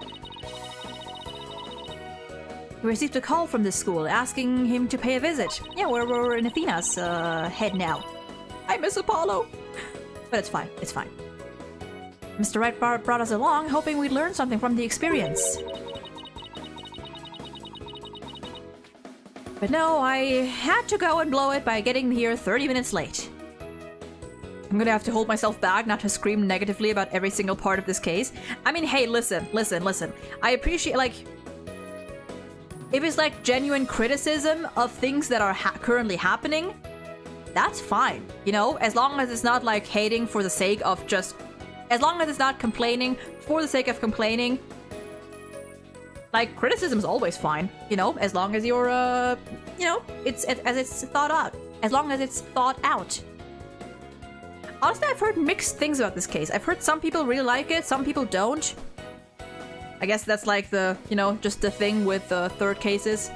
we received a call from this school asking him to pay a visit. Yeah, we're in Athena's head now. I miss Apollo. But it's fine, it's fine. Mr. Wright brought us along, hoping we'd learn something from the experience. But no, I had to go and blow it by getting here 30 minutes late. I'm gonna have to hold myself back not to scream negatively about every single part of this case. I mean, hey, listen. I appreciate, like, if it's like genuine criticism of things that are currently happening, that's fine. You know, as long as it's not like hating for the sake of just, as long as it's not complaining for the sake of complaining. Like, criticism is always fine, you know, as long as you're, you know, it's thought out. As long as it's thought out. Honestly, I've heard mixed things about this case. I've heard some people really like it, some people don't. I guess that's like the, you know, just the thing with third cases.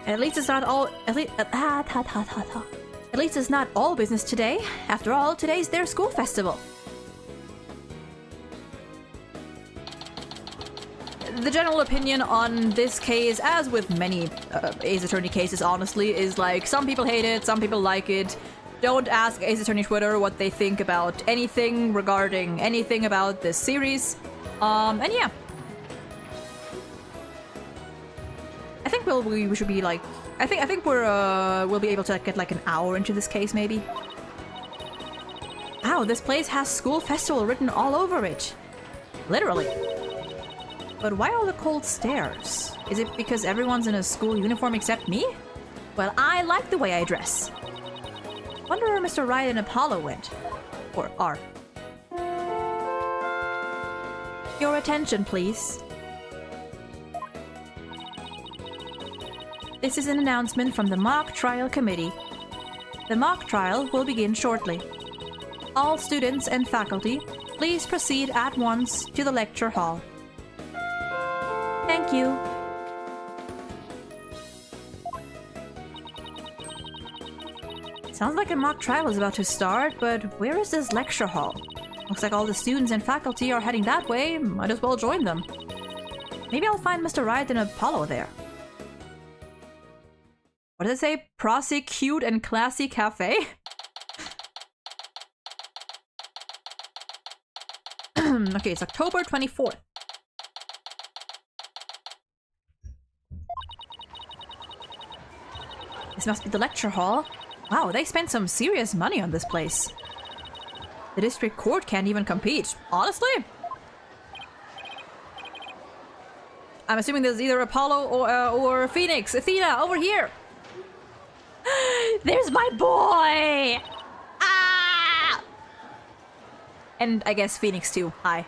And at least it's not all, at least it's not all business today. After all, today's their school festival. The general opinion on this case, as with many Ace Attorney cases, honestly, is like, some people hate it, some people like it. Don't ask Ace Attorney Twitter what they think about anything regarding anything about this series. And yeah. I think we should be like, I think we'll be able to get like an hour into this case, maybe. Wow, this place has school festival written all over it. Literally. But why all the cold stares? Is it because everyone's in a school uniform except me? Well, I like the way I dress. Wonder where Mr. Wright and Apollo went. Or are. Your attention, please. This is an announcement from the Mock Trial Committee. The mock trial will begin shortly. All students and faculty, please proceed at once to the lecture hall. Thank you. Sounds like a mock trial is about to start, but where is this lecture hall? Looks like all the students and faculty are heading that way. Might as well join them. Maybe I'll find Mr. Wright and Apollo there. What does it say? Prosecute and Classy Cafe? Okay, it's October 24th. This must be the lecture hall. Wow, they spent some serious money on this place. The district court can't even compete. Honestly? I'm assuming there's either Apollo or Phoenix. Athena, over here! There's my boy! Ah! And I guess Phoenix too. Hi.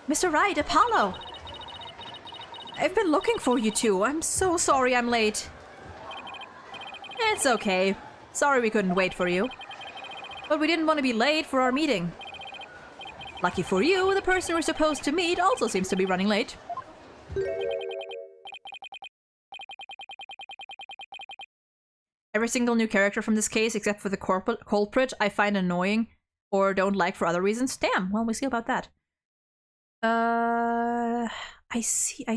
Mr. Wright, Apollo! I've been looking for you two. I'm so sorry I'm late. It's okay. Sorry we couldn't wait for you. But we didn't want to be late for our meeting. Lucky for you, the person we're supposed to meet also seems to be running late. Every single new character from this case, except for the culprit, I find annoying or don't like for other reasons. Damn, well, we'll see about that. I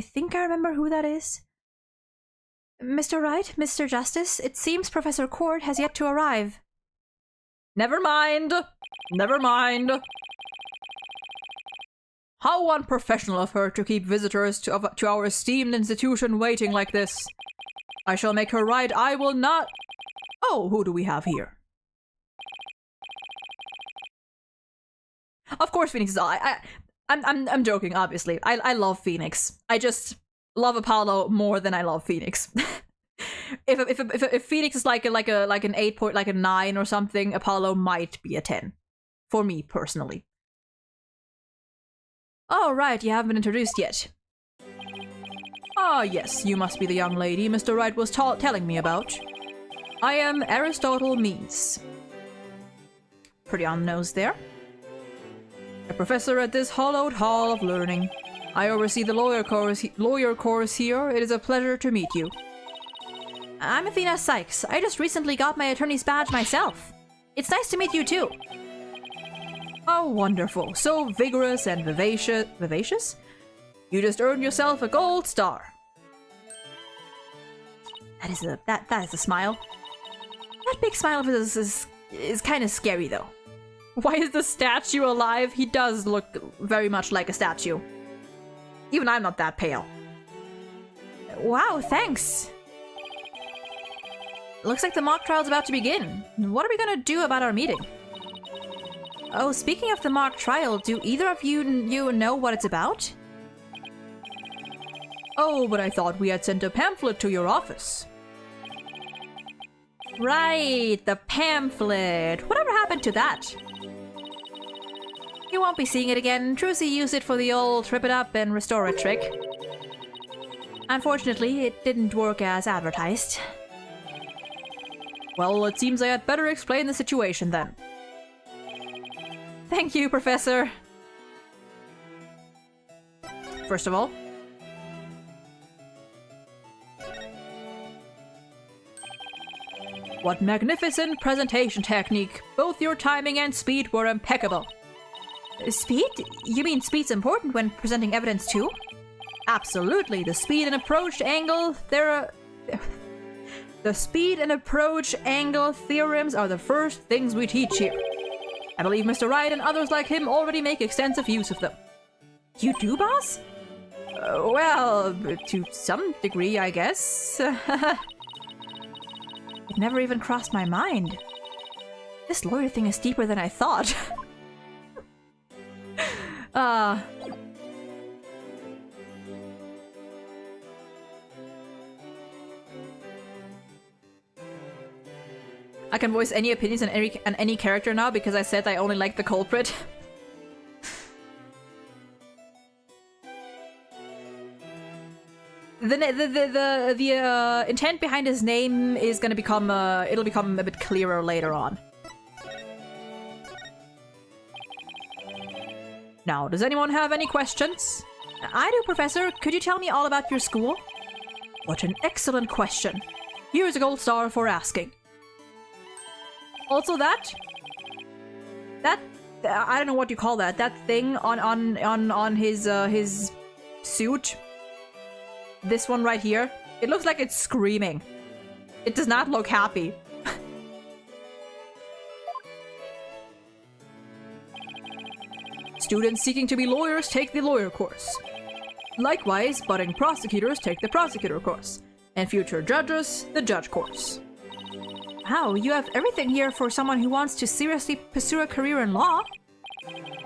think I remember who that is. Mr. Wright, Mr. Justice, it seems Professor Court has yet to arrive. Never mind. Never mind. How unprofessional of her to keep visitors to our esteemed institution waiting like this. I shall make her right. I will not... Oh, who do we have here? Of course, Phoenix is... I'm joking, obviously. I love Phoenix. I just love Apollo more than I love Phoenix. if Phoenix is like an 8 point, like a 9 or something, Apollo might be a 10. For me, personally. Oh, right, you haven't been introduced yet. Ah, yes, you must be the young lady Mr. Wright was telling me about. I am Aristotle Meese. Pretty on the nose there. A professor at this hollowed hall of learning. I oversee the lawyer course here. It is a pleasure to meet you. I'm Athena Sykes. I just recently got my attorney's badge myself. It's nice to meet you too. Oh, wonderful. So vigorous and vivacious. Vivacious? You just earned yourself a gold star. That is a smile. That big smile of his is kind of scary though. Why is the statue alive? He does look very much like a statue. Even I'm not that pale. Wow, thanks. Looks like the mock trial's about to begin. What are we gonna do about our meeting? Oh, speaking of the mock trial, do either of you know what it's about? Oh, but I thought we had sent a pamphlet to your office. Right, the pamphlet. Whatever happened to that? You won't be seeing it again. Trucy used it for the old trip it up and restore it trick. Unfortunately, it didn't work as advertised. Well, it seems I had better explain the situation then. Thank you, Professor. First of all, what magnificent presentation technique! Both your timing and speed were impeccable. Speed? You mean speed's important when presenting evidence too? Absolutely. The speed and approach angle, the speed and approach angle theorems are the first things we teach here. I believe Mr. Wright and others like him already make extensive use of them. You do, boss? Well, to some degree, I guess. It never even crossed my mind. This lawyer thing is deeper than I thought. I can voice any opinions on any character now because I said I only like the culprit. The intent behind his name is gonna become it'll become a bit clearer later on. Now, does anyone have any questions? I do, Professor. Could you tell me all about your school? What an excellent question. Here's a gold star for asking. Also that I don't know what you call that. That thing on his suit. This one right here. It looks like it's screaming. It does not look happy. Students seeking to be lawyers take the lawyer course. Likewise, budding prosecutors take the prosecutor course. And future judges, the judge course. Wow, you have everything here for someone who wants to seriously pursue a career in law.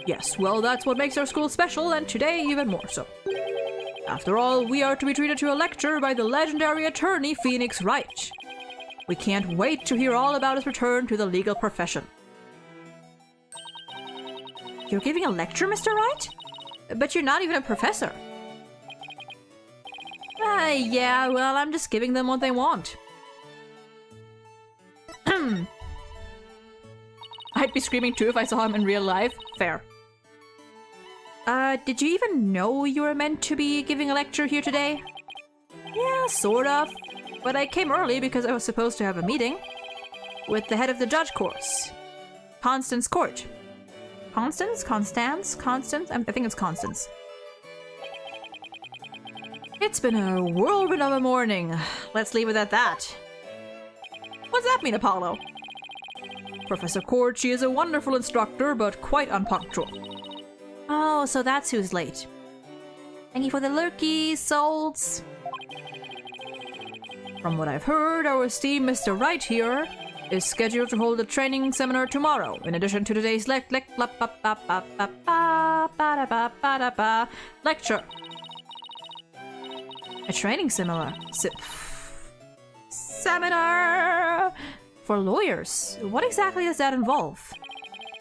Yes, well, that's what makes our school special, and today even more so. After all, we are to be treated to a lecture by the legendary attorney Phoenix Wright. We can't wait to hear all about his return to the legal profession. You're giving a lecture, Mr. Wright? But you're not even a professor. Yeah, well, I'm just giving them what they want. I'd be screaming too if I saw him in real life. Fair. Did you even know you were meant to be giving a lecture here today? Yeah, sort of. But I came early because I was supposed to have a meeting with the head of the judge course. Constance Court. Constance? Constance? Constance? I think it's Constance. It's been a whirlwind of a morning. Let's leave it at that. What's that mean, Apollo? Professor Court, she is a wonderful instructor, but quite unpunctual. Oh, so that's who's late. Thank you for the lurkies, souls. From what I've heard, our esteemed Mr. Wright here is scheduled to hold a training seminar tomorrow, in addition to today's lecture. A training seminar. Seminar for lawyers. What exactly does that involve?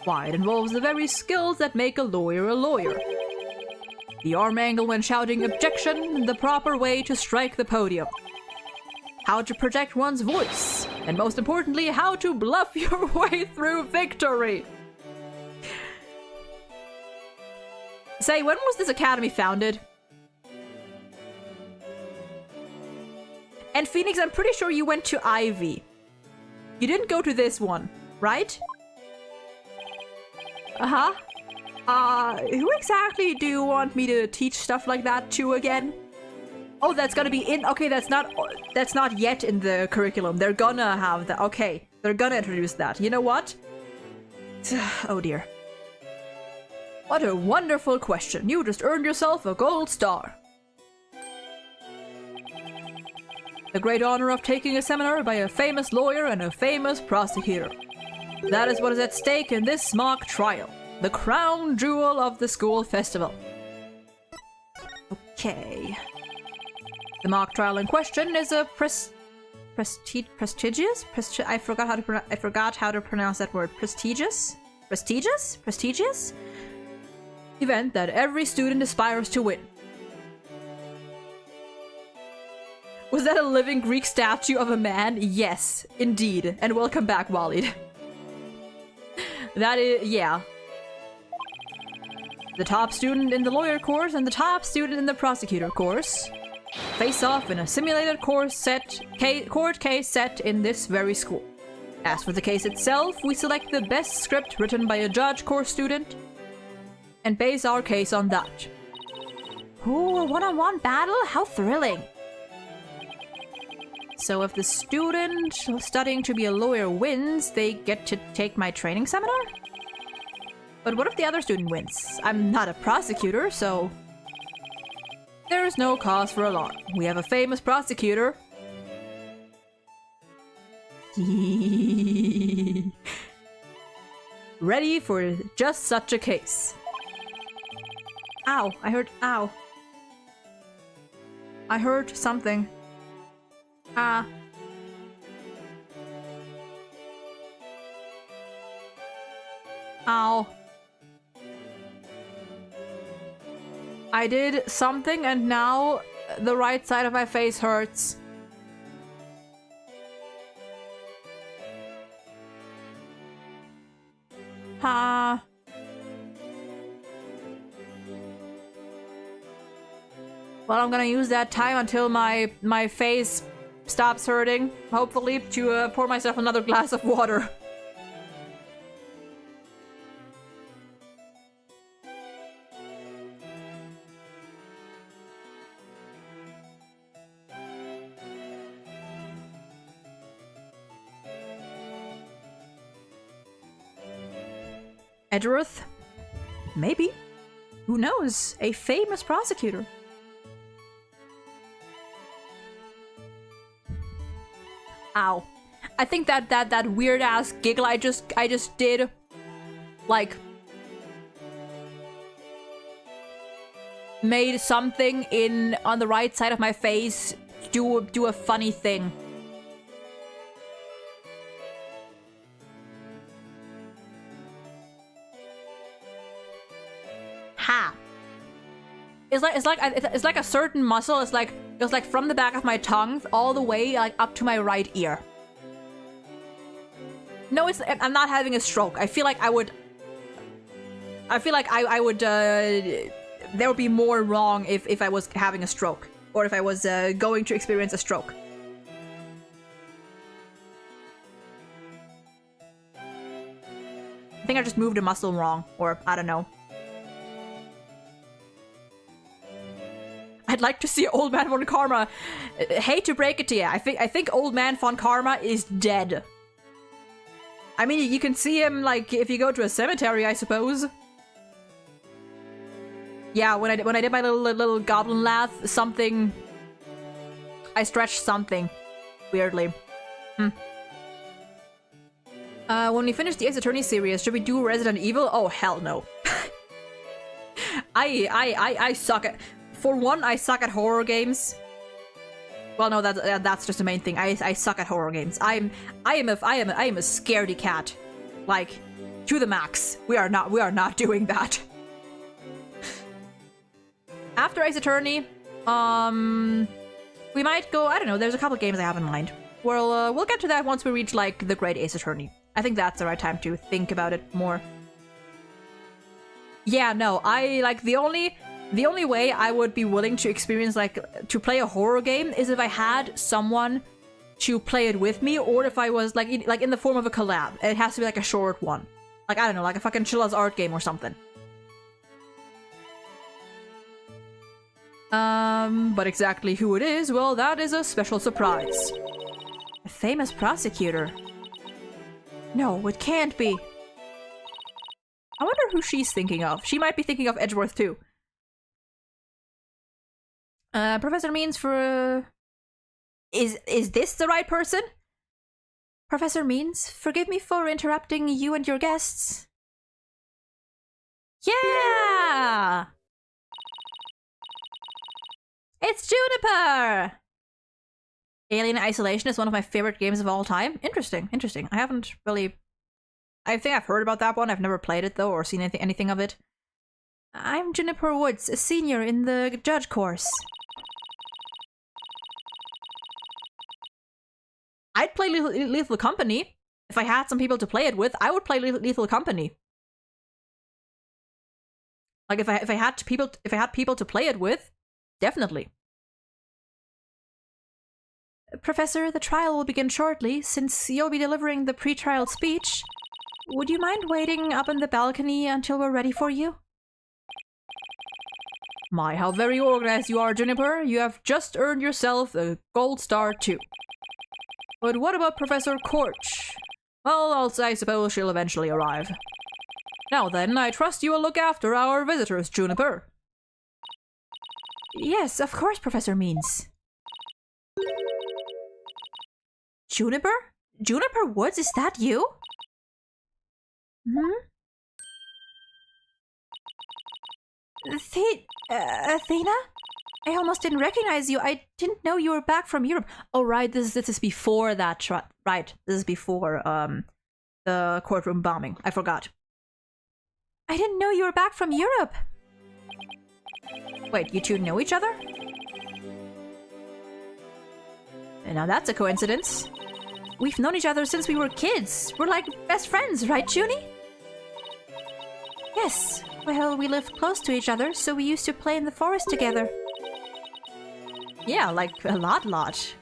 Why, it involves the very skills that make a lawyer a lawyer. The arm angle when shouting objection, the proper way to strike the podium. How to project one's voice, and most importantly, how to bluff your way through victory. Say, when was this academy founded? And Phoenix, I'm pretty sure you went to Ivy. You didn't go to this one, right? Uh-huh. Who exactly do you want me to teach stuff like that to again? Oh, that's gonna be in... Okay, that's not yet in the curriculum. They're gonna have that. Okay, they're gonna introduce that. You know what? Oh dear. What a wonderful question. You just earned yourself a gold star. The great honor of taking a seminar by a famous lawyer and a famous prosecutor. That is what is at stake in this mock trial. The crown jewel of the school festival. Okay. The mock trial in question is a prestigious? I forgot how to pronounce that word. Prestigious? Event that every student aspires to win. Was that a living Greek statue of a man? Yes, indeed. And welcome back, Walid. That is, yeah. The top student in the lawyer course and the top student in the prosecutor course face off in a simulated court case set in this very school. As for the case itself, we select the best script written by a judge course student and base our case on that. Ooh, a one-on-one battle? How thrilling! So if the student studying to be a lawyer wins, they get to take my training seminar? But what if the other student wins? I'm not a prosecutor, so... There is no cause for alarm. We have a famous prosecutor. Ready for just such a case. Ow, I heard ow. I heard something. Ow. I did something and now the right side of my face hurts. Well, I'm gonna use that time until my face stops hurting, hopefully, to pour myself another glass of water. Edgeworth? Maybe. Who knows? A famous prosecutor. Ow. I think that weird ass giggle I just did, like, made something on the right side of my face do a funny thing. Ha. It's like a certain muscle. It's like from the back of my tongue all the way like up to my right ear. No, I'm not having a stroke. I feel like I would. There would be more wrong if I was having a stroke, or if I was going to experience a stroke. I think I just moved a muscle wrong, or I don't know. I'd like to see Old Man Von Karma. Hate to break it to you, I think Old Man Von Karma is dead. I mean, you can see him, like, if you go to a cemetery, I suppose. Yeah, when I did my little goblin laugh, something... I stretched something. Weirdly. When we finish the Ace Attorney series, should we do Resident Evil? Oh, hell no. I suck at... For one, I suck at horror games. Well, no, that's just the main thing. I suck at horror games. I am a scaredy cat, like, to the max. We are not doing that. After Ace Attorney, we might go. I don't know. There's a couple games I have in mind. We'll get to that once we reach like the Great Ace Attorney. I think that's the right time to think about it more. Yeah, no, I like the only way I would be willing to experience like to play a horror game is if I had someone to play it with me, or if I was like in the form of a collab. It has to be like a short one. Like, I don't know, like a fucking Chilla's art game or something. But exactly who it is, well, that is a special surprise. A famous prosecutor. No, it can't be. I wonder who she's thinking of. She might be thinking of Edgeworth too. Professor Means for... Is this the right person? Professor Means, forgive me for interrupting you and your guests. Yeah! It's Juniper! Alien Isolation is one of my favorite games of all time. Interesting, interesting. I haven't really... I think I've heard about that one. I've never played it, though, or seen anything of it. I'm Juniper Woods, a senior in the judge course. I'd play Lethal Company. If I had some people to play it with, I would play Lethal Company. Like, if I had people to play it with, definitely. Professor, the trial will begin shortly. Since you'll be delivering the pre-trial speech, would you mind waiting up on the balcony until we're ready for you? My, how very organized you are, Juniper. You have just earned yourself a gold star, too. But what about Professor Korch? Well, I suppose she'll eventually arrive. Now then, I trust you will look after our visitors, Juniper. Yes, of course, Professor Means. Juniper? Juniper Woods, is that you? Hmm? Athena? I almost didn't recognize you. I didn't know you were back from Europe. Oh, right, this is before that right, this is before, the courtroom bombing. I forgot. I didn't know you were back from Europe. Wait, you two know each other? And now that's a coincidence. We've known each other since we were kids. We're like best friends, right, Junie? Yes. Well, we lived close to each other, so we used to play in the forest together. Yeah, like a lot.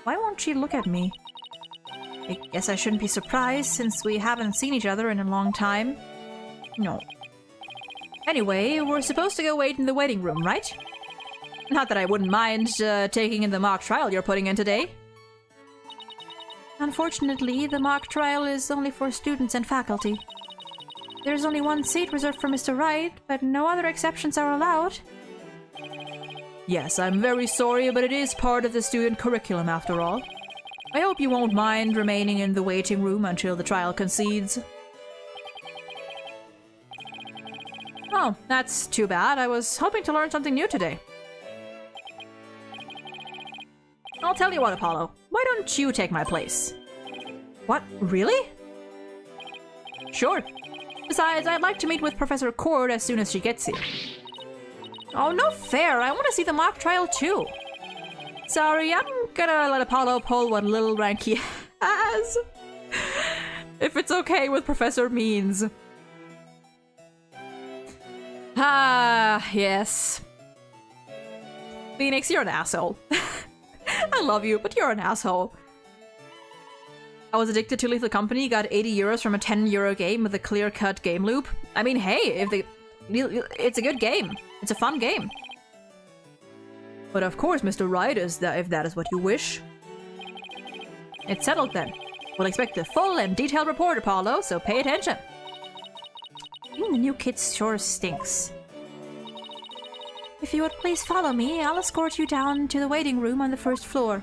Why won't she look at me? I guess I shouldn't be surprised, since we haven't seen each other in a long time. No. Anyway, we're supposed to go wait in the waiting room, right? Not that I wouldn't mind taking in the mock trial you're putting in today. Unfortunately, the mock trial is only for students and faculty. There's only one seat reserved for Mr. Wright, but no other exceptions are allowed. Yes, I'm very sorry, but it is part of the student curriculum after all. I hope you won't mind remaining in the waiting room until the trial concedes. Oh, that's too bad. I was hoping to learn something new today. I'll tell you what, Apollo. Why don't you take my place? What? Really? Sure. Besides, I'd like to meet with Professor Cord as soon as she gets here. Oh, no fair. I want to see the mock trial too. Sorry, I'm gonna let Apollo pull what little rank he has. If it's okay with Professor Means. Ah, yes. Phoenix, you're an asshole. I love you, but you're an asshole. I was addicted to Lethal Company, got 80 euros from a 10 euro game with a clear-cut game loop. I mean, hey, it's a good game. It's a fun game. But of course, Mr. Wright, if that is what you wish. It's settled then. We'll expect a full and detailed report, Apollo, so pay attention. Being the new kid sure stinks. If you would please follow me, I'll escort you down to the waiting room on the first floor.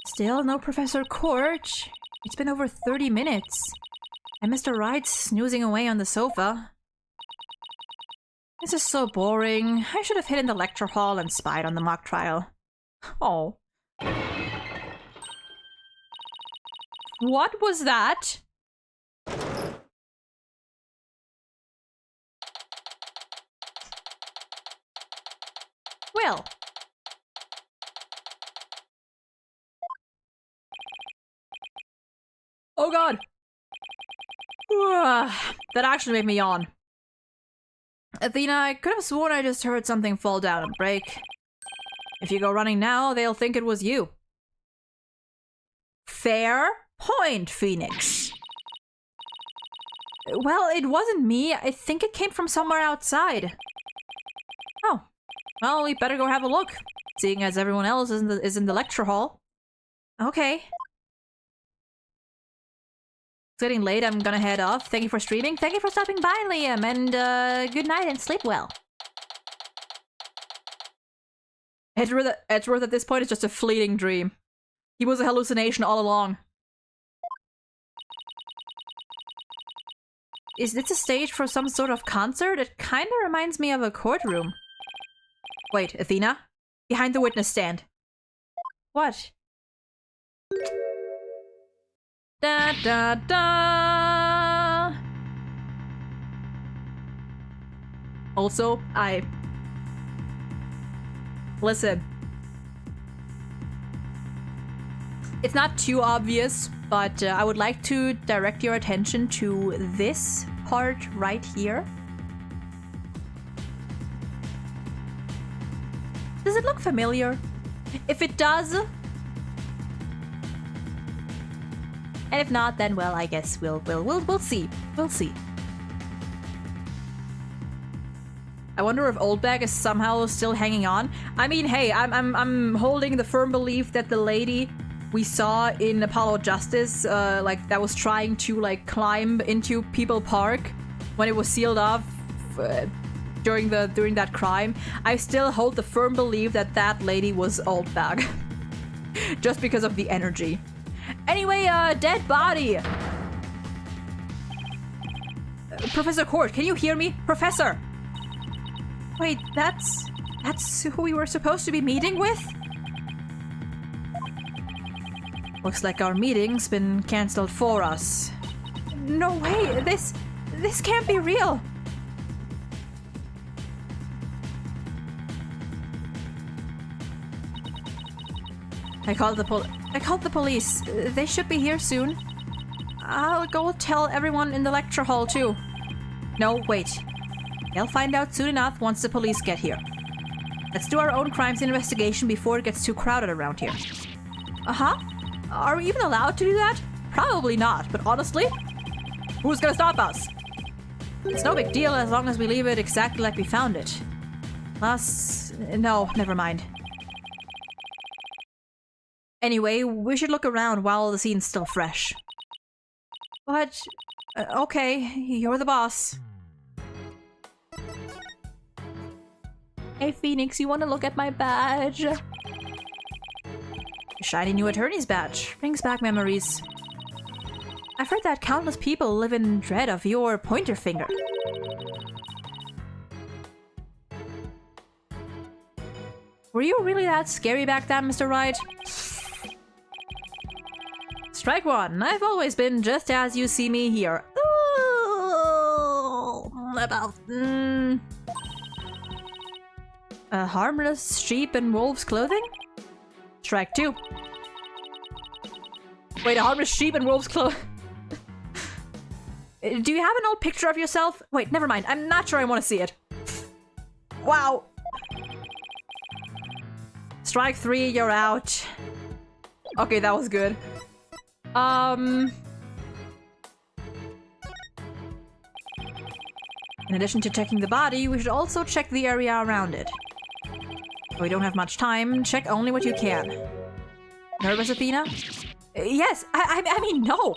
Still no Professor Korch. It's been over 30 minutes. And Mr. Wright's snoozing away on the sofa. This is so boring. I should have hid in the lecture hall and spied on the mock trial. Oh. What was that? will. Oh god. That actually made me yawn. Athena, I could have sworn I just heard something fall down and break. If you go running now, they'll think it was you. Fair point, Phoenix. Well, it wasn't me. I think it came from somewhere outside. Oh. Well, we better go have a look, seeing as everyone else is in the lecture hall. Okay. It's getting late. I'm gonna head off. Thank you for streaming. Thank you for stopping by, Liam. And good night and sleep well. Edgeworth at this point is just a fleeting dream. He was a hallucination all along. Is this a stage for some sort of concert? It kinda reminds me of a courtroom. Wait, Athena? Behind the witness stand. What? Da da da! Also, listen. It's not too obvious, but I would like to direct your attention to this part right here. Does it look familiar? If it does, and if not, then well, I guess we'll see. We'll see. I wonder if Oldbag is somehow still hanging on. I mean, hey, I'm holding the firm belief that the lady we saw in Apollo Justice, like that was trying to like climb into People Park when it was sealed off during that crime. I still hold the firm belief that that lady was Oldbag, just because of the energy. Anyway, dead body. Professor Court, can you hear me, Professor? Wait, that's who we were supposed to be meeting with? Looks like our meeting's been cancelled for us. No way! This can't be real! I called the police. They should be here soon. I'll go tell everyone in the lecture hall too. No, wait. They'll find out soon enough once the police get here. Let's do our own crimes investigation before it gets too crowded around here. Uh-huh. Are we even allowed to do that? Probably not, but honestly, who's gonna stop us? It's no big deal as long as we leave it exactly like we found it. Plus, no, never mind. Anyway, we should look around while the scene's still fresh. But, okay, you're the boss. Hey Phoenix, you wanna look at my badge? Shiny new attorney's badge. Brings back memories. I've heard that countless people live in dread of your pointer finger. Were you really that scary back then, Mr. Wright? Strike one. I've always been just as you see me here. Ooh, about... A harmless sheep in wolf's clothing? Strike two. Wait, a harmless sheep in wolf's clothing? Do you have an old picture of yourself? Wait, never mind. I'm not sure I want to see it. Wow. Strike three, you're out. Okay, that was good. In addition to checking the body, we should also check the area around it. We don't have much time. Check only what you can. Nervous, Athena? Yes, I mean, no.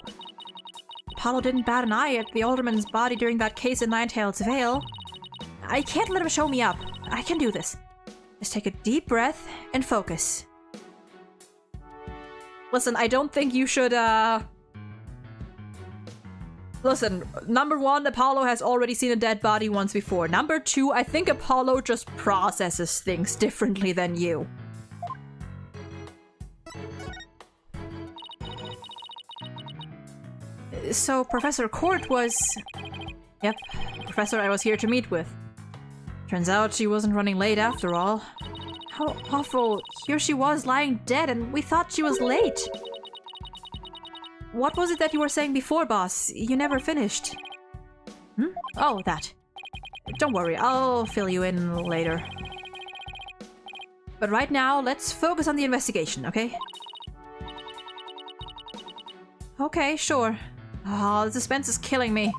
Apollo didn't bat an eye at the alderman's body during that case in Ninetail's Vale. I can't let him show me up. I can do this. Just take a deep breath and focus. Listen, I don't think you should, Listen, number one, Apollo has already seen a dead body once before. Number two, I think Apollo just processes things differently than you. So, Professor Court was... Yep, the professor I was here to meet with. Turns out she wasn't running late after all. How awful. Here she was lying dead and we thought she was late. What was it that you were saying before, boss? You never finished. Oh, that. Don't worry, I'll fill you in later. But right now, let's focus on the investigation, okay? Okay, sure. Oh, the suspense is killing me.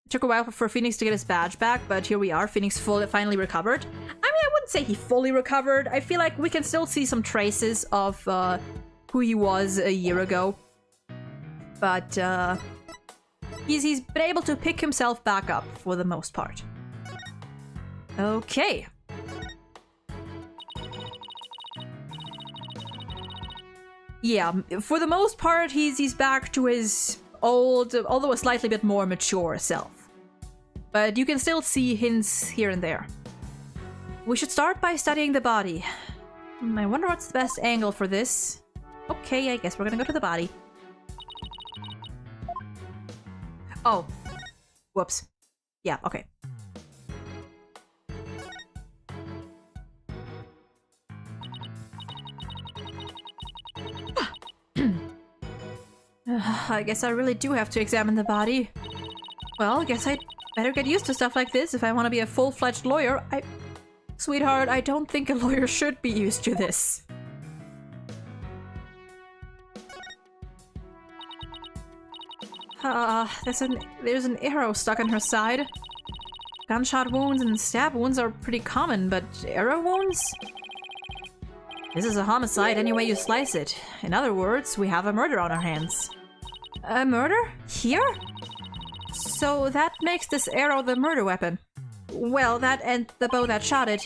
It took a while for Phoenix to get his badge back, but here we are. Phoenix finally recovered. I mean, I wouldn't say he fully recovered. I feel like we can still see some traces of who he was a year ago. But he's been able to pick himself back up for the most part. Okay. Yeah, for the most part, he's back to his old, although a slightly bit more mature self. But you can still see hints here and there. We should start by studying the body. I wonder what's the best angle for this. Okay, I guess we're gonna go to the body. Oh. Whoops. Yeah, okay. I guess I really do have to examine the body. Well, I guess I'd better get used to stuff like this if I want to be a full-fledged lawyer. Sweetheart, I don't think a lawyer should be used to this. There's an arrow stuck in her side. Gunshot wounds and stab wounds are pretty common, but arrow wounds? This is a homicide any way you slice it. In other words, we have a murder on our hands. A murder? Here? So that makes this arrow the murder weapon. Well, that and the bow that shot it.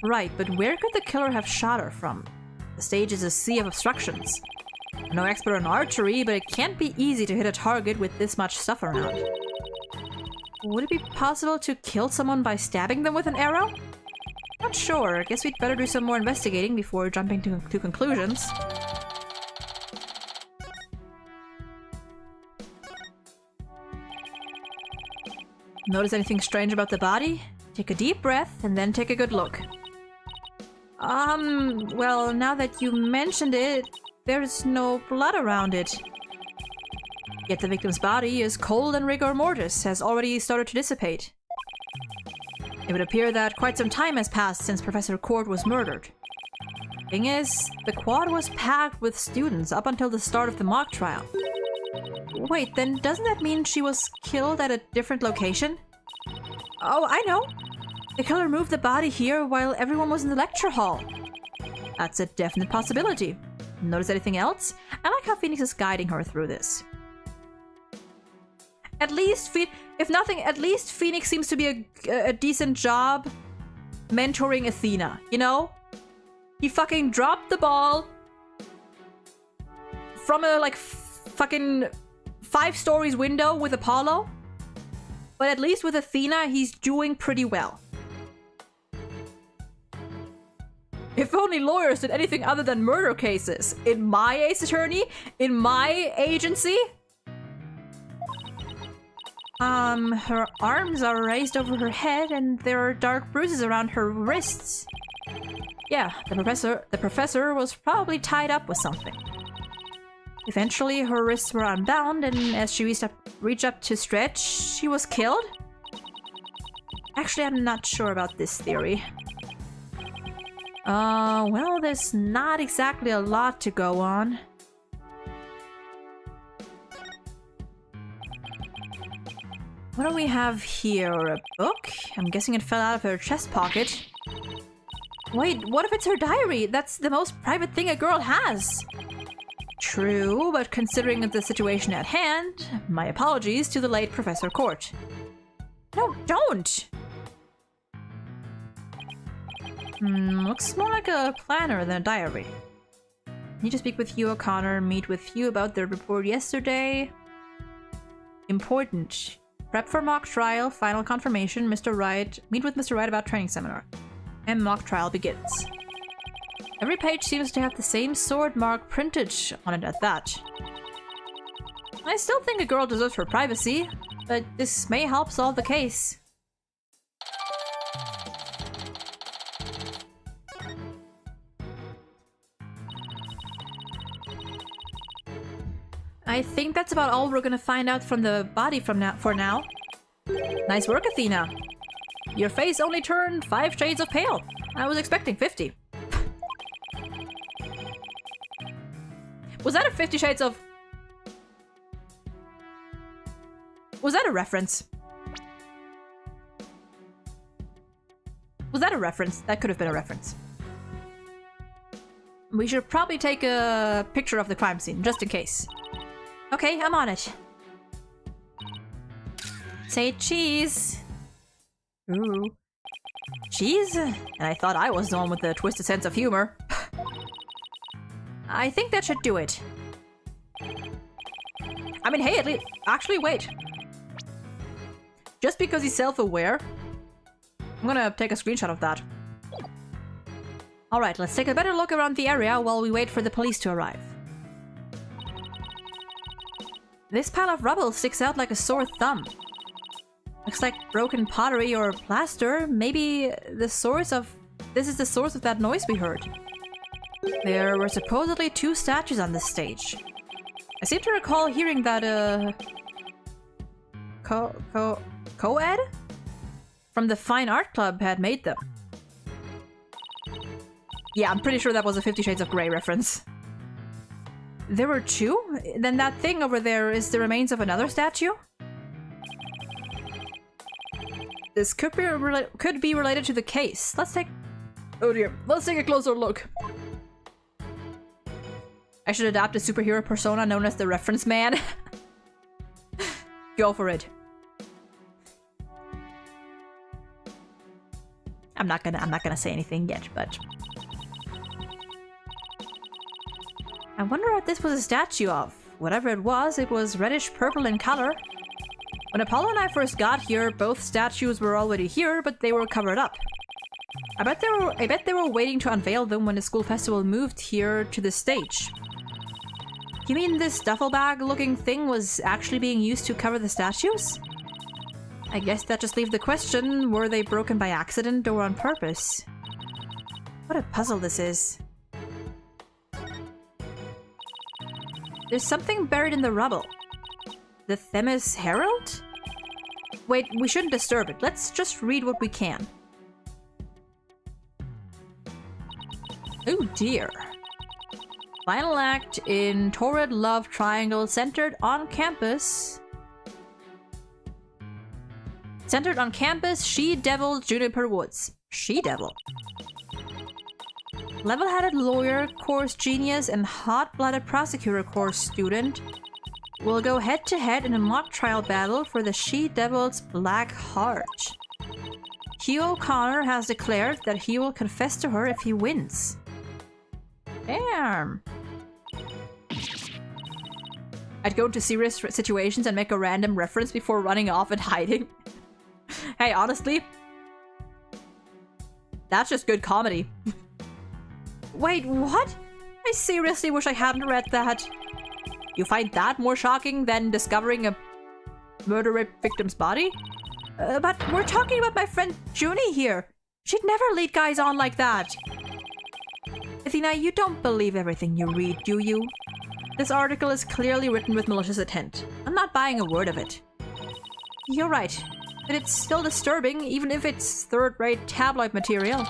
Right, but where could the killer have shot her from? The stage is a sea of obstructions. I'm no expert on archery, but it can't be easy to hit a target with this much stuff around. Would it be possible to kill someone by stabbing them with an arrow? Not sure. I guess we'd better do some more investigating before jumping to conclusions. Notice anything strange about the body? Take a deep breath and then take a good look. Well, now that you mentioned it, there's no blood around it. Yet the victim's body is cold and rigor mortis has already started to dissipate. It would appear that quite some time has passed since Professor Court was murdered. Thing is, the quad was packed with students up until the start of the mock trial. Wait, then doesn't that mean she was killed at a different location? Oh, I know! The killer moved the body here while everyone was in the lecture hall. That's a definite possibility. Notice anything else? I like how Phoenix is guiding her through this. At least, if nothing, at least Phoenix seems to be a decent job mentoring Athena, you know? He fucking dropped the ball from a, like, fucking 5 stories window with Apollo. But at least with Athena, he's doing pretty well. If only lawyers did anything other than murder cases. In my Ace Attorney? In my agency? Her arms are raised over her head and there are dark bruises around her wrists. Yeah, the professor was probably tied up with something. Eventually, her wrists were unbound and as she reached up to stretch, she was killed? Actually, I'm not sure about this theory. Well, there's not exactly a lot to go on. What do we have here? A book? I'm guessing it fell out of her chest pocket. Wait, what if it's her diary? That's the most private thing a girl has. True, but considering the situation at hand, my apologies to the late Professor Court. No, don't! Looks more like a planner than a diary. Need to speak with you, O'Connor. Meet with you about the report yesterday. Important. Prep for mock trial. Final confirmation. Mr. Wright. Meet with Mr. Wright about training seminar. And mock trial begins. Every page seems to have the same sword mark printed on it at that. I still think a girl deserves her privacy, but this may help solve the case. I think that's about all we're gonna find out from the body for now. Nice work, Athena. Your face only turned 5 shades of pale. I was expecting 50. Was that a 50 shades of... Was that a reference? Was that a reference? That could have been a reference. We should probably take a picture of the crime scene, just in case. Okay, I'm on it. Say cheese. Ooh. Cheese? And I thought I was the one with the twisted sense of humor. I think that should do it. I mean, hey, at least... Actually, wait. Just because he's self-aware, I'm gonna take a screenshot of that. Alright, let's take a better look around the area while we wait for the police to arrive. This pile of rubble sticks out like a sore thumb. Looks like broken pottery or plaster. Maybe the source of... This is the source of that noise we heard. There were supposedly 2 statues on this stage. I seem to recall hearing that, Co-ed? From the Fine Art Club had made them. Yeah, I'm pretty sure that was a 50 Shades of Grey reference. There were 2? Then that thing over there is the remains of another statue? This could be related to the case. Let's take... Oh dear. Let's take a closer look. I should adopt a superhero persona known as the Reference Man. Go for it. I'm not gonna say anything yet, but... I wonder what this was a statue of. Whatever it was reddish purple in color. When Apollo and I first got here, both statues were already here, but they were covered up. I bet they were waiting to unveil them when the school festival moved here to the stage. You mean this duffel bag looking thing was actually being used to cover the statues? I guess that just leaves the question, were they broken by accident or on purpose? What a puzzle this is. There's something buried in the rubble. The Themis Herald? Wait, we shouldn't disturb it. Let's just read what we can. Oh dear. Final act in Torrid Love Triangle centered on campus. She-Devil Juniper Woods. She-Devil. Level-headed lawyer, course genius, and hot-blooded prosecutor course student will go head-to-head in a mock trial battle for the She-Devil's Black Heart. Hugh O'Connor has declared that he will confess to her if he wins. Damn. I'd go into serious situations and make a random reference before running off and hiding. Hey, honestly, that's just good comedy. Wait, what? I seriously wish I hadn't read that. You find that more shocking than discovering a murder victim's body? But we're talking about my friend Junie here. She'd never lead guys on like that. Athena, you don't believe everything you read, do you? This article is clearly written with malicious intent. I'm not buying a word of it. You're right, but it's still disturbing, even if it's third-rate tabloid material.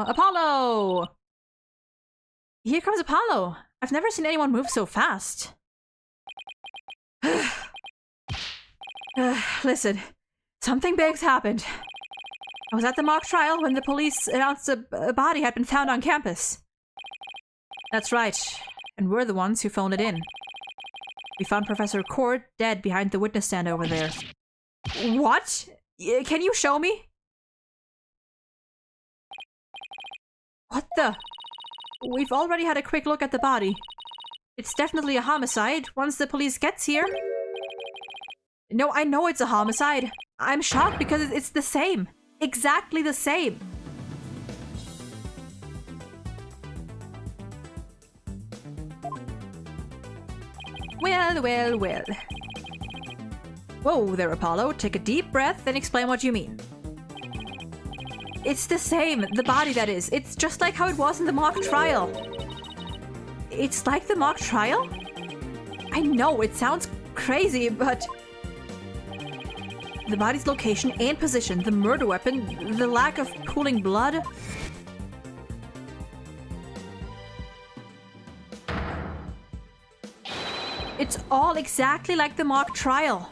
Apollo! Here comes Apollo! I've never seen anyone move so fast. Listen, something big's happened. I was at the mock trial when the police announced a body had been found on campus. That's right, and we're the ones who phoned it in. We found Professor Cord dead behind the witness stand over there. What? Can you show me? What the? We've already had a quick look at the body. It's definitely a homicide once the police gets here. No, I know it's a homicide. I'm shocked because it's the same. Exactly the same. Well, well, well. Whoa there, Apollo. Take a deep breath and explain what you mean. It's the same. The body, that is. It's just like how it was in the mock trial. It's like the mock trial? I know, it sounds crazy, but... The body's location and position, the murder weapon, the lack of pooling blood... It's all exactly like the mock trial.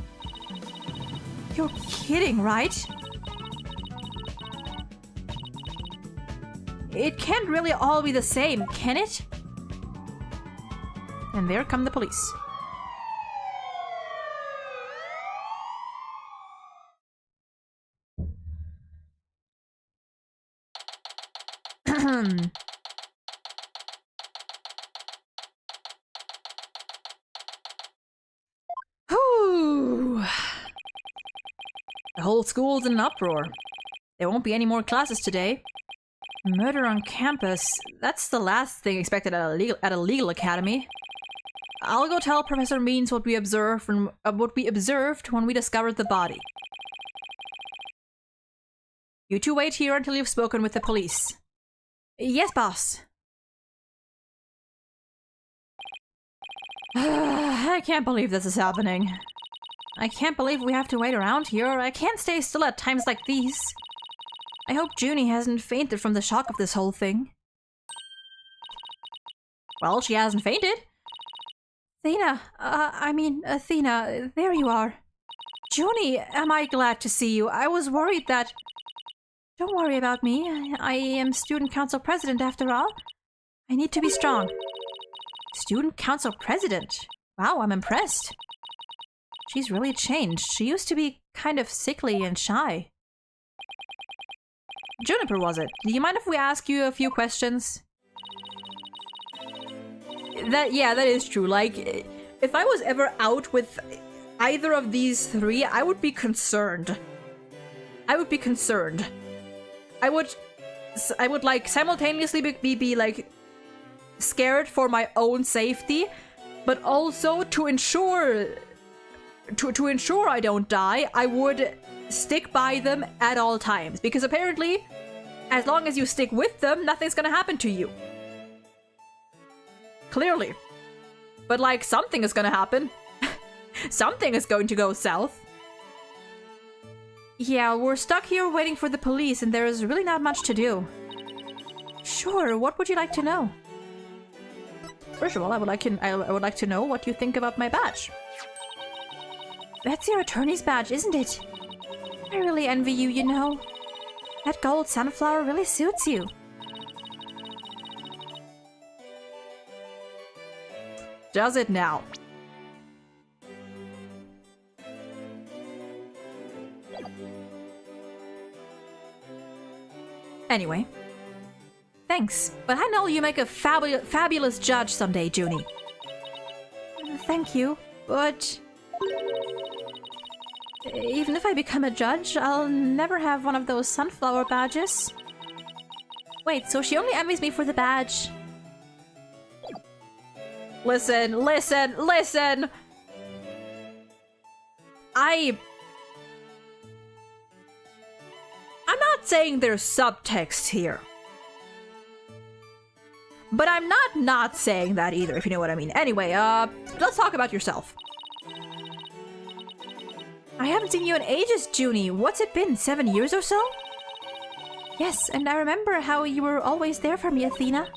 You're kidding, right? It can't really all be the same, can it? And there come the police. Whew. The whole school's in an uproar. There won't be any more classes today. Murder on campus. That's the last thing expected at a legal academy. I'll go tell Professor Means what we observed when we discovered the body. You two wait here until you've spoken with the police. Yes, boss. I can't believe this is happening. I can't believe we have to wait around here. I can't stay still at times like these. I hope Junie hasn't fainted from the shock of this whole thing. Well, she hasn't fainted. Athena, there you are. Junie, am I glad to see you? I was worried that... Don't worry about me. I am student council president after all. I need to be strong. Student council president? Wow, I'm impressed. She's really changed. She used to be kind of sickly and shy. Juniper, was it? Do you mind if we ask you a few questions? That is true. Like, if I was ever out with either of these three, I would be concerned. I would be concerned. I would like simultaneously be like scared for my own safety, but also to ensure I don't die, I would stick by them at all times, because apparently as long as you stick with them, nothing's gonna happen to you. Clearly. But like, something is gonna happen. Something is going to go south. Yeah, we're stuck here waiting for the police and there is really not much to do. Sure, what would you like to know? First of all, I would like to know what you think about my badge. That's your attorney's badge, isn't it? I really envy you, you know. That gold sunflower really suits you. Does it now? Anyway. Thanks, but I know you make a fabulous judge someday, Junie. Thank you, but... even if I become a judge, I'll never have one of those sunflower badges. Wait, so she only envies me for the badge? Listen! I'm not saying there's subtext here. But I'm not saying that either, if you know what I mean. Anyway, let's talk about yourself. I haven't seen you in ages, Junie. What's it been, 7 years or so? Yes, and I remember how you were always there for me, Athena.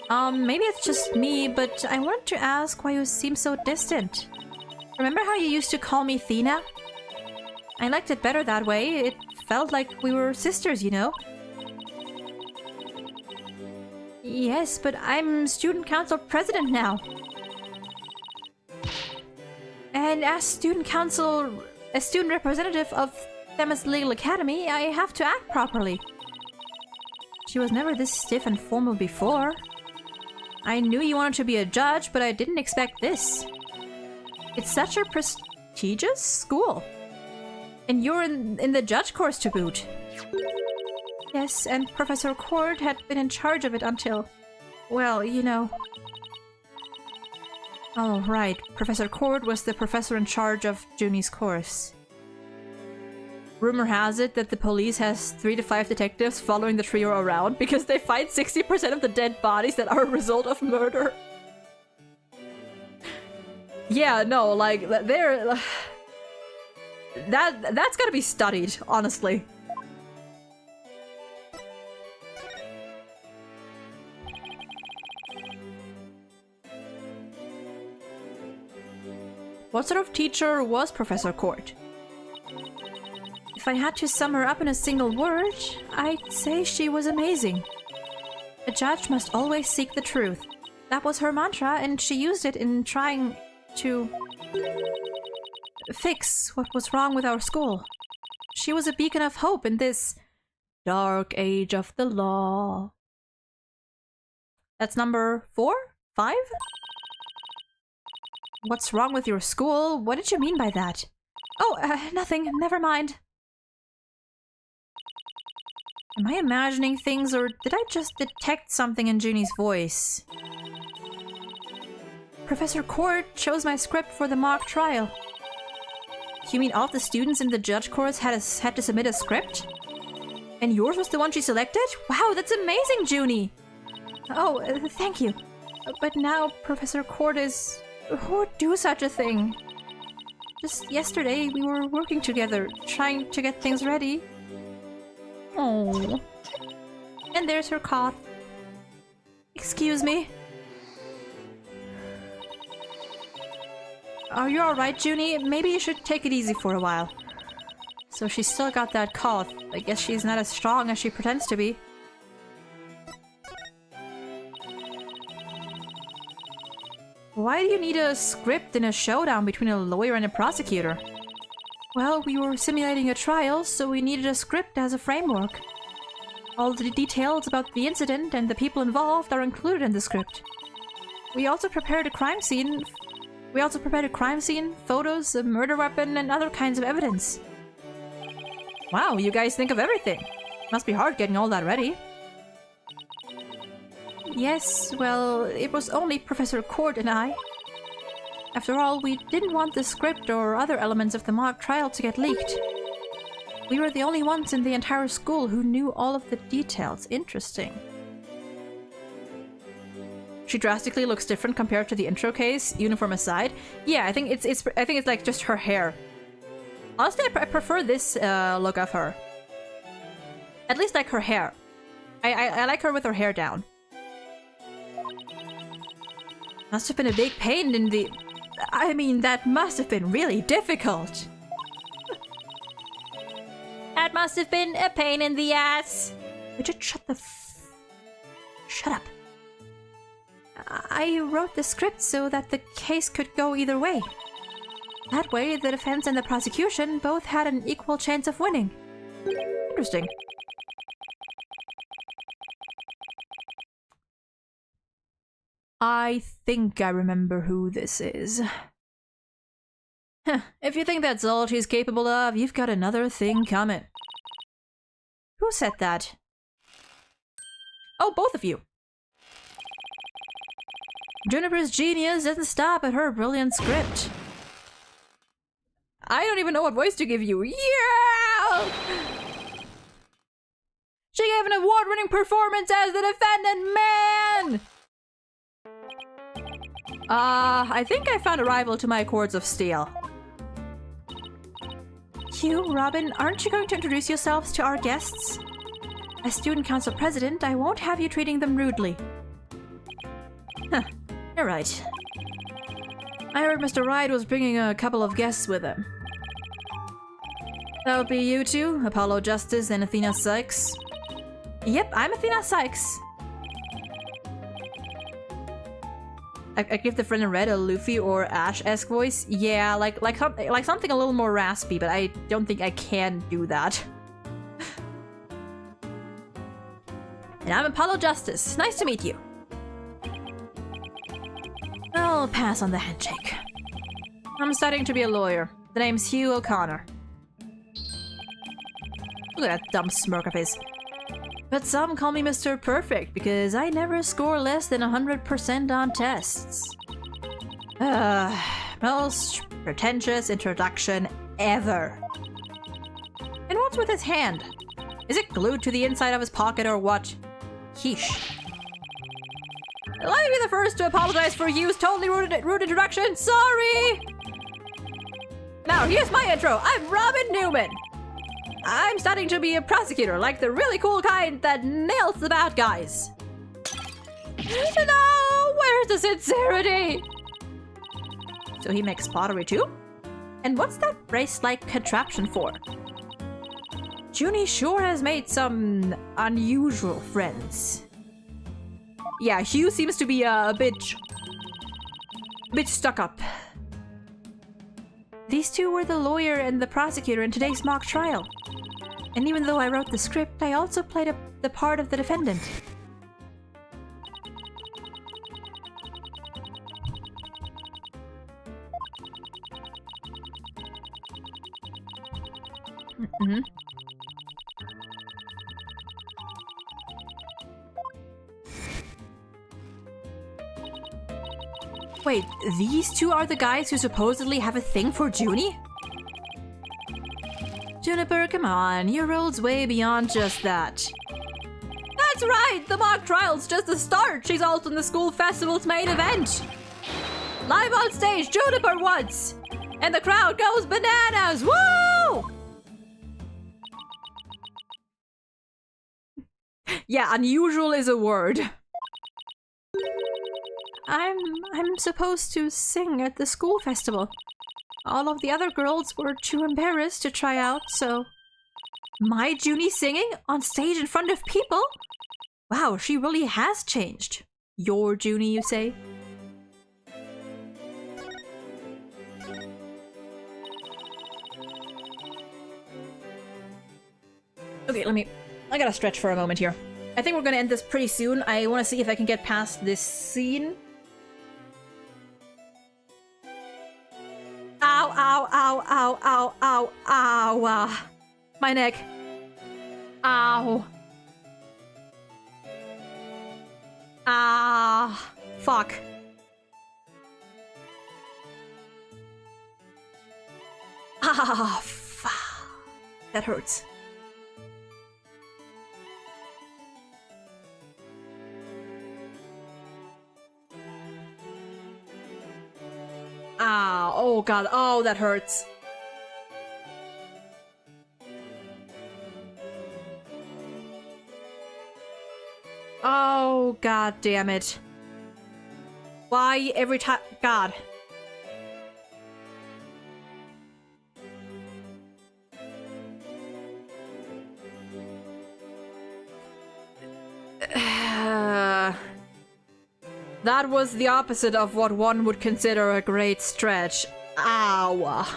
Maybe it's just me, but I wanted to ask why you seem so distant. Remember how you used to call me Athena? I liked it better that way. It felt like we were sisters, you know? Yes, but I'm student council president now. And as student representative of Themis Legal Academy, I have to act properly. She was never this stiff and formal before. I knew you wanted to be a judge, but I didn't expect this. It's such a prestigious school. And you're in the judge course to boot. Yes, and Professor Cord had been in charge of it until... well, you know... Oh, right. Professor Cord was the professor in charge of Junie's course. Rumor has it that the police has 3 to 5 detectives following the trio around because they find 60% of the dead bodies that are a result of murder. Yeah, no, like, they're... That's gotta be studied, honestly. What sort of teacher was Professor Court? If I had to sum her up in a single word, I'd say she was amazing. A judge must always seek the truth. That was her mantra, and she used it in trying to fix what was wrong with our school. She was a beacon of hope in this dark age of the law. That's number 4? 5? What's wrong with your school? What did you mean by that? Oh, nothing. Never mind. Am I imagining things, or did I just detect something in Junie's voice? Professor Court chose my script for the mock trial. You mean all of the students in the judge course had to submit a script? And yours was the one she selected? Wow, that's amazing, Junie! Oh, thank you. But now Professor Court is... Who would do such a thing? Just yesterday, we were working together, trying to get things ready. Oh. And there's her cough. Excuse me. Are you alright, Junie? Maybe you should take it easy for a while. So she's still got that cough. I guess she's not as strong as she pretends to be. Why do you need a script in a showdown between a lawyer and a prosecutor? Well, we were simulating a trial, so we needed a script as a framework. All the details about the incident and the people involved are included in the script. We also prepared a crime scene, photos, a murder weapon, and other kinds of evidence. Wow, you guys think of everything. Must be hard getting all that ready. Yes, well, it was only Professor Court and I. After all, we didn't want the script or other elements of the mock trial to get leaked. We were the only ones in the entire school who knew all of the details. Interesting. She drastically looks different compared to the intro case, uniform aside. Yeah, I think it's like just her hair. Honestly, I prefer this look of her. At least like her hair. I like her with her hair down. Must have been a big pain in the... I mean, that must have been really difficult. That must have been a pain in the ass. Would you shut up. I wrote the script so that the case could go either way. That way, the defense and the prosecution both had an equal chance of winning. Interesting. I think I remember who this is. If you think that's all she's capable of, you've got another thing coming. Who said that? Oh, both of you. Juniper's genius doesn't stop at her brilliant script. I don't even know what voice to give you. Yeah! She gave an award-winning performance as the defendant, man! I think I found a rival to my cords of steel. Hugh, Robin, aren't you going to introduce yourselves to our guests? As student council president, I won't have you treating them rudely. Huh, you're right. I heard Mr. Wright was bringing a couple of guests with him. That'll be you two, Apollo Justice and Athena Sykes. Yep, I'm Athena Sykes. I give the friend in red a Luffy or Ash-esque voice. Yeah, like something a little more raspy, but I don't think I can do that. And I'm Apollo Justice. Nice to meet you. I'll pass on the handshake. I'm studying to be a lawyer. The name's Hugh O'Connor. Look at that dumb smirk of his. But some call me Mr. Perfect because I never score less than 100% on tests. Most pretentious introduction ever. And with his hand? Is it glued to the inside of his pocket or what? Heesh. Let me be the first to apologize for Yu's totally rude introduction. Sorry! Now, here's my intro. I'm Robin Newman. I'm studying to be a prosecutor, like the really cool kind that nails the bad guys. No! Where's the sincerity? So he makes pottery too? And what's that brace-like contraption for? Junie sure has made some unusual friends. Yeah, Hugh seems to be a bit stuck up. These two were the lawyer and the prosecutor in today's mock trial. And even though I wrote the script, I also played the part of the defendant. Mm-hmm. Wait, these two are the guys who supposedly have a thing for Junie? Juniper, come on, your role's way beyond just that. That's right! The mock trial's just the start! She's also in the school festival's main event! Live on stage, Juniper once! And the crowd goes bananas! Woo! Yeah, unusual is a word. I'm supposed to sing at the school festival. All of the other girls were too embarrassed to try out, so... My Junie singing on stage in front of people? Wow, she really has changed. Your Junie, you say? Okay, I gotta stretch for a moment here. I think we're gonna end this pretty soon. I wanna see if I can get past this scene. Ow, ow, ow, ow, ow, ow, ow. My neck. Ow. Ah. Fuck. Ah, fuck. That hurts. Ah, oh god, oh, that hurts. Oh, god damn it. Why every time? God. That was the opposite of what one would consider a great stretch. Ow.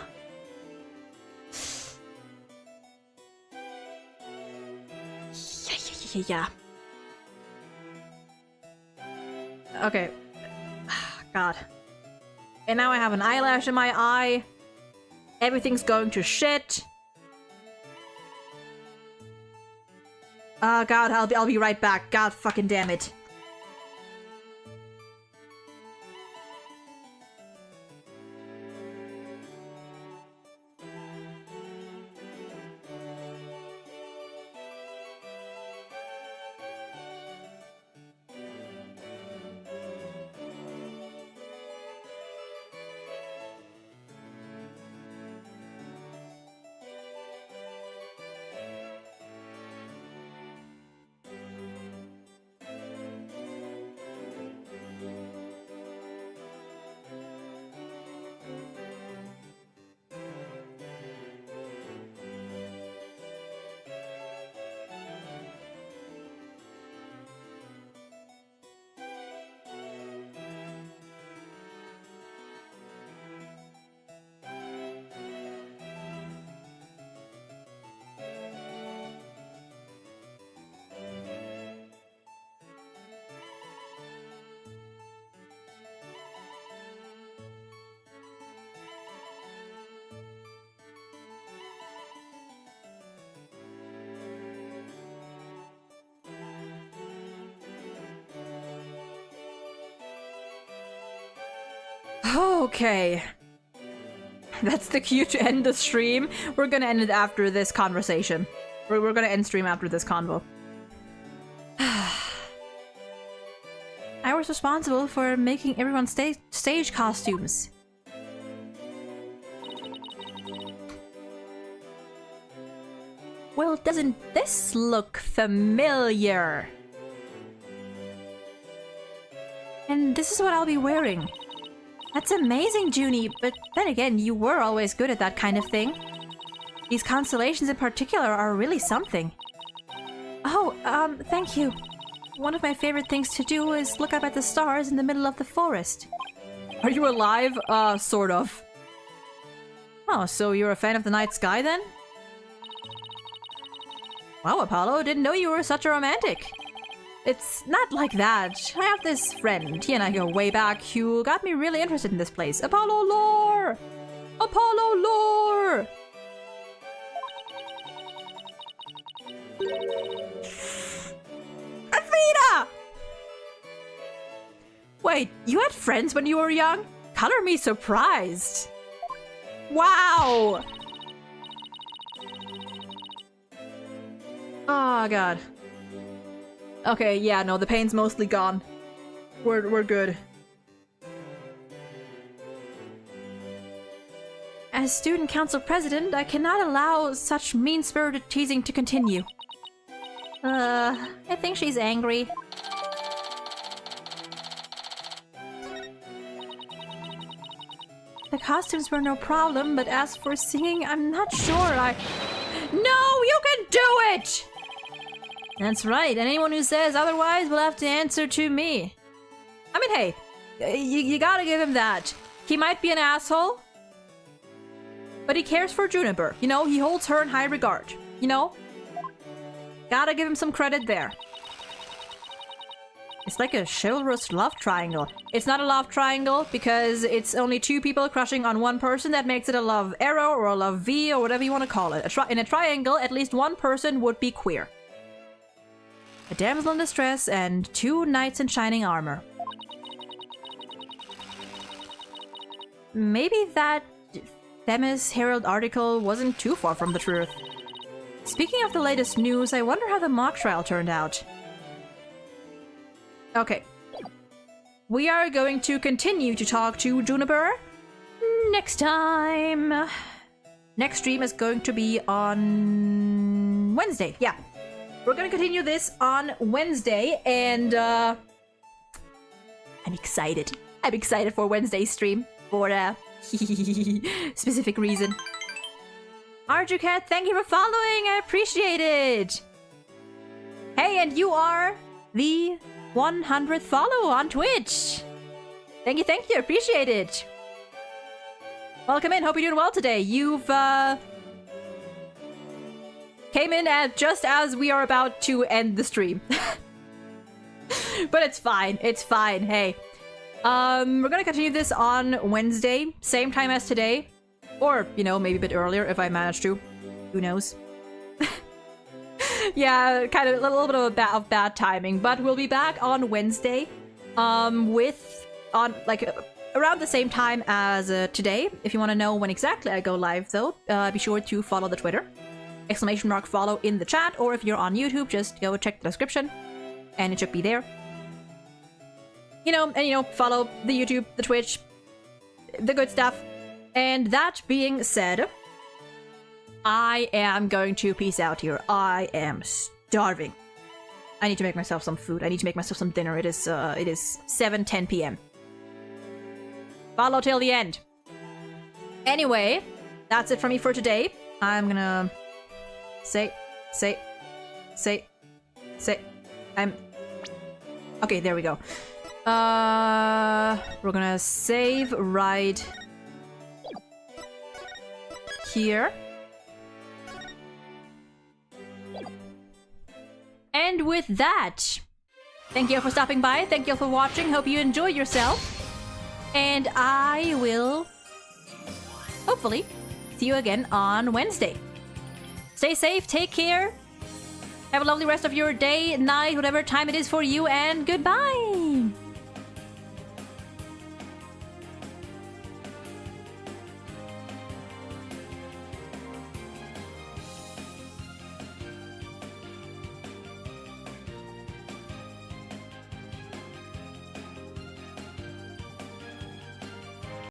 Yeah. Okay. God. And now I have an eyelash in my eye. Everything's going to shit. God, I'll be right back. God fucking damn it. Okay. That's the cue to end the stream. We're gonna end it after this conversation. We're gonna end stream after this convo. I was responsible for making everyone stage costumes. Well, doesn't this look familiar? And this is what I'll be wearing. That's amazing, Junie, but then again, you were always good at that kind of thing. These constellations in particular are really something. Oh, thank you. One of my favorite things to do is look up at the stars in the middle of the forest. Are you alive? Sort of. Oh, so you're a fan of the night sky then? Wow, Apollo, didn't know you were such a romantic. It's not like that. I have this friend, he and I go way back, who got me really interested in this place. Apollo lore! Apollo lore! Athena! Wait, you had friends when you were young? Color me surprised. Wow! Oh god. Okay, yeah, no, the pain's mostly gone. We're good. As student council president, I cannot allow such mean-spirited teasing to continue. I think she's angry. The costumes were no problem, but as for singing, I'm not sure No, you can do it! That's right, and anyone who says otherwise will have to answer to me. I mean, hey, you gotta give him that. He might be an asshole, but he cares for Juniper. You know, he holds her in high regard. You know? Gotta give him some credit there. It's like a chivalrous love triangle. It's not a love triangle because it's only two people crushing on one person. That makes it a love arrow or a love V or whatever you want to call it. In a triangle, at least one person would be queer. A damsel in distress and two knights in shining armor. Maybe that Themis Herald article wasn't too far from the truth. Speaking of the latest news, I wonder how the mock trial turned out. Okay. We are going to continue to talk to Juniper next time. Next stream is going to be on Wednesday. Yeah. We're going to continue this on Wednesday, and I'm excited. I'm excited for Wednesday's stream for a specific reason. Arjucat, thank you for following. I appreciate it. Hey, and you are the 100th follow on Twitch. Thank you, appreciate it. Welcome in, hope you're doing well today. You've came in at just as we are about to end the stream. But it's fine, hey. We're gonna continue this on Wednesday, same time as today. Or, you know, maybe a bit earlier if I manage to. Who knows? Yeah, kind of a little bit of bad timing, but we'll be back on Wednesday, around the same time as today. If you want to know when exactly I go live, though, be sure to follow the Twitter, !follow in the chat, or if you're on YouTube, just go check the description, and it should be there. Follow the YouTube, the Twitch, the good stuff. And that being said, I am going to peace out here. I am starving. I need to make myself some food. I need to make myself some dinner. It is 7:10 p.m. Follow till the end. Anyway, that's it from me for today. I'm gonna okay, there we go. We're gonna save right here. And with that, thank you all for stopping by. Thank you all for watching. Hope you enjoy yourself. And I will hopefully see you again on Wednesday. Stay safe, take care. Have a lovely rest of your day, night, whatever time it is for you, and goodbye!